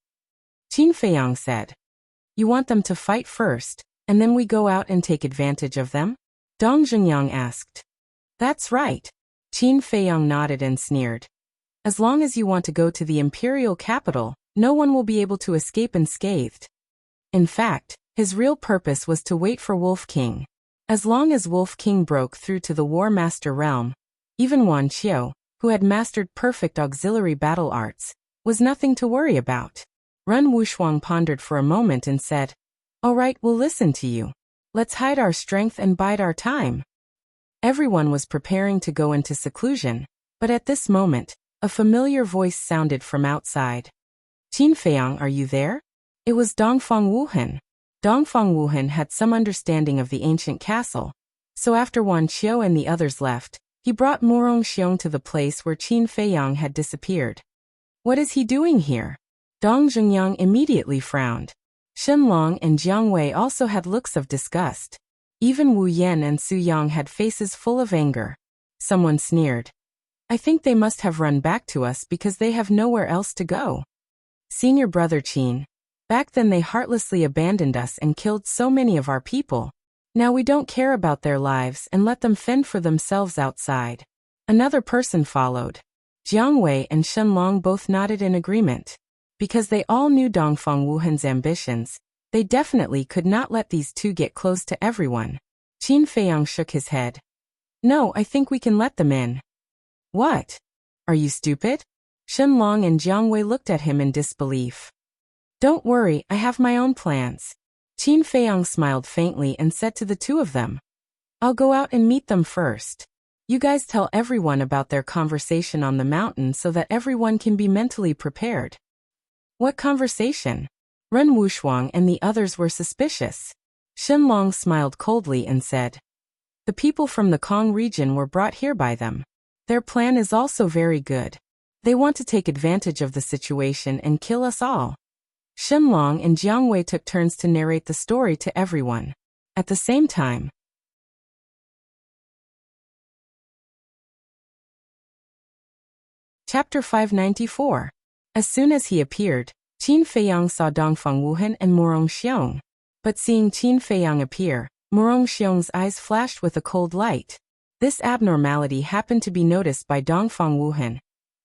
Qin Feiyang said. You want them to fight first, and then we go out and take advantage of them? Dong Zhengyang asked. That's right. Qin Feiyang nodded and sneered. As long as you want to go to the imperial capital, no one will be able to escape unscathed. In fact, his real purpose was to wait for Wolf King. As long as Wolf King broke through to the War Master realm, even Wan Qiu, who had mastered perfect auxiliary battle arts, was nothing to worry about. Ren Wushuang pondered for a moment and said, "All right, we'll listen to you. Let's hide our strength and bide our time." Everyone was preparing to go into seclusion, but at this moment, a familiar voice sounded from outside. "Qin Feiyang, are you there?" It was Dongfang Wuhan. Dongfang Wuhan had some understanding of the ancient castle, so after Wan Qiu and the others left, he brought Morong Xiong to the place where Qin Feiyang had disappeared. "What is he doing here?" Dong Zhengyang immediately frowned. Shen Long and Jiang Wei also had looks of disgust. Even Wu Yan and Su Yang had faces full of anger. Someone sneered. "I think they must have run back to us because they have nowhere else to go. Senior brother Qin, back then they heartlessly abandoned us and killed so many of our people. Now we don't care about their lives and let them fend for themselves outside." Another person followed. Jiang Wei and Shen Long both nodded in agreement. Because they all knew Dongfang Wuhan's ambitions, they definitely could not let these two get close to everyone. Qin Feiyang shook his head. "No, I think we can let them in." "What? Are you stupid?" Shen Long and Jiang Wei looked at him in disbelief. "Don't worry, I have my own plans." Qin Feiyang smiled faintly and said to the two of them, "I'll go out and meet them first. You guys tell everyone about their conversation on the mountain so that everyone can be mentally prepared." "What conversation?" Ren Wushuang and the others were suspicious. Shen Long smiled coldly and said, "The people from the Kong region were brought here by them. Their plan is also very good. They want to take advantage of the situation and kill us all." Shen Long and Jiang Wei took turns to narrate the story to everyone. At the same time, Chapter 594. As soon as he appeared, Qin Feiyang saw Dongfang Wuhan and Morong Xiong. But seeing Qin Feiyang appear, Morong Xiong's eyes flashed with a cold light. This abnormality happened to be noticed by Dongfang Wuhan,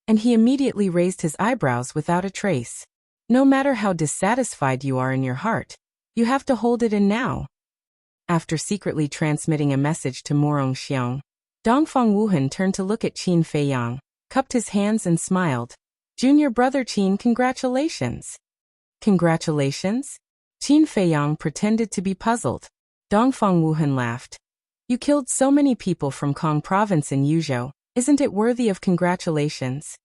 and he immediately raised his eyebrows without a trace. No matter how dissatisfied you are in your heart, you have to hold it in now. After secretly transmitting a message to Morong Xiong, Dongfang Wuhan turned to look at Qin Feiyang, cupped his hands and smiled. "Junior brother Qin, congratulations." "Congratulations?" Qin Feiyang pretended to be puzzled. Dongfang Wuhan laughed. "You killed so many people from Kong province in Yuzhou, isn't it worthy of congratulations?"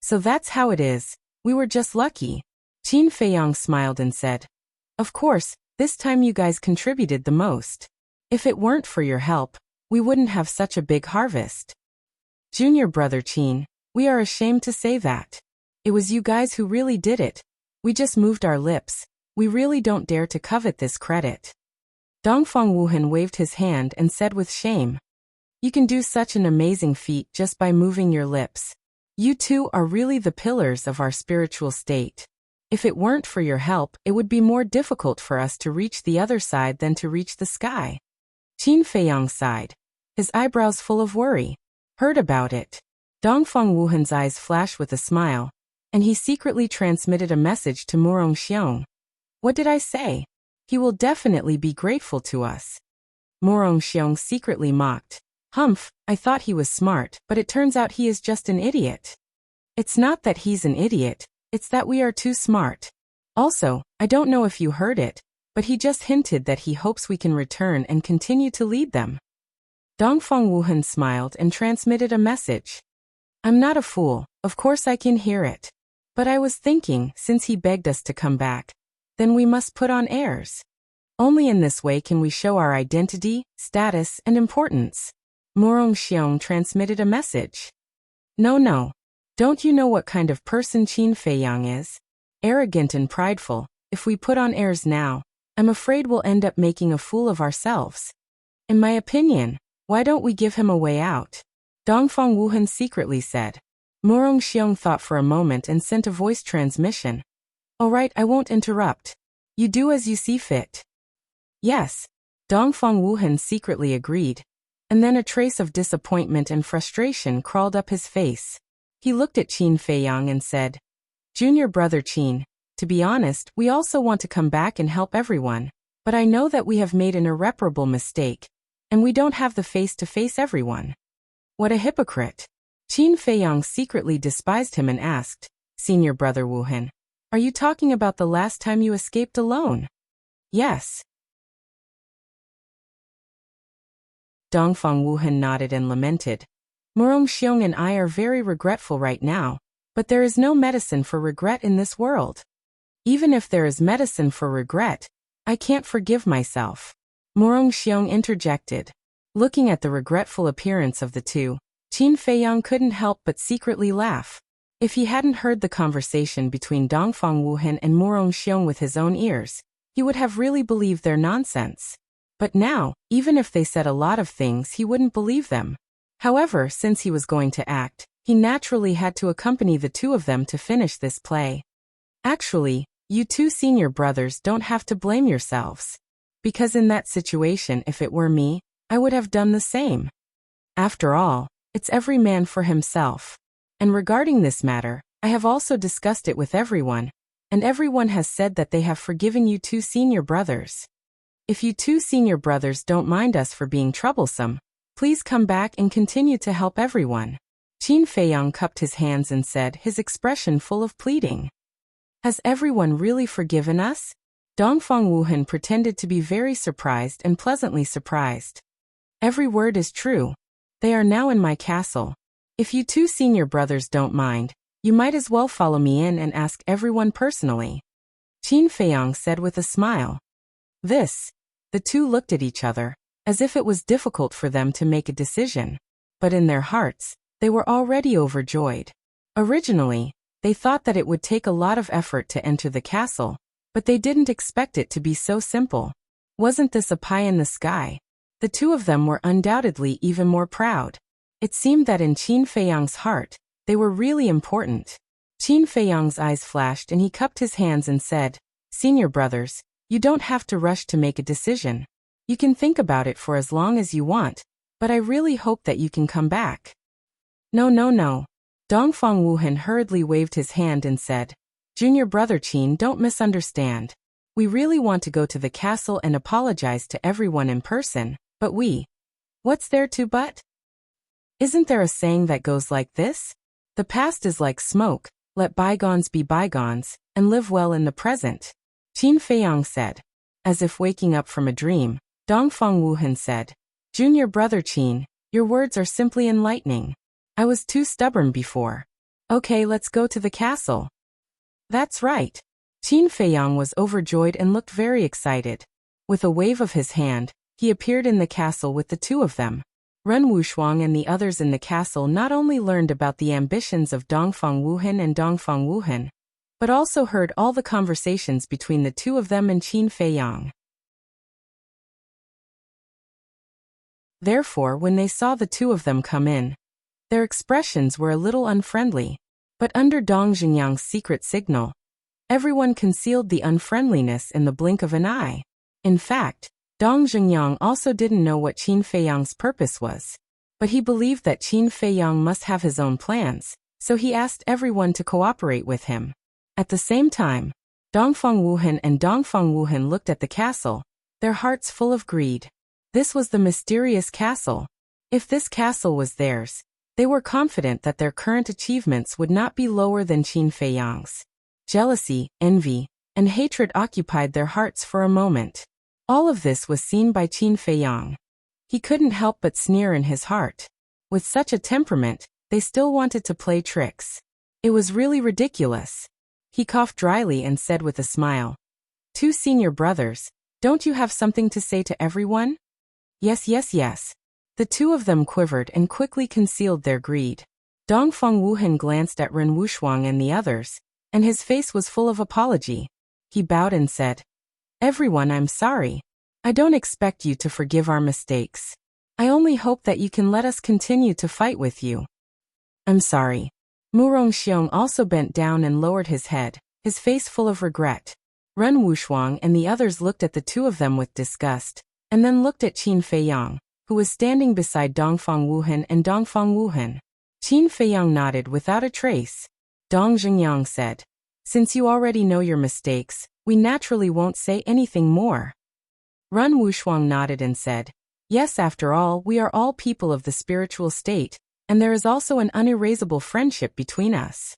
"So that's how it is, we were just lucky." Qin Feiyang smiled and said, "Of course, this time you guys contributed the most. If it weren't for your help, we wouldn't have such a big harvest." "Junior brother Qin, we are ashamed to say that. It was you guys who really did it. We just moved our lips. We really don't dare to covet this credit." Dongfang Wuhan waved his hand and said with shame, "You can do such an amazing feat just by moving your lips. You two are really the pillars of our spiritual state. If it weren't for your help, it would be more difficult for us to reach the other side than to reach the sky." Qin Feiyang sighed, his eyebrows full of worry. "Heard about it." Dongfang Wuhan's eyes flashed with a smile, and he secretly transmitted a message to Morong Xiong. "What did I say? He will definitely be grateful to us." Morong Xiong secretly mocked. "Humph, I thought he was smart, but it turns out he is just an idiot." "It's not that he's an idiot, it's that we are too smart. Also, I don't know if you heard it, but he just hinted that he hopes we can return and continue to lead them." Dongfang Wuhan smiled and transmitted a message. "I'm not a fool, of course I can hear it. But I was thinking, since he begged us to come back, then we must put on airs. Only in this way can we show our identity, status, and importance." Morong Xiong transmitted a message. No. Don't you know what kind of person Qin Feiyang is? Arrogant and prideful. If we put on airs now, I'm afraid we'll end up making a fool of ourselves. In my opinion, why don't we give him a way out?" Dongfang Wuhan secretly said. Morong Xiong thought for a moment and sent a voice transmission. "All right, I won't interrupt. You do as you see fit." "Yes." Dongfang Wuhan secretly agreed, and then a trace of disappointment and frustration crawled up his face. He looked at Qin Feiyang and said, "Junior brother Qin, to be honest, we also want to come back and help everyone, but I know that we have made an irreparable mistake, and we don't have the face to face everyone. What a hypocrite. Qin Feiyang secretly despised him and asked, Senior brother Wuhan, are you talking about the last time you escaped alone? Yes. Dongfang Wuhan nodded and lamented. Murong Xiong and I are very regretful right now, but there is no medicine for regret in this world. Even if there is medicine for regret, I can't forgive myself. Murong Xiong interjected. Looking at the regretful appearance of the two, Qin Feiyang couldn't help but secretly laugh. If he hadn't heard the conversation between Dongfang Wuhan and Murong Xiong with his own ears, he would have really believed their nonsense. But now, even if they said a lot of things, he wouldn't believe them. However, since he was going to act, he naturally had to accompany the two of them to finish this play. Actually, you two senior brothers don't have to blame yourselves. Because in that situation, if it were me, I would have done the same. After all, it's every man for himself. And regarding this matter, I have also discussed it with everyone, and everyone has said that they have forgiven you two senior brothers. If you two senior brothers don't mind us for being troublesome, please come back and continue to help everyone. Qin Feiyang cupped his hands and said, his expression full of pleading. Has everyone really forgiven us? Dongfang Wuhan pretended to be very surprised and pleasantly surprised. Every word is true. They are now in my castle. If you two senior brothers don't mind, you might as well follow me in and ask everyone personally. Qin Feiyang said with a smile. The two looked at each other, as if it was difficult for them to make a decision. But in their hearts, they were already overjoyed. Originally, they thought that it would take a lot of effort to enter the castle, but they didn't expect it to be so simple. Wasn't this a pie in the sky? The two of them were undoubtedly even more proud. It seemed that in Qin Feiyang's heart, they were really important. Qin Feiyang's eyes flashed and he cupped his hands and said, Senior brothers, you don't have to rush to make a decision. You can think about it for as long as you want, but I really hope that you can come back. No. Dongfang Wuhan hurriedly waved his hand and said, Junior brother Qin, don't misunderstand. We really want to go to the castle and apologize to everyone in person, but what's there to but? Isn't there a saying that goes like this? The past is like smoke, let bygones be bygones, and live well in the present. Qin Feiyang said. As if waking up from a dream, Dongfang Wuhan said, Junior brother Qin, your words are simply enlightening. I was too stubborn before. Okay, let's go to the castle. That's right. Qin Feiyang was overjoyed and looked very excited. With a wave of his hand, he appeared in the castle with the two of them. Ren Wushuang and the others in the castle not only learned about the ambitions of Dongfang Wuhan and Dongfang Wuhan, but also heard all the conversations between the two of them and Qin Feiyang. Therefore, when they saw the two of them come in, their expressions were a little unfriendly, but under Dong Xingyang's secret signal, everyone concealed the unfriendliness in the blink of an eye. In fact, Dong Xingyang also didn't know what Qin Feiyang's purpose was, but he believed that Qin Feiyang must have his own plans, so he asked everyone to cooperate with him. At the same time, Dongfang Wuhan and Dongfang Wuhan looked at the castle, their hearts full of greed. This was the mysterious castle. If this castle was theirs, they were confident that their current achievements would not be lower than Qin Feiyang's. Jealousy, envy, and hatred occupied their hearts for a moment. All of this was seen by Qin Feiyang. He couldn't help but sneer in his heart. With such a temperament, they still wanted to play tricks. It was really ridiculous. He coughed dryly and said with a smile, Two senior brothers, don't you have something to say to everyone? Yes. The two of them quivered and quickly concealed their greed. Dongfang Wuhan glanced at Ren Wushuang and the others, and his face was full of apology. He bowed and said, Everyone, I'm sorry. I don't expect you to forgive our mistakes. I only hope that you can let us continue to fight with you. I'm sorry. Murong Xiong also bent down and lowered his head, his face full of regret. Ren Wushuang and the others looked at the two of them with disgust, and then looked at Qin Feiyang, who was standing beside Dongfang Wuhan and Dongfang Wuhan. Qin Feiyang nodded without a trace. Dong Xingyang said, Since you already know your mistakes, we naturally won't say anything more. Ren Wushuang nodded and said, Yes, after all, we are all people of the spiritual state, and there is also an unerasable friendship between us.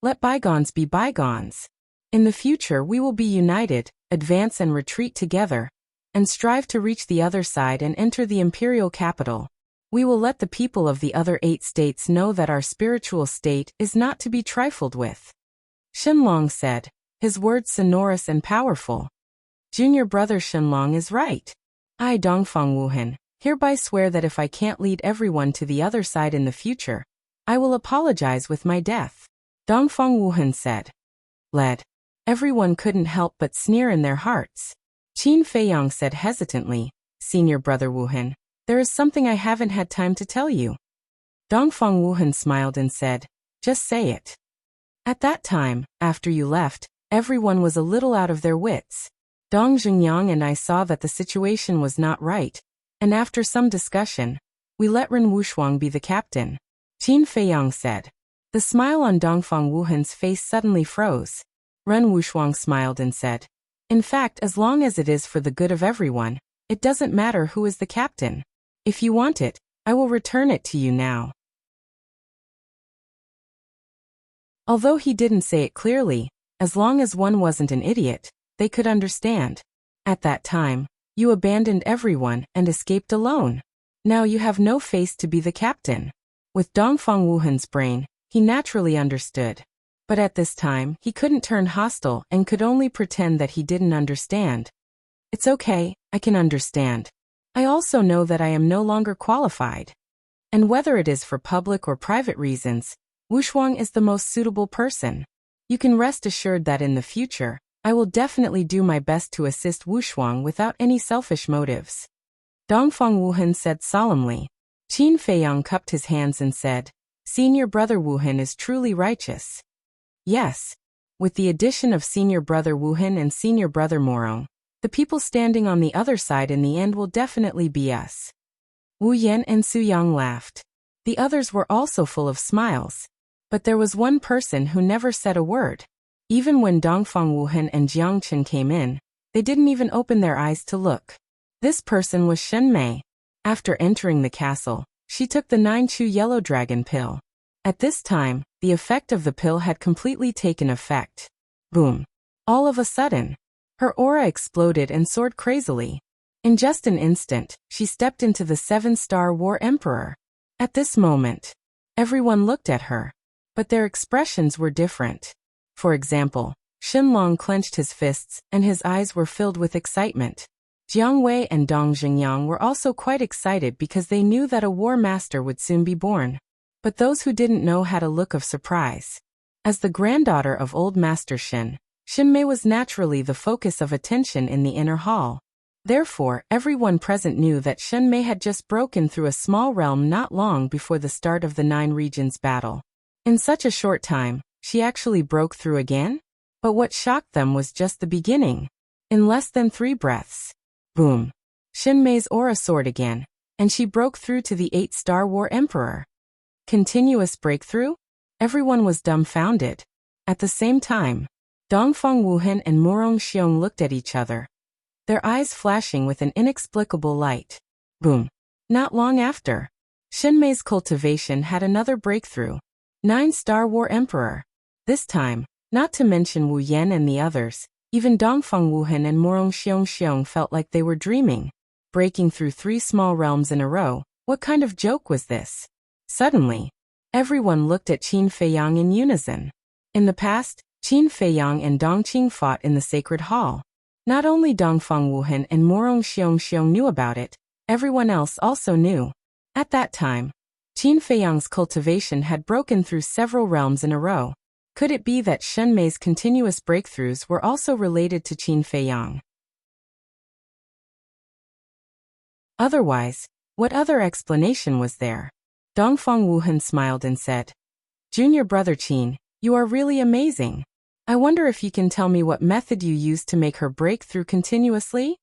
Let bygones be bygones. In the future we will be united, advance and retreat together, and strive to reach the other side and enter the imperial capital. We will let the people of the other 8 states know that our spiritual state is not to be trifled with. Shenlong said, his words sonorous and powerful. Junior brother Shenlong is right. I, Dongfang Wuhan, hereby swear that if I can't lead everyone to the other side in the future, I will apologize with my death. Dongfang Wuhan said. Led. Everyone couldn't help but sneer in their hearts. Qin Feiyang said hesitantly, Senior brother Wuhan, there is something I haven't had time to tell you. Dongfang Wuhan smiled and said, just say it. At that time, after you left, everyone was a little out of their wits. Dong Xingyang and I saw that the situation was not right, and after some discussion, we let Ren Wushuang be the captain. Qin Feiyang said. The smile on Dongfang Wuhan's face suddenly froze. Ren Wushuang smiled and said, in fact, as long as it is for the good of everyone, it doesn't matter who is the captain. If you want it, I will return it to you now. Although he didn't say it clearly, as long as one wasn't an idiot, they could understand. At that time, you abandoned everyone and escaped alone. Now you have no face to be the captain. With Dongfang Wuhan's brain, he naturally understood. But at this time, he couldn't turn hostile and could only pretend that he didn't understand. It's okay, I can understand. I also know that I am no longer qualified. And whether it is for public or private reasons, Wushuang is the most suitable person. You can rest assured that in the future, I will definitely do my best to assist Wushuang without any selfish motives. Dongfang Wuhan said solemnly. Qin Feiyang cupped his hands and said, Senior brother Wuhan is truly righteous. Yes. With the addition of Senior brother Wuhan and Senior brother Morong, the people standing on the other side in the end will definitely be us. Wu Yan and Su Yang laughed. The others were also full of smiles. But there was one person who never said a word. Even when Dongfang Wuhan and Jiang Chen came in, they didn't even open their eyes to look. This person was Shen Mei. After entering the castle, she took the 9-chew yellow dragon pill. At this time, the effect of the pill had completely taken effect. Boom. All of a sudden, her aura exploded and soared crazily. In just an instant, she stepped into the 7-star War Emperor. At this moment, everyone looked at her, but their expressions were different. For example, Shenlong clenched his fists and his eyes were filled with excitement. Jiang Wei and Dong Xingyang were also quite excited because they knew that a war master would soon be born. But those who didn't know had a look of surprise. As the granddaughter of old Master Shen, Shenmei was naturally the focus of attention in the inner hall. Therefore, everyone present knew that Shenmei had just broken through a small realm not long before the start of the 9 regions battle. In such a short time, she actually broke through again? But what shocked them was just the beginning. In less than 3 breaths. Boom. Shenmei's aura soared again, and she broke through to the 8-star War Emperor. Continuous breakthrough? Everyone was dumbfounded. At the same time, Dongfang Wuhan and Morong Xiong looked at each other, their eyes flashing with an inexplicable light. Boom. Not long after, Shenmei's cultivation had another breakthrough. 9-star War Emperor. This time, not to mention Wu Yan and the others, even Dongfang Wuhan and Morong Xiong felt like they were dreaming. Breaking through 3 small realms in a row, what kind of joke was this? Suddenly, everyone looked at Qin Feiyang in unison. In the past, Qin Feiyang and Dongqing fought in the Sacred Hall. Not only Dongfang Wuhan and Morong Xiong knew about it, everyone else also knew. At that time, Qin Feiyang's cultivation had broken through several realms in a row. Could it be that Shenmei's continuous breakthroughs were also related to Qin Feiyang? Otherwise, what other explanation was there? Dongfang Wuhan smiled and said, Junior brother Qin, you are really amazing. I wonder if you can tell me what method you used to make her break through continuously?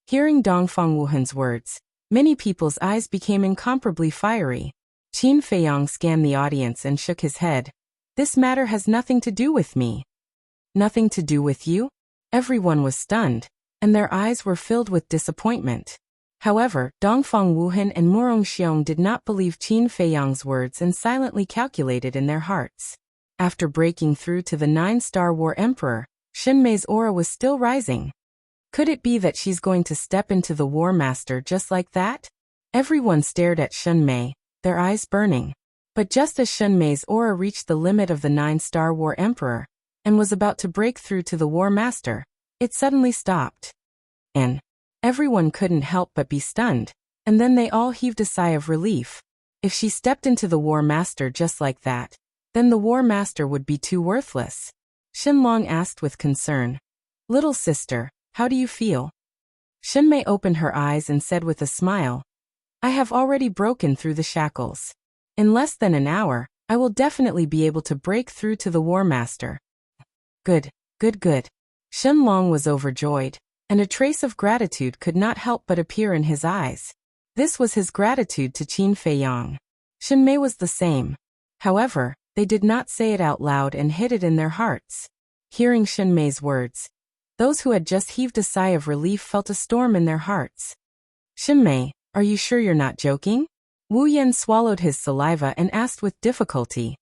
Hearing Dongfang Wuhan's words, many people's eyes became incomparably fiery. Qin Feiyang scanned the audience and shook his head. This matter has nothing to do with me. Nothing to do with you? Everyone was stunned, and their eyes were filled with disappointment. However, Dongfang Wuhan and Murong Xiong did not believe Qin Feiyang's words and silently calculated in their hearts. After breaking through to the 9-star War Emperor, Shenmei's aura was still rising. Could it be that she's going to step into the War Master just like that? Everyone stared at Shenmei, their eyes burning. But just as Shenmei's aura reached the limit of the 9-star War Emperor, and was about to break through to the War Master, it suddenly stopped. And everyone couldn't help but be stunned, and then they all heaved a sigh of relief. If she stepped into the War Master just like that, then the War Master would be too worthless. Shenlong asked with concern. Little sister, how do you feel? Shenmei opened her eyes and said with a smile, I have already broken through the shackles. In less than an hour, I will definitely be able to break through to the War Master. Good, good, good. Shenlong was overjoyed, and a trace of gratitude could not help but appear in his eyes. This was his gratitude to Qin Feiyang. Shenmei was the same. However, they did not say it out loud and hid it in their hearts. Hearing Shenmei's words, those who had just heaved a sigh of relief felt a storm in their hearts. Shenmei, are you sure you're not joking? Wu Yan swallowed his saliva and asked with difficulty.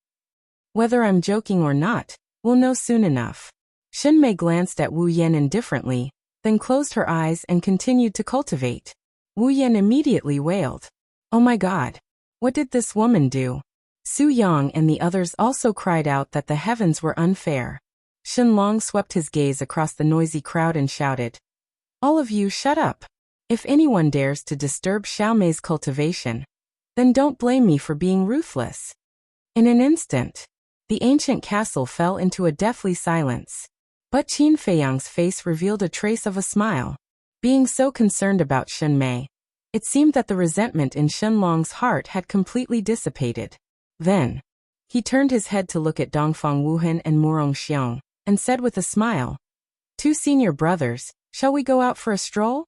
Whether I'm joking or not, we'll know soon enough. Shenmei glanced at Wu Yan indifferently, then closed her eyes and continued to cultivate. Wu Yan immediately wailed. Oh my God! What did this woman do? Su Yang and the others also cried out that the heavens were unfair. Shenlong swept his gaze across the noisy crowd and shouted. All of you shut up. If anyone dares to disturb Xiaomei's cultivation, then don't blame me for being ruthless. In an instant, the ancient castle fell into a deathly silence. But Qin Feiyang's face revealed a trace of a smile. Being so concerned about Shenmei, it seemed that the resentment in Shenlong's heart had completely dissipated. Then, he turned his head to look at Dongfang Wuhan and Murong Xiong, and said with a smile, Two senior brothers, shall we go out for a stroll?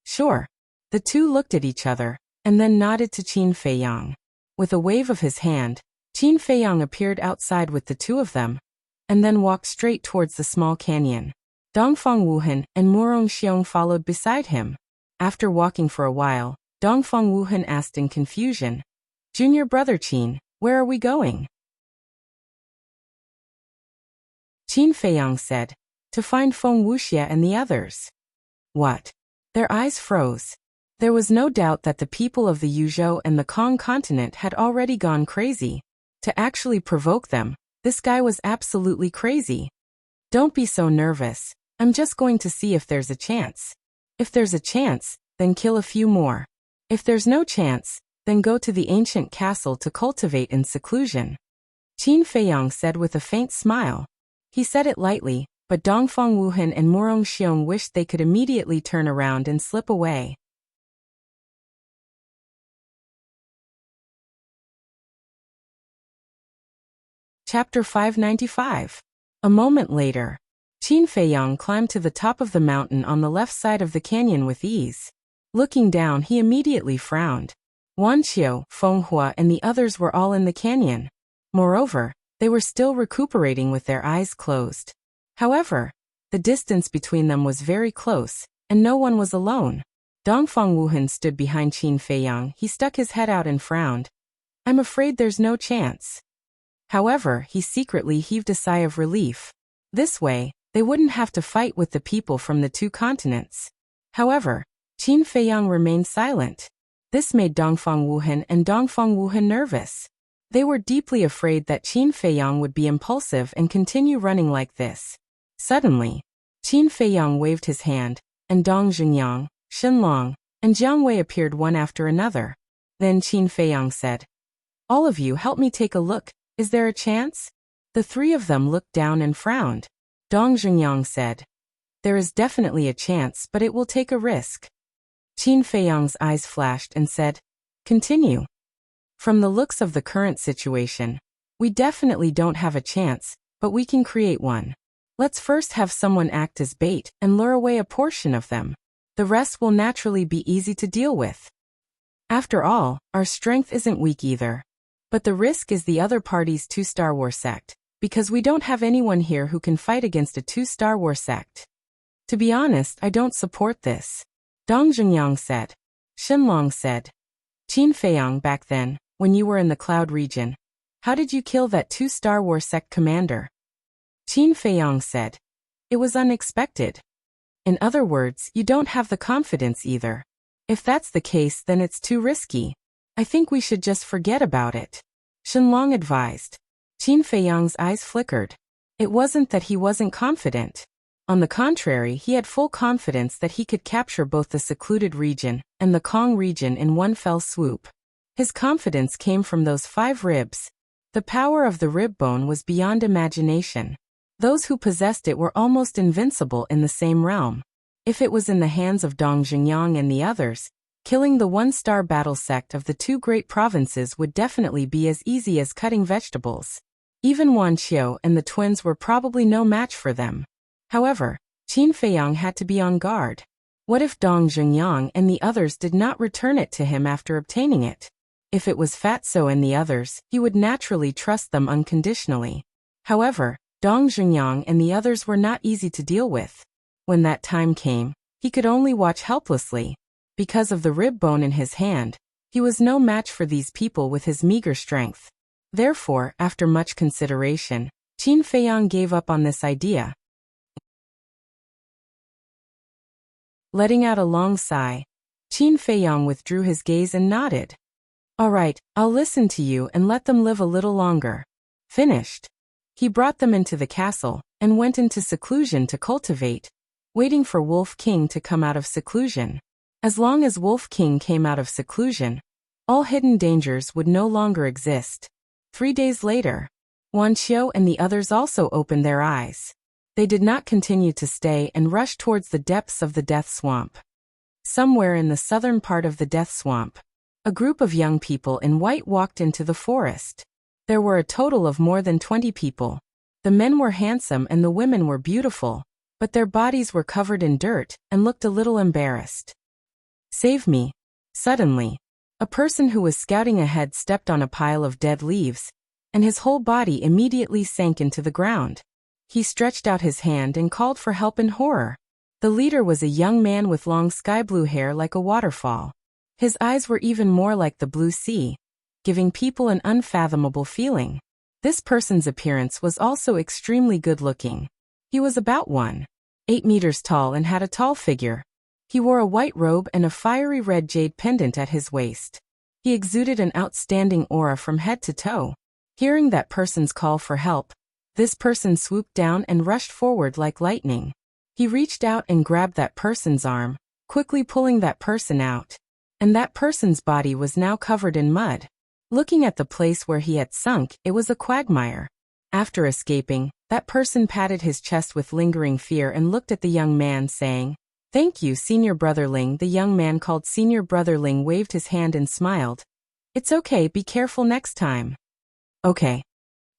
Sure. The two looked at each other, and then nodded to Qin Feiyang. With a wave of his hand, Qin Feiyang appeared outside with the two of them, and then walked straight towards the small canyon. Dongfang Wuhan and Murong Xiong followed beside him. After walking for a while, Dongfang Wuhan asked in confusion, Junior brother Qin, where are we going? Qin Feiyang said, To find Feng Wuxia and the others. What? Their eyes froze. There was no doubt that the people of the Yuzhou and the Kong continent had already gone crazy. To actually provoke them, this guy was absolutely crazy. Don't be so nervous. I'm just going to see if there's a chance. If there's a chance, then kill a few more. If there's no chance, then go to the ancient castle to cultivate in seclusion. Qin Feiyang said with a faint smile. He said it lightly, but Dongfang Wuhan and Murong Xiong wished they could immediately turn around and slip away. Chapter 595. A moment later, Qin Feiyang climbed to the top of the mountain on the left side of the canyon with ease. Looking down, he immediately frowned. Wan Qiu, Feng Hua and the others were all in the canyon. Moreover, they were still recuperating with their eyes closed. However, the distance between them was very close, and no one was alone. Dongfang Wuhan stood behind Qin Feiyang. He stuck his head out and frowned. I'm afraid there's no chance. However, he secretly heaved a sigh of relief. This way, they wouldn't have to fight with the people from the two continents. However, Qin Feiyang remained silent. This made Dongfang Wuhan and Dongfang Wuhan nervous. They were deeply afraid that Qin Feiyang would be impulsive and continue running like this. Suddenly, Qin Feiyang waved his hand, and Dong Zhengyang, Shenlong, and Jiang Wei appeared one after another. Then Qin Feiyang said, All of you help me take a look, is there a chance? The three of them looked down and frowned. Dong Zhengyang said, There is definitely a chance, but it will take a risk. Qin Feiyang's eyes flashed and said, Continue. From the looks of the current situation, we definitely don't have a chance, but we can create one. Let's first have someone act as bait and lure away a portion of them. The rest will naturally be easy to deal with. After all, our strength isn't weak either. But the risk is the other party's 2-star war sect, because we don't have anyone here who can fight against a 2-star war sect. To be honest, I don't support this. Dong Zhengyang said. Shenlong said. Qin Feiyang, back then, when you were in the cloud region, how did you kill that 2-star war sect commander? Qin Feiyang said. It was unexpected. In other words, you don't have the confidence either. If that's the case, then it's too risky. I think we should just forget about it. Shenlong advised. Qin Feiyang's eyes flickered. It wasn't that he wasn't confident. On the contrary, he had full confidence that he could capture both the secluded region and the Kong region in one fell swoop. His confidence came from those 5 ribs. The power of the rib bone was beyond imagination. Those who possessed it were almost invincible in the same realm. If it was in the hands of Dong Jingyang and the others, killing the 1-star battle sect of the 2 great provinces would definitely be as easy as cutting vegetables. Even Wan Qiu and the twins were probably no match for them. However, Qin Feiyang had to be on guard. What if Dong Jingyang and the others did not return it to him after obtaining it? If it was Fatso and the others, he would naturally trust them unconditionally. However, Dong Jingyang and the others were not easy to deal with. When that time came, he could only watch helplessly. Because of the rib bone in his hand, he was no match for these people with his meager strength. Therefore, after much consideration, Qin Feiyang gave up on this idea. Letting out a long sigh, Qin Feiyang withdrew his gaze and nodded. All right, I'll listen to you and let them live a little longer. Finished. He brought them into the castle and went into seclusion to cultivate, waiting for Wolf King to come out of seclusion. As long as Wolf King came out of seclusion, all hidden dangers would no longer exist. 3 days later, Wan Qiu and the others also opened their eyes. They did not continue to stay and rushed towards the depths of the Death Swamp. Somewhere in the southern part of the Death Swamp, a group of young people in white walked into the forest. There were a total of more than 20 people. The men were handsome and the women were beautiful, but their bodies were covered in dirt and looked a little embarrassed. Save me. Suddenly, a person who was scouting ahead stepped on a pile of dead leaves, and his whole body immediately sank into the ground. He stretched out his hand and called for help in horror. The leader was a young man with long sky-blue hair like a waterfall. His eyes were even more like the blue sea, giving people an unfathomable feeling. This person's appearance was also extremely good-looking. He was about 1.8 meters tall and had a tall figure. He wore a white robe and a fiery red jade pendant at his waist. He exuded an outstanding aura from head to toe. Hearing that person's call for help, this person swooped down and rushed forward like lightning. He reached out and grabbed that person's arm, quickly pulling that person out. And that person's body was now covered in mud. Looking at the place where he had sunk, it was a quagmire. After escaping, that person patted his chest with lingering fear and looked at the young man, saying, "Thank you, Senior Brother Ling." The young man called Senior Brother Ling waved his hand and smiled. "It's okay, be careful next time." Okay.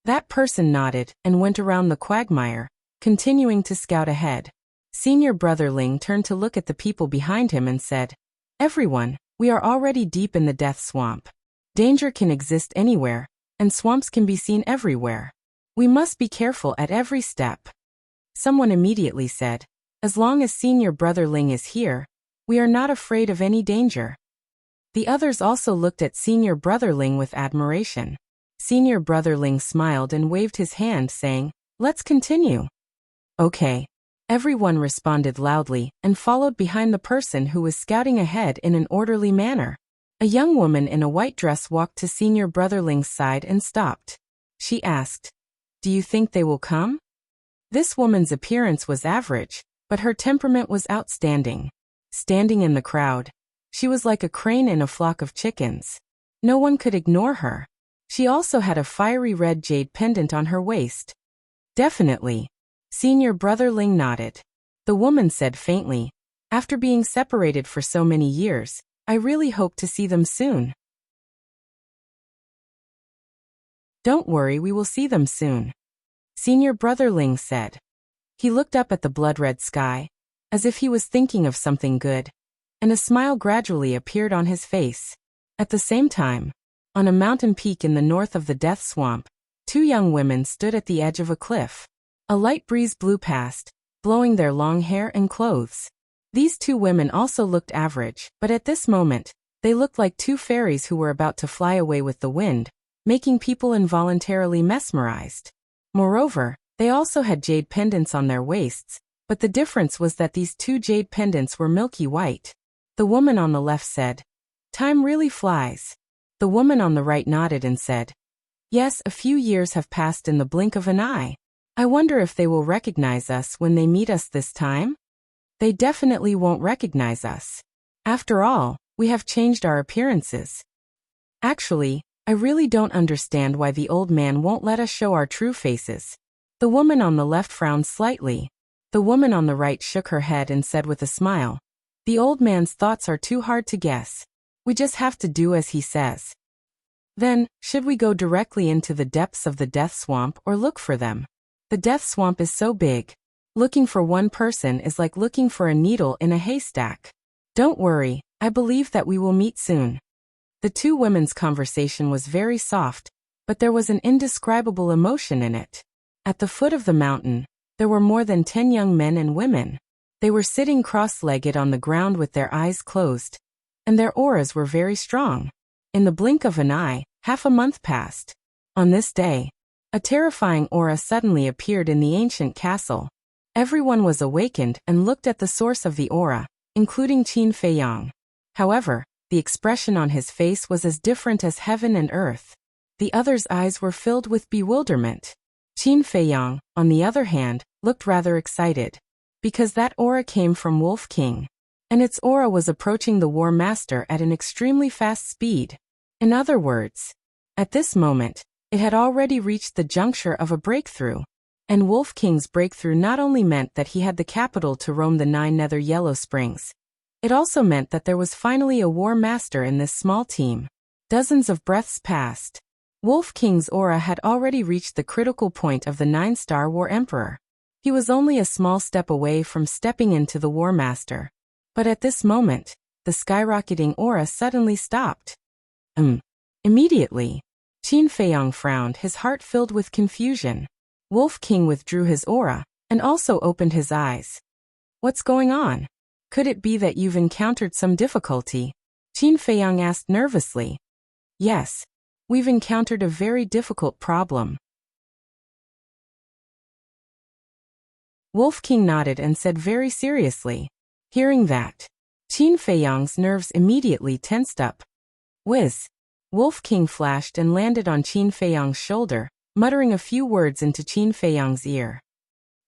That person nodded and went around the quagmire, continuing to scout ahead. Senior Brother Ling turned to look at the people behind him and said, "Everyone, we are already deep in the Death Swamp. Danger can exist anywhere, and swamps can be seen everywhere. We must be careful at every step." Someone immediately said, "As long as Senior Brother Ling is here, we are not afraid of any danger." The others also looked at Senior Brother Ling with admiration. Senior Brother Ling smiled and waved his hand, saying, "Let's continue." Okay. Everyone responded loudly and followed behind the person who was scouting ahead in an orderly manner. A young woman in a white dress walked to Senior Brother Ling's side and stopped. She asked, "Do you think they will come?" This woman's appearance was average, but her temperament was outstanding. Standing in the crowd, she was like a crane in a flock of chickens. No one could ignore her. She also had a fiery red jade pendant on her waist. "Definitely." Senior Brother Ling nodded. The woman said faintly, "After being separated for so many years, I really hope to see them soon." "Don't worry, we will see them soon," Senior Brother Ling said. He looked up at the blood-red sky, as if he was thinking of something good, and a smile gradually appeared on his face. At the same time, on a mountain peak in the north of the Death Swamp, 2 young women stood at the edge of a cliff. A light breeze blew past, blowing their long hair and clothes. These two women also looked average, but at this moment, they looked like two fairies who were about to fly away with the wind, making people involuntarily mesmerized. Moreover, they also had jade pendants on their waists, but the difference was that these two jade pendants were milky white. The woman on the left said, "Time really flies." The woman on the right nodded and said, "Yes, a few years have passed in the blink of an eye. I wonder if they will recognize us when they meet us this time? They definitely won't recognize us. After all, we have changed our appearances. Actually, I really don't understand why the old man won't let us show our true faces." The woman on the left frowned slightly. The woman on the right shook her head and said with a smile, "The old man's thoughts are too hard to guess. We just have to do as he says." Then, should we go directly into the depths of the death swamp or look for them? The death swamp is so big. Looking for one person is like looking for a needle in a haystack. Don't worry, I believe that we will meet soon. The two women's conversation was very soft, but there was an indescribable emotion in it. At the foot of the mountain, there were more than 10 young men and women. They were sitting cross-legged on the ground with their eyes closed, and their auras were very strong. In the blink of an eye, half a month passed. On this day, a terrifying aura suddenly appeared in the ancient castle. Everyone was awakened and looked at the source of the aura, including Qin Feiyang. However, the expression on his face was as different as heaven and earth. The other's eyes were filled with bewilderment. Qin Feiyang, on the other hand, looked rather excited, because that aura came from Wolf King, and its aura was approaching the War Master at an extremely fast speed. In other words, at this moment, it had already reached the juncture of a breakthrough. And Wolf King's breakthrough not only meant that he had the capital to roam the 9 Nether Yellow Springs, it also meant that there was finally a War Master in this small team. Dozens of breaths passed. Wolf King's aura had already reached the critical point of the 9-star War Emperor. He was only a small step away from stepping into the War Master. But at this moment, the skyrocketing aura suddenly stopped. Immediately, Qin Feiyang frowned, his heart filled with confusion. Wolf King withdrew his aura, and also opened his eyes. "What's going on? Could it be that you've encountered some difficulty?" Qin Feiyang asked nervously. "Yes, we've encountered a very difficult problem." Wolf King nodded and said very seriously. Hearing that, Qin Feiyang's nerves immediately tensed up. Whiz! Wolf King flashed and landed on Qin Feiyang's shoulder, muttering a few words into Qin Feiyang's ear.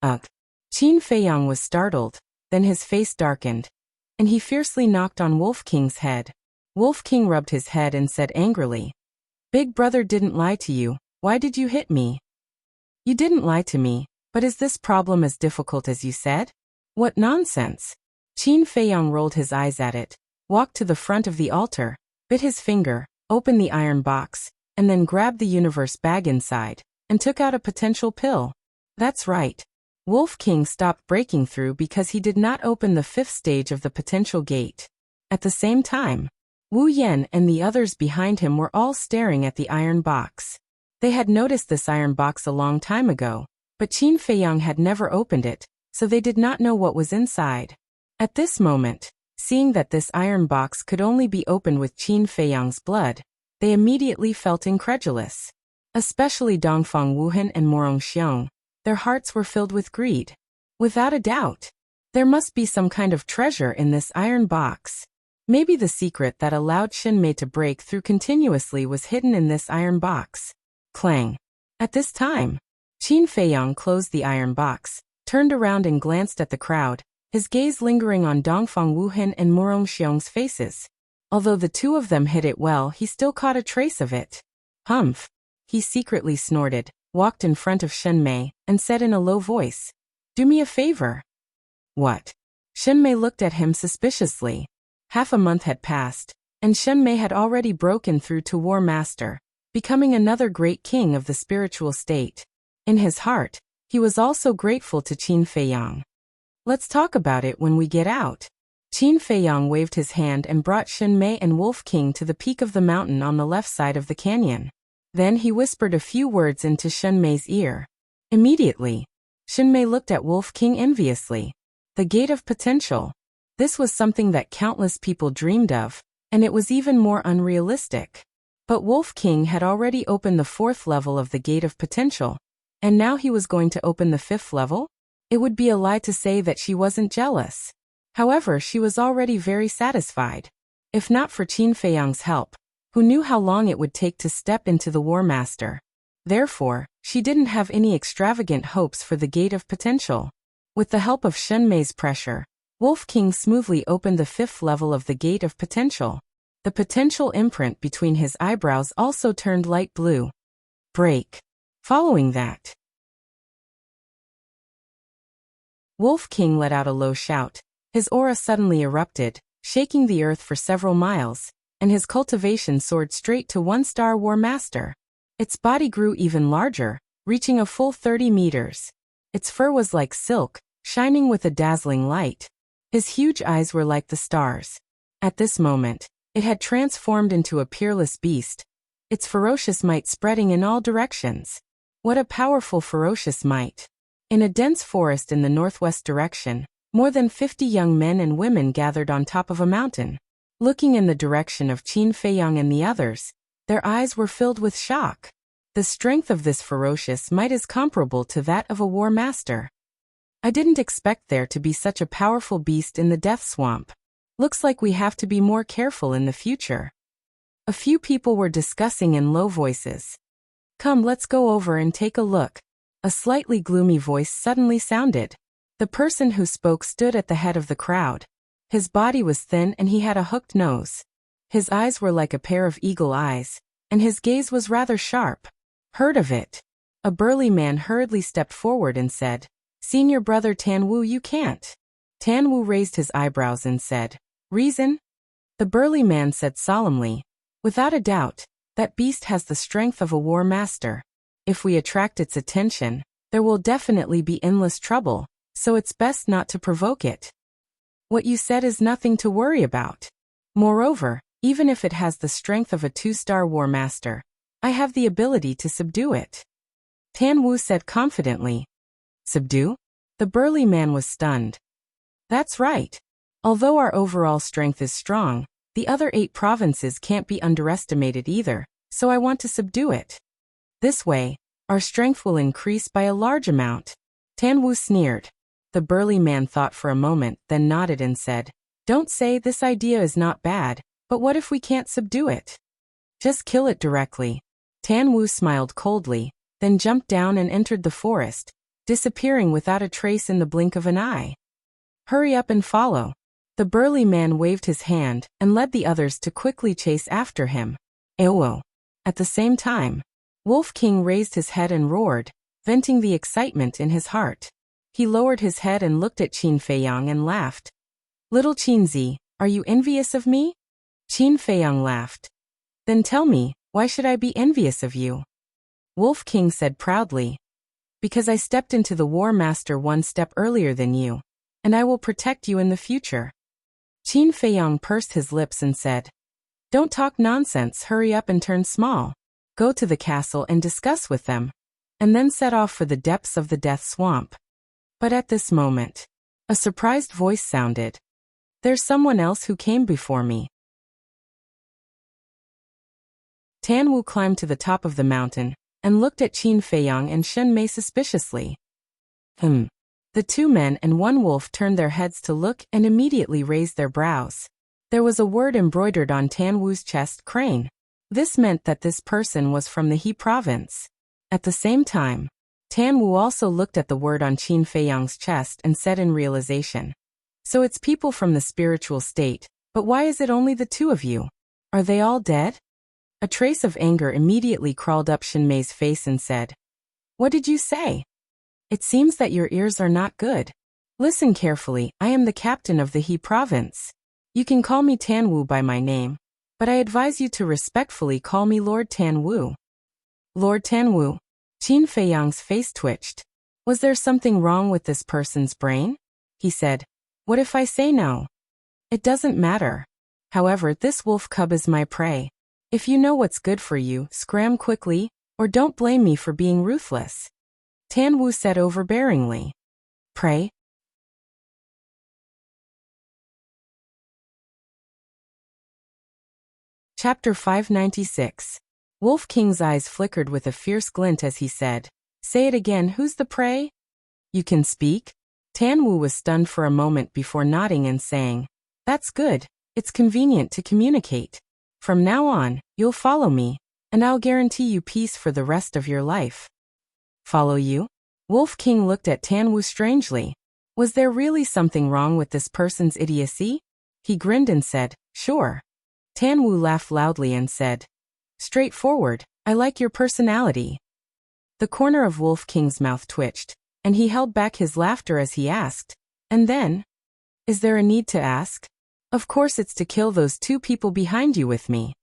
Ugh! Qin Feiyang was startled, then his face darkened, and he fiercely knocked on Wolf King's head. Wolf King rubbed his head and said angrily, "Big brother didn't lie to you, why did you hit me?" "You didn't lie to me, but is this problem as difficult as you said?" "What nonsense!" Qin Feiyang rolled his eyes at it, walked to the front of the altar, bit his finger, opened the iron box, and then grabbed the universe bag inside, and took out a potential pill. That's right. Wolf King stopped breaking through because he did not open the 5th stage of the potential gate. At the same time, Wu Yan and the others behind him were all staring at the iron box. They had noticed this iron box a long time ago, but Qin Feiyang had never opened it, so they did not know what was inside. At this moment, seeing that this iron box could only be opened with Qin Feiyang's blood, they immediately felt incredulous. Especially Dongfang Wuhan and Morong Xiong, their hearts were filled with greed. Without a doubt, there must be some kind of treasure in this iron box. Maybe the secret that allowed Shinmei to break through continuously was hidden in this iron box. Clang! At this time, Qin Feiyang closed the iron box, turned around and glanced at the crowd, his gaze lingering on Dongfang Wuhan and Morong Xiong's faces. Although the two of them hid it well, he still caught a trace of it. Humph! He secretly snorted, walked in front of Shenmei, and said in a low voice, "Do me a favor." "What?" Shenmei looked at him suspiciously. Half a month had passed, and Shenmei had already broken through to War Master, becoming another great king of the spiritual state. In his heart, he was also grateful to Qin Feiyang. "Let's talk about it when we get out." Qin Feiyang waved his hand and brought Shenmei and Wolf King to the peak of the mountain on the left side of the canyon. Then he whispered a few words into Shenmei's ear. Immediately, Shenmei looked at Wolf King enviously. The Gate of Potential. This was something that countless people dreamed of, and it was even more unrealistic. But Wolf King had already opened the 4th level of the Gate of Potential, and now he was going to open the 5th level? It would be a lie to say that she wasn't jealous. However, she was already very satisfied. If not for Qin Feiyang's help, who knew how long it would take to step into the War Master. Therefore, she didn't have any extravagant hopes for the Gate of Potential. With the help of Shen Mei's pressure, Wolf King smoothly opened the 5th level of the Gate of Potential. The potential imprint between his eyebrows also turned light blue. Break. Following that, Wolf King let out a low shout. His aura suddenly erupted, shaking the earth for several miles, and his cultivation soared straight to 1-star War Master. Its body grew even larger, reaching a full 30 meters. Its fur was like silk, shining with a dazzling light. His huge eyes were like the stars. At this moment, it had transformed into a peerless beast, its ferocious might spreading in all directions. What a powerful ferocious might! In a dense forest in the northwest direction, more than 50 young men and women gathered on top of a mountain. Looking in the direction of Qin Feiyang and the others, their eyes were filled with shock. The strength of this ferocious might is comparable to that of a war master. I didn't expect there to be such a powerful beast in the Death Swamp. Looks like we have to be more careful in the future. A few people were discussing in low voices. Come, let's go over and take a look. A slightly gloomy voice suddenly sounded. The person who spoke stood at the head of the crowd. His body was thin and he had a hooked nose. His eyes were like a pair of eagle eyes, and his gaze was rather sharp. Heard of it? A burly man hurriedly stepped forward and said, Senior brother Tan Wu, you can't. Tan Wu raised his eyebrows and said, Reason? The burly man said solemnly, Without a doubt, that beast has the strength of a war master. If we attract its attention, there will definitely be endless trouble, so it's best not to provoke it. What you said is nothing to worry about. Moreover, even if it has the strength of a 2-star war master, I have the ability to subdue it. Tan Wu said confidently. Subdue? The burly man was stunned. That's right. Although our overall strength is strong, the other 8 provinces can't be underestimated either, so I want to subdue it. This way, our strength will increase by a large amount. Tan Wu sneered. The burly man thought for a moment, then nodded and said, Don't say this idea is not bad, but what if we can't subdue it? Just kill it directly. Tan Wu smiled coldly, then jumped down and entered the forest, disappearing without a trace in the blink of an eye. Hurry up and follow. The burly man waved his hand and led the others to quickly chase after him. Ewo. At the same time, Wolf King raised his head and roared, venting the excitement in his heart. He lowered his head and looked at Qin Feiyang and laughed. Little Qinzi, are you envious of me? Qin Feiyang laughed. Then tell me, why should I be envious of you? Wolf King said proudly. Because I stepped into the War Master 1 step earlier than you, and I will protect you in the future. Qin Feiyang pursed his lips and said, Don't talk nonsense, hurry up and turn small. Go to the castle and discuss with them, and then set off for the depths of the Death Swamp. But at this moment, a surprised voice sounded. There's someone else who came before me. Tan Wu climbed to the top of the mountain and looked at Qin Feiyang and Shen Mei suspiciously. The 2 men and 1 wolf turned their heads to look and immediately raised their brows. There was a word embroidered on Tan Wu's chest, crane. This meant that this person was from the He province. At the same time, Tan Wu also looked at the word on Qin Feiyang's chest and said in realization, So it's people from the spiritual state, but why is it only the 2 of you? Are they all dead? A trace of anger immediately crawled up Shen Mei's face and said, What did you say? It seems that your ears are not good. Listen carefully, I am the captain of the He province. You can call me Tan Wu by my name, but I advise you to respectfully call me Lord Tan Wu. Lord Tan Wu. Qin Feiyang's face twitched. Was there something wrong with this person's brain? He said, What if I say no? It doesn't matter. However, this wolf cub is my prey. If you know what's good for you, scram quickly, or don't blame me for being ruthless. Tan Wu said overbearingly. Prey? Chapter 596. Wolf King's eyes flickered with a fierce glint as he said, "Say it again, who's the prey?" "You can speak?" Tan Wu was stunned for a moment before nodding and saying, "That's good, it's convenient to communicate. From now on, you'll follow me, and I'll guarantee you peace for the rest of your life." "Follow you?" Wolf King looked at Tan Wu strangely. Was there really something wrong with this person's idiocy? He grinned and said, "Sure." Tan Wu laughed loudly and said, "Straightforward, I like your personality." The corner of Wolf King's mouth twitched, and he held back his laughter as he asked, "And then? Is there a need to ask?" "Of course it's to kill those two people behind you with me."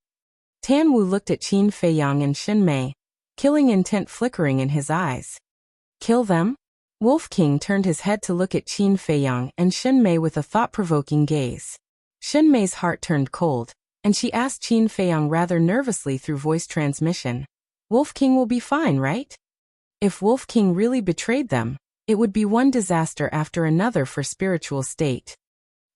Tan Wu looked at Qin Feiyang and Xin Mei, killing intent flickering in his eyes. "Kill them?" Wolf King turned his head to look at Qin Feiyang and Xin Mei with a thought-provoking gaze. Xin Mei's heart turned cold, and she asked Qin Feiyang rather nervously through voice transmission, "Wolf King will be fine, right?" If Wolf King really betrayed them, it would be one disaster after another for spiritual state.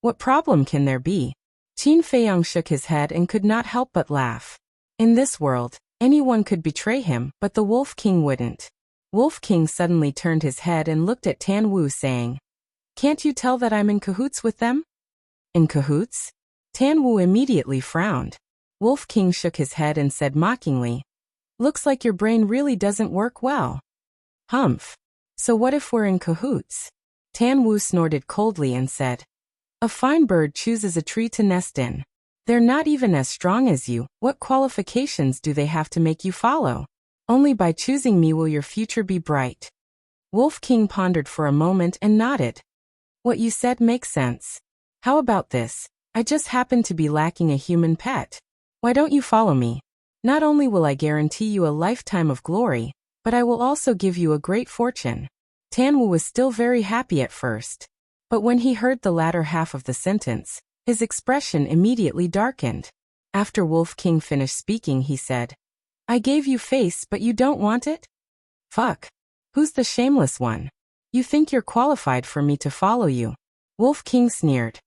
What problem can there be? Qin Feiyang shook his head and could not help but laugh. In this world, anyone could betray him, but the Wolf King wouldn't. Wolf King suddenly turned his head and looked at Tan Wu saying, "Can't you tell that I'm in cahoots with them?" "In cahoots?" Tan Wu immediately frowned. Wolf King shook his head and said mockingly, "Looks like your brain really doesn't work well." "Humph. So what if we're in cahoots?" Tan Wu snorted coldly and said, "A fine bird chooses a tree to nest in. They're not even as strong as you. What qualifications do they have to make you follow? Only by choosing me will your future be bright." Wolf King pondered for a moment and nodded. "What you said makes sense. How about this? I just happen to be lacking a human pet. Why don't you follow me? Not only will I guarantee you a lifetime of glory, but I will also give you a great fortune." Tan Wu was still very happy at first, but when he heard the latter half of the sentence, his expression immediately darkened. After Wolf King finished speaking, he said, "I gave you face, but you don't want it? Fuck. Who's the shameless one? You think you're qualified for me to follow you?" Wolf King sneered.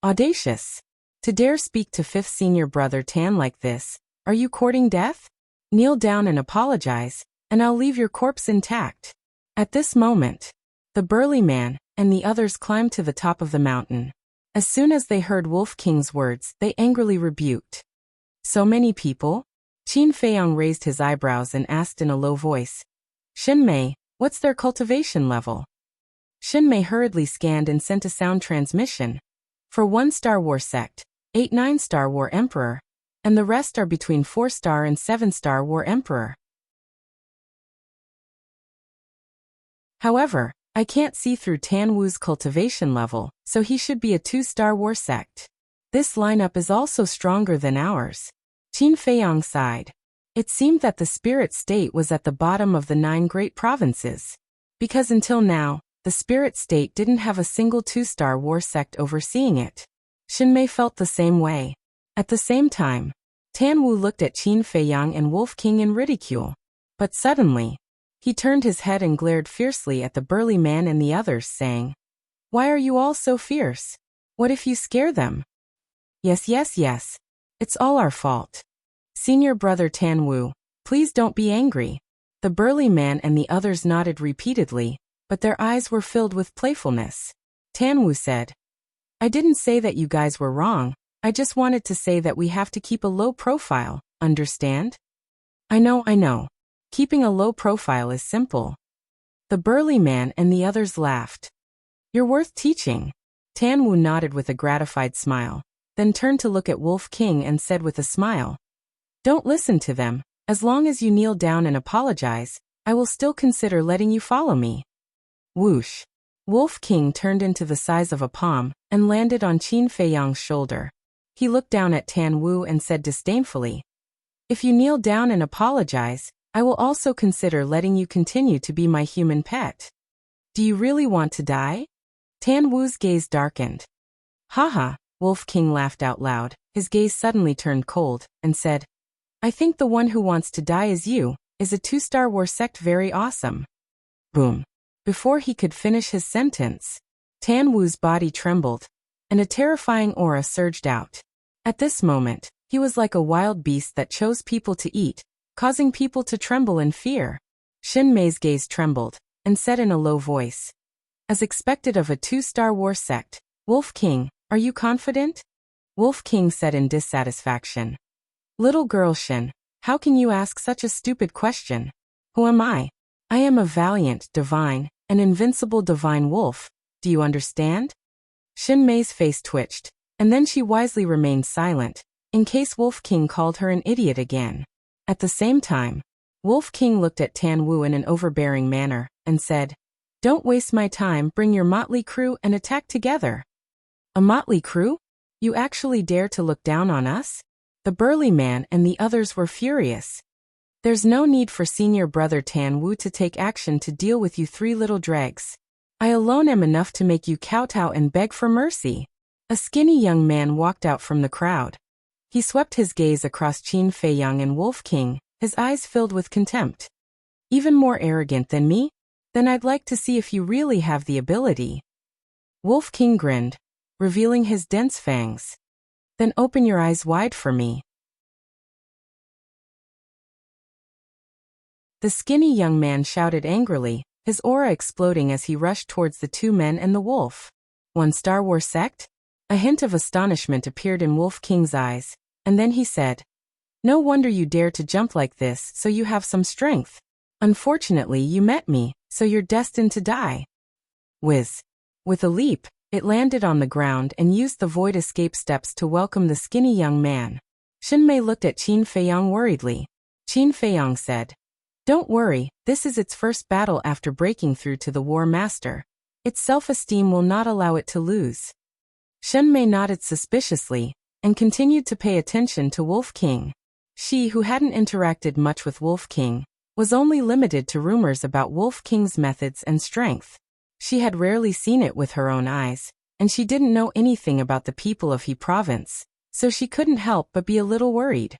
"Audacious. To dare speak to fifth senior brother Tan like this, are you courting death? Kneel down and apologize, and I'll leave your corpse intact." At this moment, the burly man and the others climbed to the top of the mountain. As soon as they heard Wolf King's words, they angrily rebuked. "So many people?" Qin Feiyang raised his eyebrows and asked in a low voice, "Xin Mei, what's their cultivation level?" Xin Mei hurriedly scanned and sent a sound transmission. "For 1 Star War sect, 8 9 Star War Emperor, and the rest are between 4 Star and 7 Star War Emperor. However, I can't see through Tan Wu's cultivation level, so he should be a 2 Star War sect. This lineup is also stronger than ours." Qin Feiyang sighed. It seemed that the spirit state was at the bottom of the 9 great provinces. Because until now, the spirit state didn't have a single 2-star war sect overseeing it. Xin Mei felt the same way. At the same time, Tan Wu looked at Qin Feiyang and Wolf King in ridicule. But suddenly, he turned his head and glared fiercely at the burly man and the others, saying, "Why are you all so fierce? What if you scare them?" Yes, it's all our fault. Senior brother Tan Wu, please don't be angry." The burly man and the others nodded repeatedly, but their eyes were filled with playfulness. Tan Wu said, "I didn't say that you guys were wrong, I just wanted to say that we have to keep a low profile, understand?" I know. Keeping a low profile is simple." The burly man and the others laughed. "You're worth teaching." Tan Wu nodded with a gratified smile, then turned to look at Wolf King and said with a smile, "Don't listen to them. As long as you kneel down and apologize, I will still consider letting you follow me." Whoosh. Wolf King turned into the size of a palm and landed on Qin Feiyang's shoulder. He looked down at Tan Wu and said disdainfully, "If you kneel down and apologize, I will also consider letting you continue to be my human pet. Do you really want to die?" Tan Wu's gaze darkened. "Haha," Wolf King laughed out loud. His gaze suddenly turned cold, and said, "I think the one who wants to die is you. Is a 2-star war sect very awesome?" Boom. Before he could finish his sentence, Tan Wu's body trembled, and a terrifying aura surged out. At this moment, He was like a wild beast that chose people to eat, causing people to tremble in fear. Shin Mei's gaze trembled, and said in a low voice, "As expected of a two-star war sect, Wolf King, are you confident?" Wolf King said in dissatisfaction. "Little girl Shin, how can you ask such a stupid question? Who am I? I am a valiant, divine, an invincible divine wolf, do you understand?" Shin Mei's face twitched, and then she wisely remained silent, in case Wolf King called her an idiot again. At the same time, Wolf King looked at Tan Wu in an overbearing manner, and said, "Don't waste my time, bring your motley crew and attack together." "A motley crew? You actually dare to look down on us?" The burly man and the others were furious. "There's no need for senior brother Tan Wu to take action to deal with you three little dregs. I alone am enough to make you kowtow and beg for mercy." A skinny young man walked out from the crowd. He swept his gaze across Qin Feiyang and Wolf King, his eyes filled with contempt. "Even more arrogant than me? Then I'd like to see if you really have the ability." Wolf King grinned, revealing his dense fangs. "Then open your eyes wide for me." The skinny young man shouted angrily, his aura exploding as he rushed towards the two men and the wolf. "One Star War sect?" A hint of astonishment appeared in Wolf King's eyes, and then he said, "No wonder you dare to jump like this, so you have some strength. Unfortunately, you met me, so you're destined to die." Whiz. With a leap, it landed on the ground and used the void escape steps to welcome the skinny young man. Shin Mei looked at Qin Feiyang worriedly. Qin Feiyang said, "Don't worry, this is its first battle after breaking through to the War Master. Its self-esteem will not allow it to lose." Shin Mei nodded suspiciously, and continued to pay attention to Wolf King. She, who hadn't interacted much with Wolf King, was only limited to rumors about Wolf King's methods and strength. She had rarely seen it with her own eyes, and she didn't know anything about the people of He Province, so she couldn't help but be a little worried.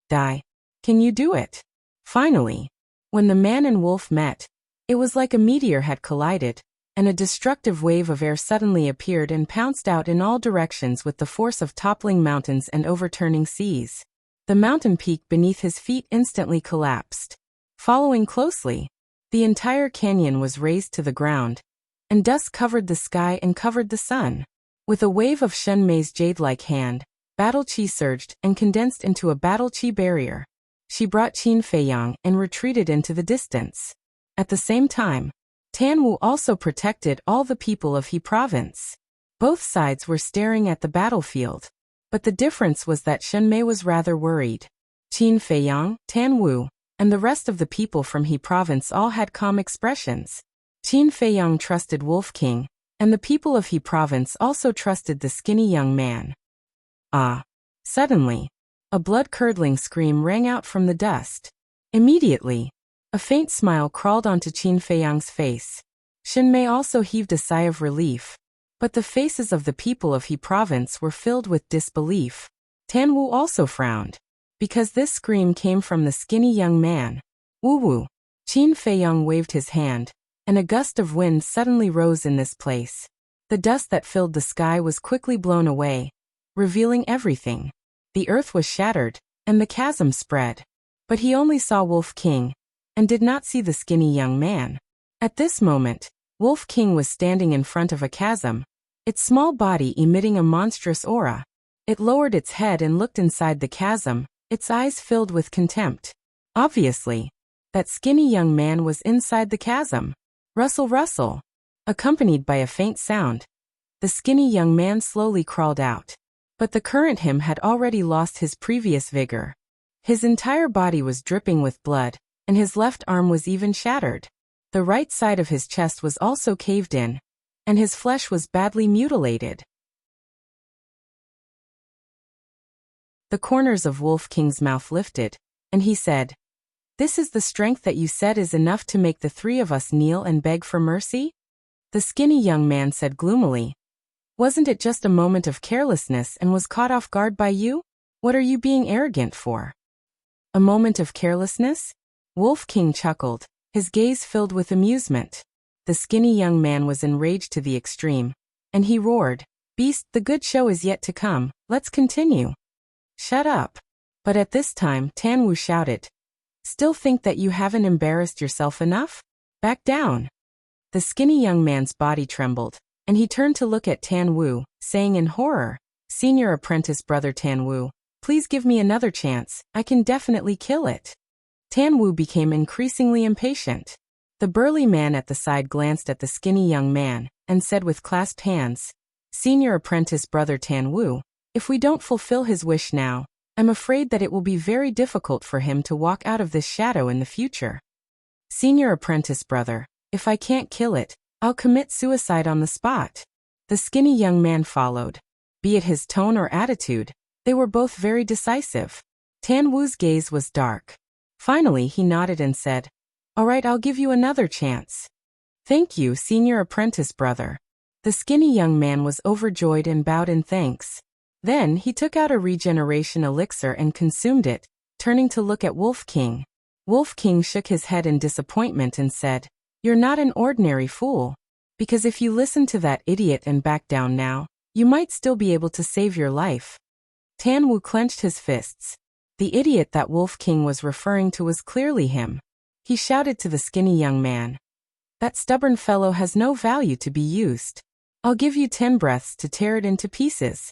"Dai, can you do it?" Finally, when the man and wolf met, it was like a meteor had collided, and a destructive wave of air suddenly appeared and pounced out in all directions with the force of toppling mountains and overturning seas. The mountain peak beneath his feet instantly collapsed. Following closely, the entire canyon was razed to the ground, and dust covered the sky and covered the sun. With a wave of Shen Mei's jade-like hand, battle chi surged and condensed into a battle chi barrier. She brought Qin Feiyang and retreated into the distance. At the same time, Tan Wu also protected all the people of He Province. Both sides were staring at the battlefield, but the difference was that Shen Mei was rather worried. Qin Feiyang, Tan Wu, and the rest of the people from He Province all had calm expressions. Qin Feiyang trusted Wolf King, and the people of He Province also trusted the skinny young man. Ah! Suddenly, a blood-curdling scream rang out from the dust. Immediately, a faint smile crawled onto Qin Feiyang's face. Shin Mei also heaved a sigh of relief, but the faces of the people of He Province were filled with disbelief. Tan Wu also frowned, because this scream came from the skinny young man. "Wu-wu." Qin Feiyang waved his hand, and a gust of wind suddenly rose in this place. The dust that filled the sky was quickly blown away, revealing everything. The earth was shattered, and the chasm spread. But he only saw Wolf King, and did not see the skinny young man. At this moment, Wolf King was standing in front of a chasm, its small body emitting a monstrous aura. It lowered its head and looked inside the chasm, its eyes filled with contempt. Obviously, that skinny young man was inside the chasm. Rustle, rustle. Accompanied by a faint sound, the skinny young man slowly crawled out. But the current him had already lost his previous vigor. His entire body was dripping with blood, and his left arm was even shattered. The right side of his chest was also caved in, and his flesh was badly mutilated. The corners of Wolf King's mouth lifted, and he said, "This is the strength that you said is enough to make the three of us kneel and beg for mercy?" The skinny young man said gloomily, "Wasn't it just a moment of carelessness and was caught off guard by you? What are you being arrogant for?" "A moment of carelessness?" Wolf King chuckled, his gaze filled with amusement. The skinny young man was enraged to the extreme, and he roared, "Beast, the good show is yet to come, let's continue." Shut up. But at this time, Tan Wu shouted, still think that you haven't embarrassed yourself enough? Back down. The skinny young man's body trembled, and he turned to look at Tan Wu, saying in horror, Senior apprentice brother Tan Wu, please give me another chance, I can definitely kill it. Tan Wu became increasingly impatient. The burly man at the side glanced at the skinny young man, and said with clasped hands, Senior apprentice brother Tan Wu, if we don't fulfill his wish now, I'm afraid that it will be very difficult for him to walk out of this shadow in the future. Senior apprentice brother, if I can't kill it, I'll commit suicide on the spot. The skinny young man followed. Be it his tone or attitude, they were both very decisive. Tan Wu's gaze was dark. Finally he nodded and said, all right, I'll give you another chance. Thank you, senior apprentice brother. The skinny young man was overjoyed and bowed in thanks. Then he took out a regeneration elixir and consumed it, turning to look at Wolf King. Wolf King shook his head in disappointment and said, you're not an ordinary fool. Because if you listen to that idiot and back down now, you might still be able to save your life. Tan Wu clenched his fists. The idiot that Wolf King was referring to was clearly him. He shouted to the skinny young man, that stubborn fellow has no value to be used. I'll give you 10 breaths to tear it into pieces.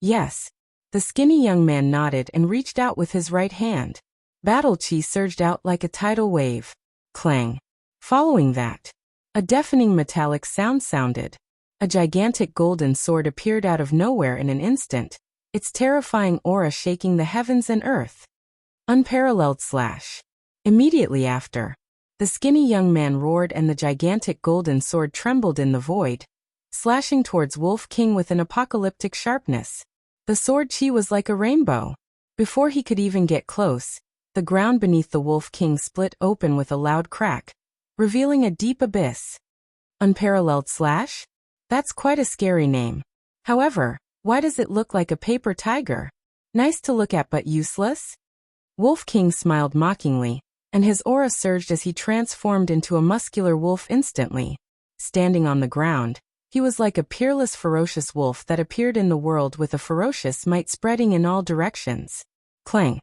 Yes. The skinny young man nodded and reached out with his right hand. Battle chi surged out like a tidal wave. Clang. Following that, a deafening metallic sound sounded. A gigantic golden sword appeared out of nowhere in an instant, its terrifying aura shaking the heavens and earth. Unparalleled slash. Immediately after, the skinny young man roared and the gigantic golden sword trembled in the void, slashing towards Wolf King with an apocalyptic sharpness. The sword chi was like a rainbow. Before he could even get close, the ground beneath the Wolf King split open with a loud crack, revealing a deep abyss. Unparalleled slash? That's quite a scary name. However, why does it look like a paper tiger? Nice to look at but useless? Wolf King smiled mockingly, and his aura surged as he transformed into a muscular wolf instantly. Standing on the ground, he was like a peerless ferocious wolf that appeared in the world with a ferocious might spreading in all directions. Clang.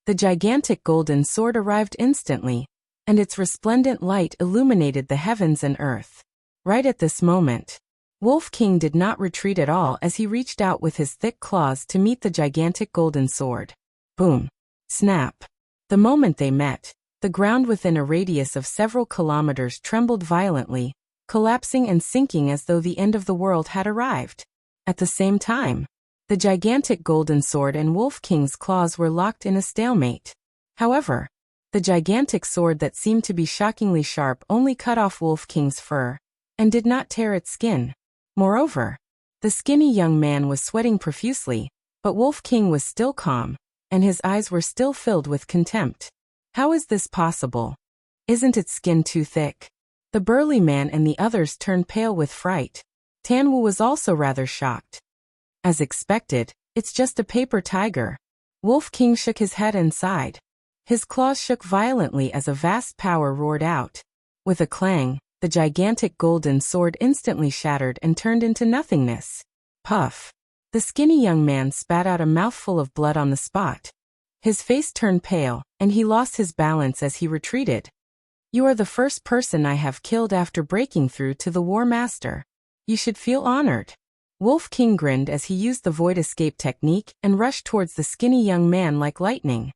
The gigantic golden sword arrived instantly, and its resplendent light illuminated the heavens and earth. Right at this moment, Wolf King did not retreat at all as he reached out with his thick claws to meet the gigantic golden sword. Boom. Snap. The moment they met, the ground within a radius of several kilometers trembled violently, collapsing and sinking as though the end of the world had arrived. At the same time, the gigantic golden sword and Wolf King's claws were locked in a stalemate. However, the gigantic sword that seemed to be shockingly sharp only cut off Wolf King's fur, and did not tear its skin. Moreover, the skinny young man was sweating profusely, but Wolf King was still calm, and his eyes were still filled with contempt. How is this possible? Isn't its skin too thick? The burly man and the others turned pale with fright. Tan Wu was also rather shocked. As expected, it's just a paper tiger. Wolf King shook his head and sighed. His claws shook violently as a vast power roared out. With a clang, the gigantic golden sword instantly shattered and turned into nothingness. Puff. The skinny young man spat out a mouthful of blood on the spot. His face turned pale, and he lost his balance as he retreated. You are the first person I have killed after breaking through to the War Master. You should feel honored. Wolf King grinned as he used the void escape technique and rushed towards the skinny young man like lightning.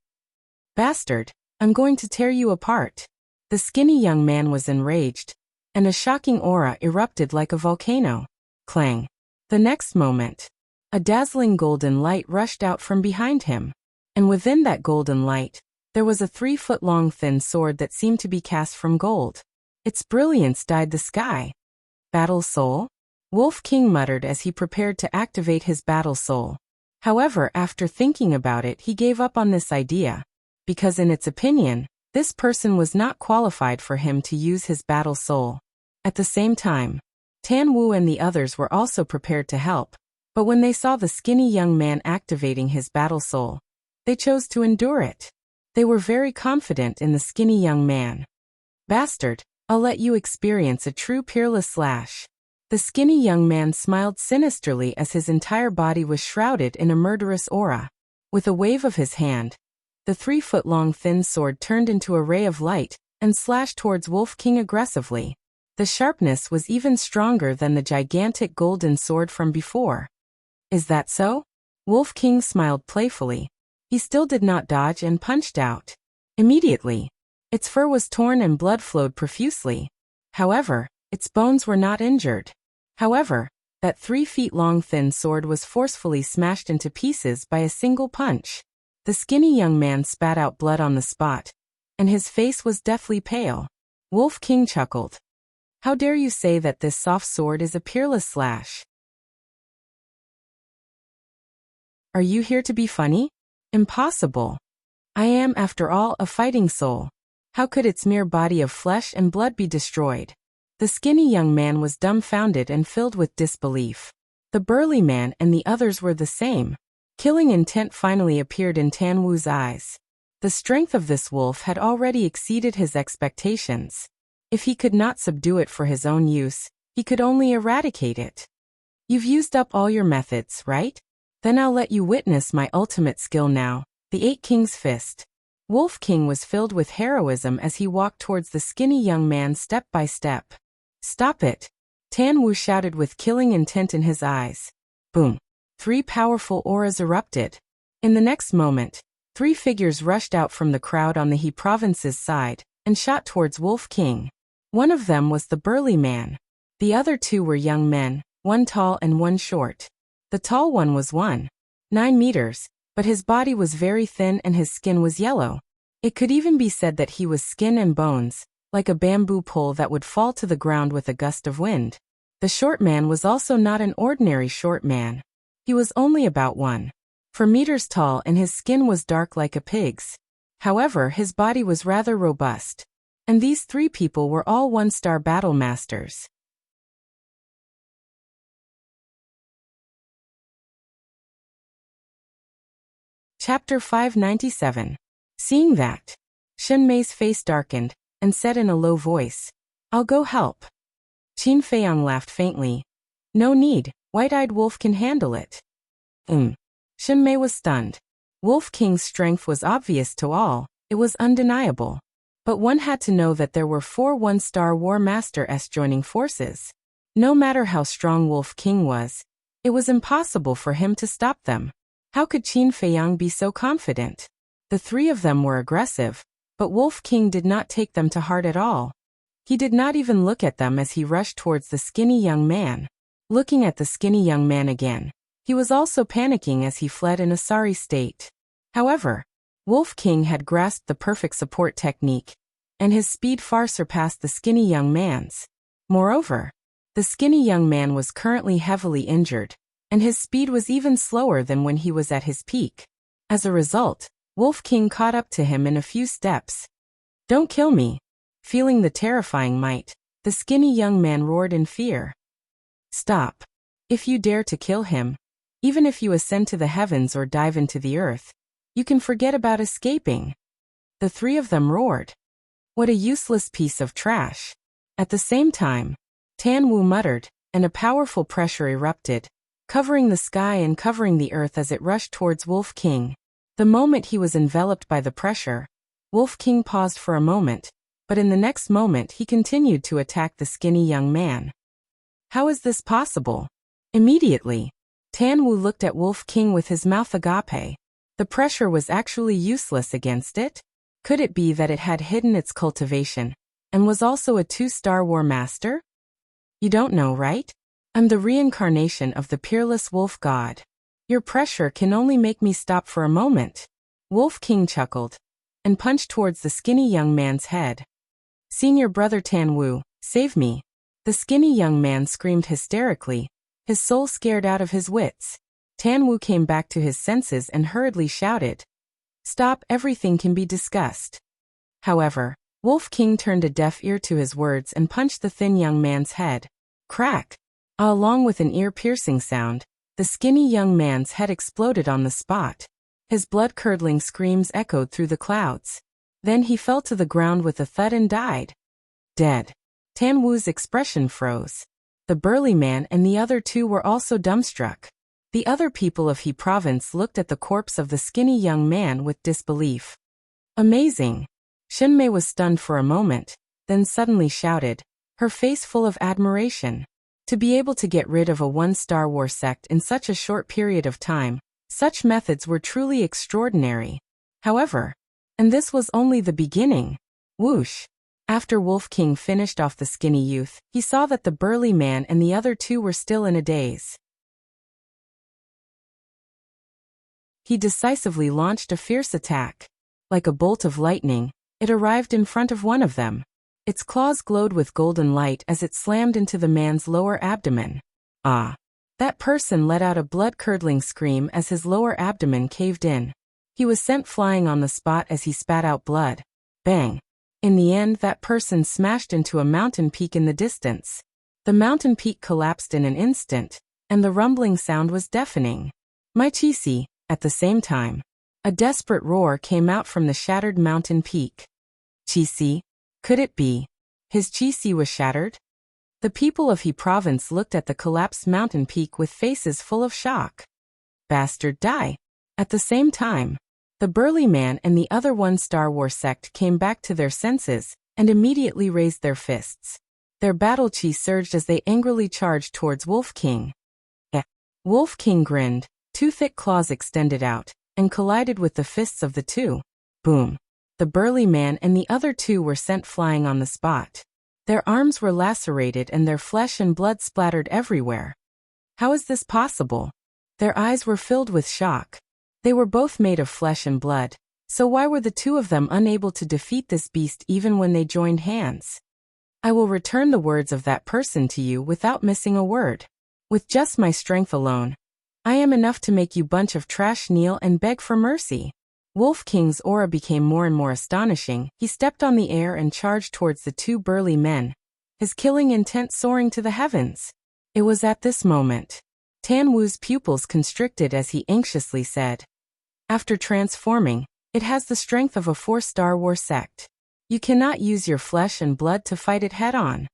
Bastard, I'm going to tear you apart. The skinny young man was enraged, and a shocking aura erupted like a volcano. Clang. The next moment, a dazzling golden light rushed out from behind him, and within that golden light, there was a 3-foot-long thin sword that seemed to be cast from gold. Its brilliance dyed the sky. Battle Soul? Wolf King muttered as he prepared to activate his Battle Soul. However, after thinking about it, he gave up on this idea, because in its opinion, this person was not qualified for him to use his Battle Soul. At the same time, Tan Wu and the others were also prepared to help, but when they saw the skinny young man activating his Battle Soul, they chose to endure it. They were very confident in the skinny young man. Bastard, I'll let you experience a true peerless slash. The skinny young man smiled sinisterly as his entire body was shrouded in a murderous aura. With a wave of his hand, the 3-foot-long thin sword turned into a ray of light and slashed towards Wolf King aggressively. The sharpness was even stronger than the gigantic golden sword from before. Is that so? Wolf King smiled playfully. He still did not dodge and punched out. Immediately, its fur was torn and blood flowed profusely. However, its bones were not injured. However, that 3-feet-long thin sword was forcefully smashed into pieces by a single punch. The skinny young man spat out blood on the spot, and his face was deathly pale. Wolf King chuckled. How dare you say that this soft sword is a peerless slash? Are you here to be funny? Impossible. I am, after all, a fighting soul. How could its mere body of flesh and blood be destroyed? The skinny young man was dumbfounded and filled with disbelief. The burly man and the others were the same. Killing intent finally appeared in Tan Wu's eyes. The strength of this wolf had already exceeded his expectations. If he could not subdue it for his own use, he could only eradicate it. You've used up all your methods, right? Then I'll let you witness my ultimate skill now, the 8 King's Fist. Wolf King was filled with heroism as he walked towards the skinny young man step by step. Stop it! Tan Wu shouted with killing intent in his eyes. Boom! 3 powerful auras erupted. In the next moment, 3 figures rushed out from the crowd on the He province's side and shot towards Wolf King. One of them was the burly man. The other 2 were young men, one tall and one short. The tall one was 1.9 meters, but his body was very thin and his skin was yellow. It could even be said that he was skin and bones, like a bamboo pole that would fall to the ground with a gust of wind. The short man was also not an ordinary short man. He was only about 1.4 meters tall and his skin was dark like a pig's. However, his body was rather robust. And these 3 people were all 1-star battle masters. Chapter 597. Seeing that, Shen Mei's face darkened and said in a low voice, I'll go help. Qin Feiyang laughed faintly. No need, White-Eyed Wolf can handle it. Shen Mei was stunned. Wolf King's strength was obvious to all, it was undeniable. But one had to know that there were 4 1-star War Masters joining forces. No matter how strong Wolf King was, it was impossible for him to stop them. How could Qin Feiyang be so confident? The 3 of them were aggressive, but Wolf King did not take them to heart at all. He did not even look at them as he rushed towards the skinny young man. Looking at the skinny young man again, he was also panicking as he fled in a sorry state. However, Wolf King had grasped the perfect support technique, and his speed far surpassed the skinny young man's. Moreover, the skinny young man was currently heavily injured, and his speed was even slower than when he was at his peak. As a result, Wolf King caught up to him in a few steps. Don't kill me! Feeling the terrifying might, the skinny young man roared in fear. Stop! If you dare to kill him, even if you ascend to the heavens or dive into the earth, you can forget about escaping. The 3 of them roared. What a useless piece of trash. At the same time, Tan Wu muttered, and a powerful pressure erupted, covering the sky and covering the earth as it rushed towards Wolf King. The moment he was enveloped by the pressure, Wolf King paused for a moment, but in the next moment he continued to attack the skinny young man. How is this possible? Immediately, Tan Wu looked at Wolf King with his mouth agape. The pressure was actually useless against it? Could it be that it had hidden its cultivation, and was also a 2-star War Master? You don't know, right? I'm the reincarnation of the peerless wolf god. Your pressure can only make me stop for a moment. Wolf King chuckled, and punched towards the skinny young man's head. Senior brother Tan Wu, save me. The skinny young man screamed hysterically, his soul scared out of his wits. Tan Wu came back to his senses and hurriedly shouted, Stop, everything can be discussed. However, Wolf King turned a deaf ear to his words and punched the thin young man's head. Crack! Along with an ear-piercing sound, the skinny young man's head exploded on the spot. His blood-curdling screams echoed through the clouds. Then he fell to the ground with a thud and died. Dead. Tan Wu's expression froze. The burly man and the other two were also dumbstruck. The other people of He province looked at the corpse of the skinny young man with disbelief. Amazing! Shinmei was stunned for a moment, then suddenly shouted, her face full of admiration. To be able to get rid of a one-star war sect in such a short period of time, such methods were truly extraordinary. However, and this was only the beginning. Whoosh! After Wolf King finished off the skinny youth, he saw that the burly man and the other two were still in a daze. He decisively launched a fierce attack. Like a bolt of lightning, it arrived in front of one of them. Its claws glowed with golden light as it slammed into the man's lower abdomen. Ah! That person let out a blood-curdling scream as his lower abdomen caved in. He was sent flying on the spot as he spat out blood. Bang! In the end, that person smashed into a mountain peak in the distance. The mountain peak collapsed in an instant, and the rumbling sound was deafening. My Chisi! At the same time, a desperate roar came out from the shattered mountain peak. Chisi? Could it be? His Chisi was shattered? The people of He province looked at the collapsed mountain peak with faces full of shock. Bastard die! At the same time, the burly man and the other one-star war sect came back to their senses and immediately raised their fists. Their battle chi surged as they angrily charged towards Wolf King. Wolf King grinned, two thick claws extended out, and collided with the fists of the two. Boom! The burly man and the other two were sent flying on the spot. Their arms were lacerated and their flesh and blood splattered everywhere. How is this possible? Their eyes were filled with shock. They were both made of flesh and blood, so why were the two of them unable to defeat this beast even when they joined hands? I will return the words of that person to you without missing a word. With just my strength alone, I am enough to make you bunch of trash kneel and beg for mercy. Wolf King's aura became more and more astonishing. He stepped on the air and charged towards the two burly men, his killing intent soaring to the heavens. It was at this moment Tan Wu's pupils constricted as he anxiously said, after transforming, it has the strength of a 4-star war sect. You cannot use your flesh and blood to fight it head-on.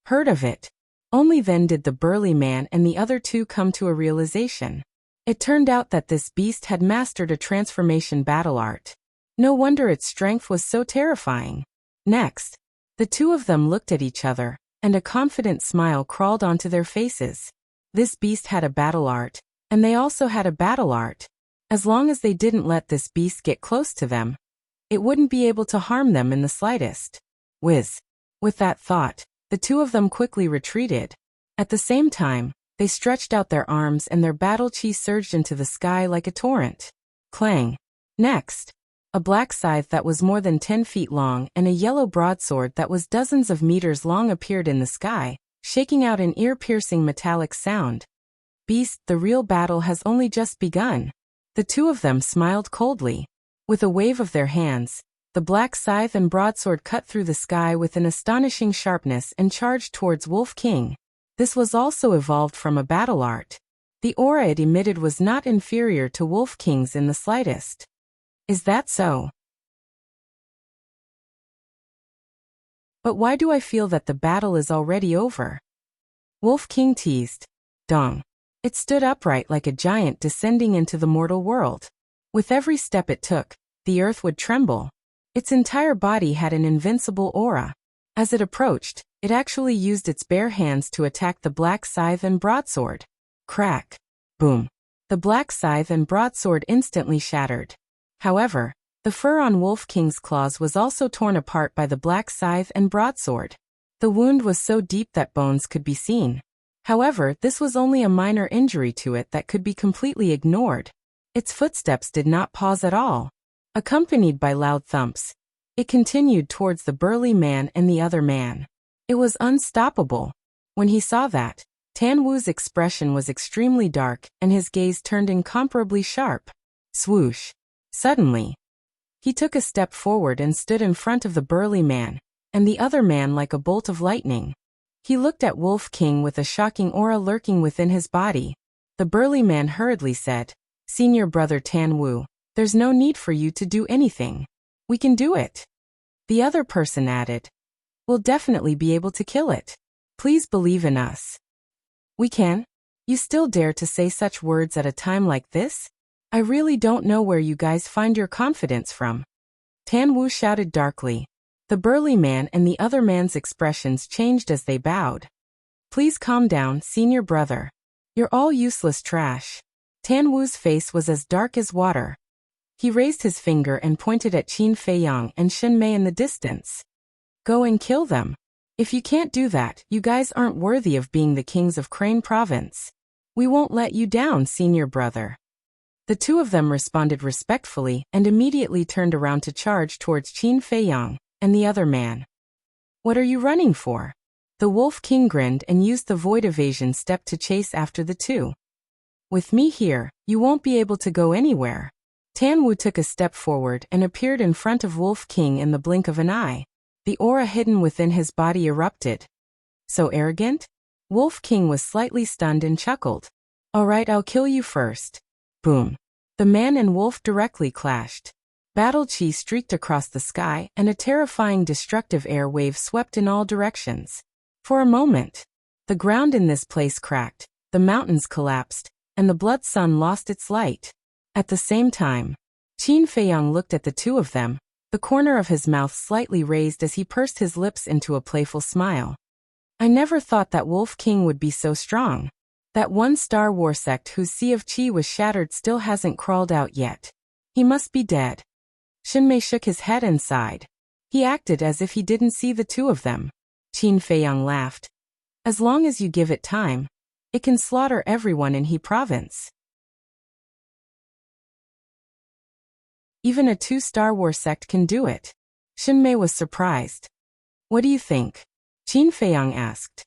Heard of it? Only then did the burly man and the other two come to a realization. It turned out that this beast had mastered a transformation battle art. No wonder its strength was so terrifying. Next, the two of them looked at each other, and a confident smile crawled onto their faces. This beast had a battle art, and they also had a battle art. As long as they didn't let this beast get close to them, it wouldn't be able to harm them in the slightest. Whiz! With that thought, the two of them quickly retreated. At the same time, they stretched out their arms and their battle chi surged into the sky like a torrent. Clang! Next, a black scythe that was more than 10 feet long and a yellow broadsword that was dozens of meters long appeared in the sky, shaking out an ear-piercing metallic sound. Beast, the real battle has only just begun. The two of them smiled coldly. With a wave of their hands, the black scythe and broadsword cut through the sky with an astonishing sharpness and charged towards Wolf King. This was also evolved from a battle art. The aura it emitted was not inferior to Wolf King's in the slightest. Is that so? But why do I feel that the battle is already over? Wolf King teased. Dong. It stood upright like a giant descending into the mortal world. With every step it took, the earth would tremble. Its entire body had an invincible aura. As it approached, it actually used its bare hands to attack the black scythe and broadsword. Crack! Boom! The black scythe and broadsword instantly shattered. However, the fur on Wolf King's claws was also torn apart by the black scythe and broadsword. The wound was so deep that bones could be seen. However, this was only a minor injury to it that could be completely ignored. Its footsteps did not pause at all. Accompanied by loud thumps, it continued towards the burly man and the other man. It was unstoppable. When he saw that, Tan Wu's expression was extremely dark and his gaze turned incomparably sharp. Swoosh! Suddenly, he took a step forward and stood in front of the burly man and the other man like a bolt of lightning. He looked at Wolf King with a shocking aura lurking within his body. The burly man hurriedly said, Senior brother Tan Wu, there's no need for you to do anything. We can do it. The other person added, we'll definitely be able to kill it. Please believe in us. We can? You still dare to say such words at a time like this? I really don't know where you guys find your confidence from. Tan Wu shouted darkly. The burly man and the other man's expressions changed as they bowed. Please calm down, senior brother. You're all useless trash. Tan Wu's face was as dark as water. He raised his finger and pointed at Qin Feiyang and Shen Mei in the distance. Go and kill them. If you can't do that, you guys aren't worthy of being the kings of Crane Province. We won't let you down, senior brother. The two of them responded respectfully and immediately turned around to charge towards Qin Feiyang and the other man. What are you running for? The Wolf King grinned and used the void evasion step to chase after the two. With me here, you won't be able to go anywhere. Tan Wu took a step forward and appeared in front of Wolf King in the blink of an eye. The aura hidden within his body erupted. So arrogant? Wolf King was slightly stunned and chuckled. All right, I'll kill you first. Boom. The man and wolf directly clashed. Battle chi streaked across the sky and a terrifying destructive air wave swept in all directions. For a moment, the ground in this place cracked, the mountains collapsed, and the blood sun lost its light. At the same time, Qin Feiyang looked at the two of them, the corner of his mouth slightly raised as he pursed his lips into a playful smile. I never thought that Wolf King would be so strong. That one Star War sect whose sea of chi was shattered still hasn't crawled out yet. He must be dead. Shen Mei shook his head and sighed. He acted as if he didn't see the two of them. Qin Feiyang laughed. As long as you give it time, it can slaughter everyone in He Province. Even a 2-Star War sect can do it. Shen Mei was surprised. What do you think? Qin Feiyang asked.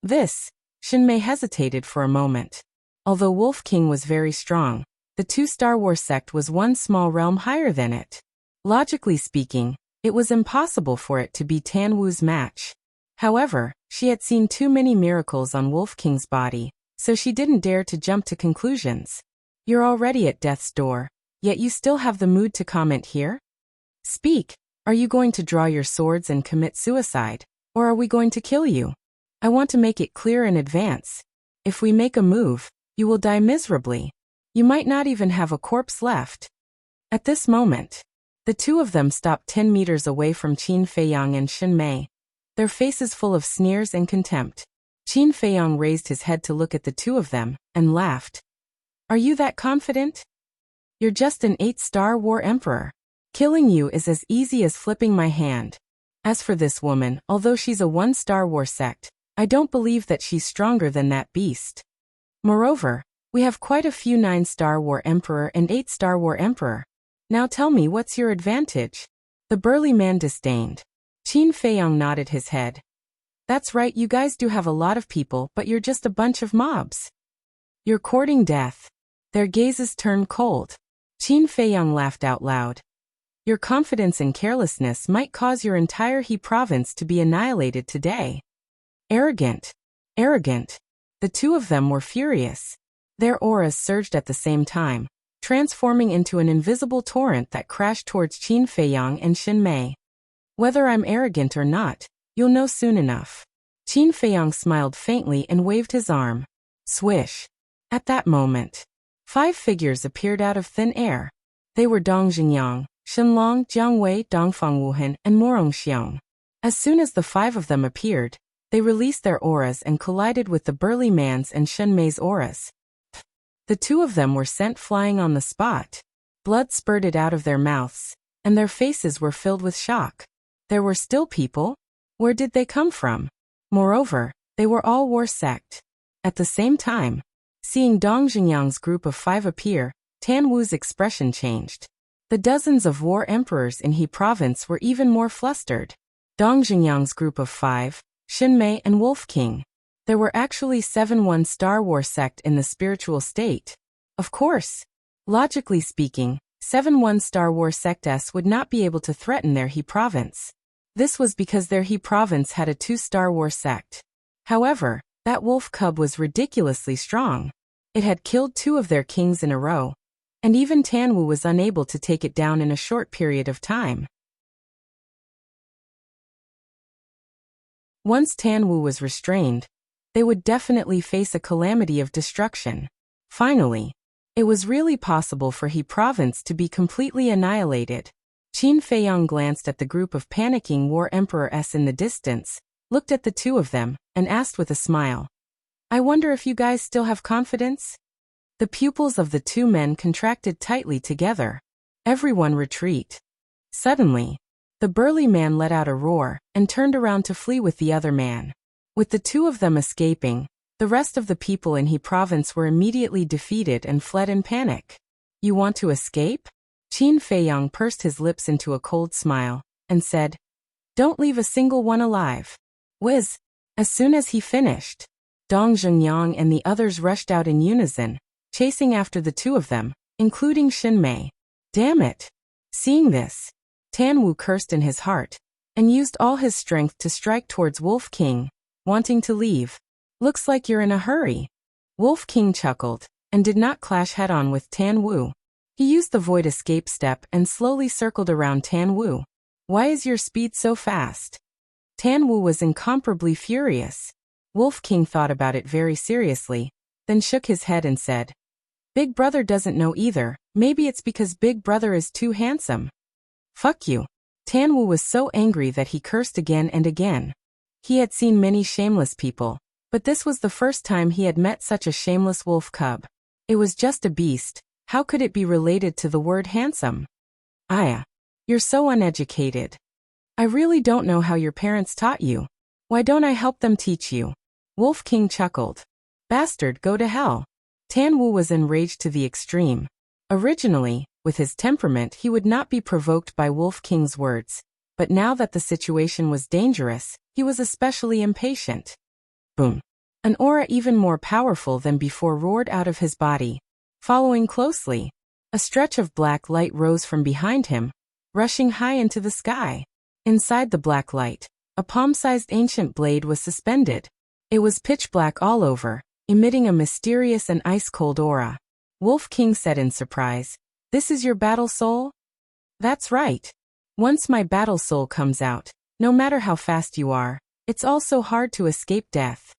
This. Shen Mei hesitated for a moment. Although Wolf King was very strong, the 2-Star War sect was one small realm higher than it. Logically speaking, it was impossible for it to be Tan Wu's match. However, she had seen too many miracles on Wolf King's body, so she didn't dare to jump to conclusions. You're already at death's door, yet you still have the mood to comment here? Speak, are you going to draw your swords and commit suicide, or are we going to kill you? I want to make it clear in advance. If we make a move, you will die miserably. You might not even have a corpse left. At this moment, the two of them stopped 10 meters away from Qin Feiyang and Shen Mei, their faces full of sneers and contempt. Qin Feiyang raised his head to look at the two of them, and laughed. Are you that confident? You're just an 8-Star War Emperor. Killing you is as easy as flipping my hand. As for this woman, although she's a 1-Star War sect, I don't believe that she's stronger than that beast. Moreover, we have quite a few 9-Star War Emperor and 8-Star War Emperor. Now tell me, what's your advantage? The burly man disdained. Qin Feiyang nodded his head. That's right, you guys do have a lot of people, but you're just a bunch of mobs. You're courting death. Their gazes turned cold. Qin Feiyang laughed out loud. Your confidence and carelessness might cause your entire He province to be annihilated today. Arrogant. Arrogant. The two of them were furious. Their auras surged at the same time, transforming into an invisible torrent that crashed towards Qin Feiyang and Shen Mei. Whether I'm arrogant or not, you'll know soon enough. Qin Feiyang smiled faintly and waved his arm. Swish. At that moment, 5 figures appeared out of thin air. They were Dong Xingyang, Shenlong, Jiang Wei, Dongfang Wuhan, and Morong Xiong. As soon as the 5 of them appeared, they released their auras and collided with the burly man's and Shen Mei's auras. The two of them were sent flying on the spot. Blood spurted out of their mouths, and their faces were filled with shock. There were still people? Where did they come from? Moreover, they were all war sect. At the same time, seeing Dong Xingyang's group of 5 appear, Tan Wu's expression changed. The dozens of war emperors in He province were even more flustered. Dong Xingyang's group of 5, Shen Mei and Wolf King. There were actually 7 1-Star War sect in the spiritual state. Of course, logically speaking, 7 1-Star War sects would not be able to threaten their He province. This was because their He province had a 2-Star War sect. However, that wolf cub was ridiculously strong. It had killed 2 of their kings in a row, and even Tan Wu was unable to take it down in a short period of time. Once Tan Wu was restrained, they would definitely face a calamity of destruction. Finally, it was really possible for He province to be completely annihilated. Qin Feiyang glanced at the group of panicking war emperors in the distance, looked at the two of them, and asked with a smile, "I wonder if you guys still have confidence?" The pupils of the two men contracted tightly together. Everyone retreat. Suddenly, the burly man let out a roar and turned around to flee with the other man. With the two of them escaping, the rest of the people in He province were immediately defeated and fled in panic. "You want to escape?" Qin Feiyang pursed his lips into a cold smile and said, "Don't leave a single one alive." Whiz! As soon as he finished, Dong Zhengyang and the others rushed out in unison, chasing after the two of them, including Xin Mei. Damn it! Seeing this, Tan Wu cursed in his heart and used all his strength to strike towards Wolf King, wanting to leave. "Looks like you're in a hurry." Wolf King chuckled and did not clash head-on with Tan Wu. He used the void escape step and slowly circled around Tan Wu. "Why is your speed so fast?" Tan Wu was incomparably furious. Wolf King thought about it very seriously, then shook his head and said, "Big Brother doesn't know either. Maybe it's because Big Brother is too handsome." "Fuck you." Tan Wu was so angry that he cursed again and again. He had seen many shameless people, but this was the first time he had met such a shameless wolf cub. It was just a beast. How could it be related to the word handsome? "Aya, you're so uneducated. I really don't know how your parents taught you. Why don't I help them teach you?" Wolf King chuckled. "Bastard, go to hell." Tan Wu was enraged to the extreme. Originally, with his temperament, he would not be provoked by Wolf King's words, but now that the situation was dangerous, he was especially impatient. Boom! An aura even more powerful than before roared out of his body. Following closely, a stretch of black light rose from behind him, rushing high into the sky. Inside the black light, a palm-sized ancient blade was suspended. It was pitch black all over, emitting a mysterious and ice-cold aura. Wolf King said in surprise, "This is your battle soul?" "That's right. Once my battle soul comes out, no matter how fast you are, it's also hard to escape death."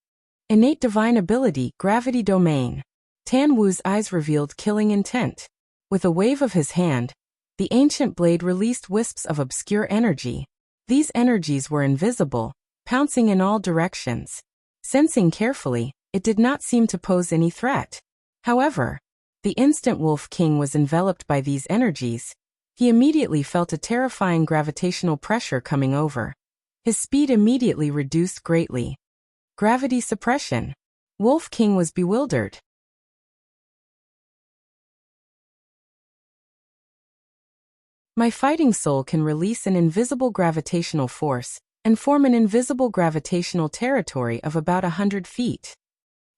Innate divine ability, gravity domain. Tan Wu's eyes revealed killing intent. With a wave of his hand, the ancient blade released wisps of obscure energy. These energies were invisible, pouncing in all directions. Sensing carefully, it did not seem to pose any threat. However, the instant Wolf King was enveloped by these energies, he immediately felt a terrifying gravitational pressure coming over. His speed immediately reduced greatly. Gravity suppression. Wolf King was bewildered. My fighting soul can release an invisible gravitational force and form an invisible gravitational territory of about 100 feet.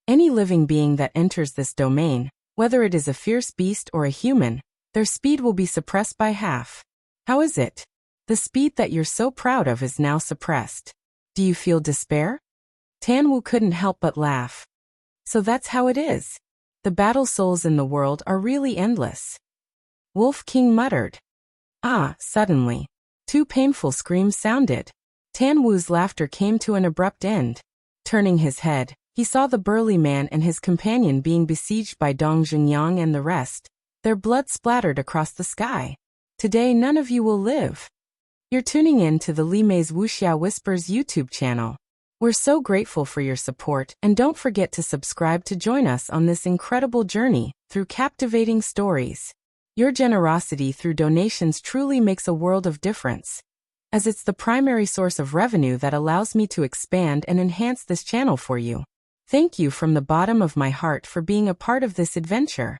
Any living being that enters this domain, whether it is a fierce beast or a human, their speed will be suppressed by half. How is it? The speed that you're so proud of is now suppressed. Do you feel despair? Tan Wu couldn't help but laugh. So that's how it is. The battle souls in the world are really endless. Wolf King muttered. Suddenly, two painful screams sounded. Tan Wu's laughter came to an abrupt end. Turning his head, he saw the burly man and his companion being besieged by Dong Zhengyang and the rest. Their blood splattered across the sky. Today none of you will live. You're tuning in to the Li Mei's Wuxia Whispers YouTube channel. We're so grateful for your support, and don't forget to subscribe to join us on this incredible journey through captivating stories. Your generosity through donations truly makes a world of difference, as it's the primary source of revenue that allows me to expand and enhance this channel for you. Thank you from the bottom of my heart for being a part of this adventure.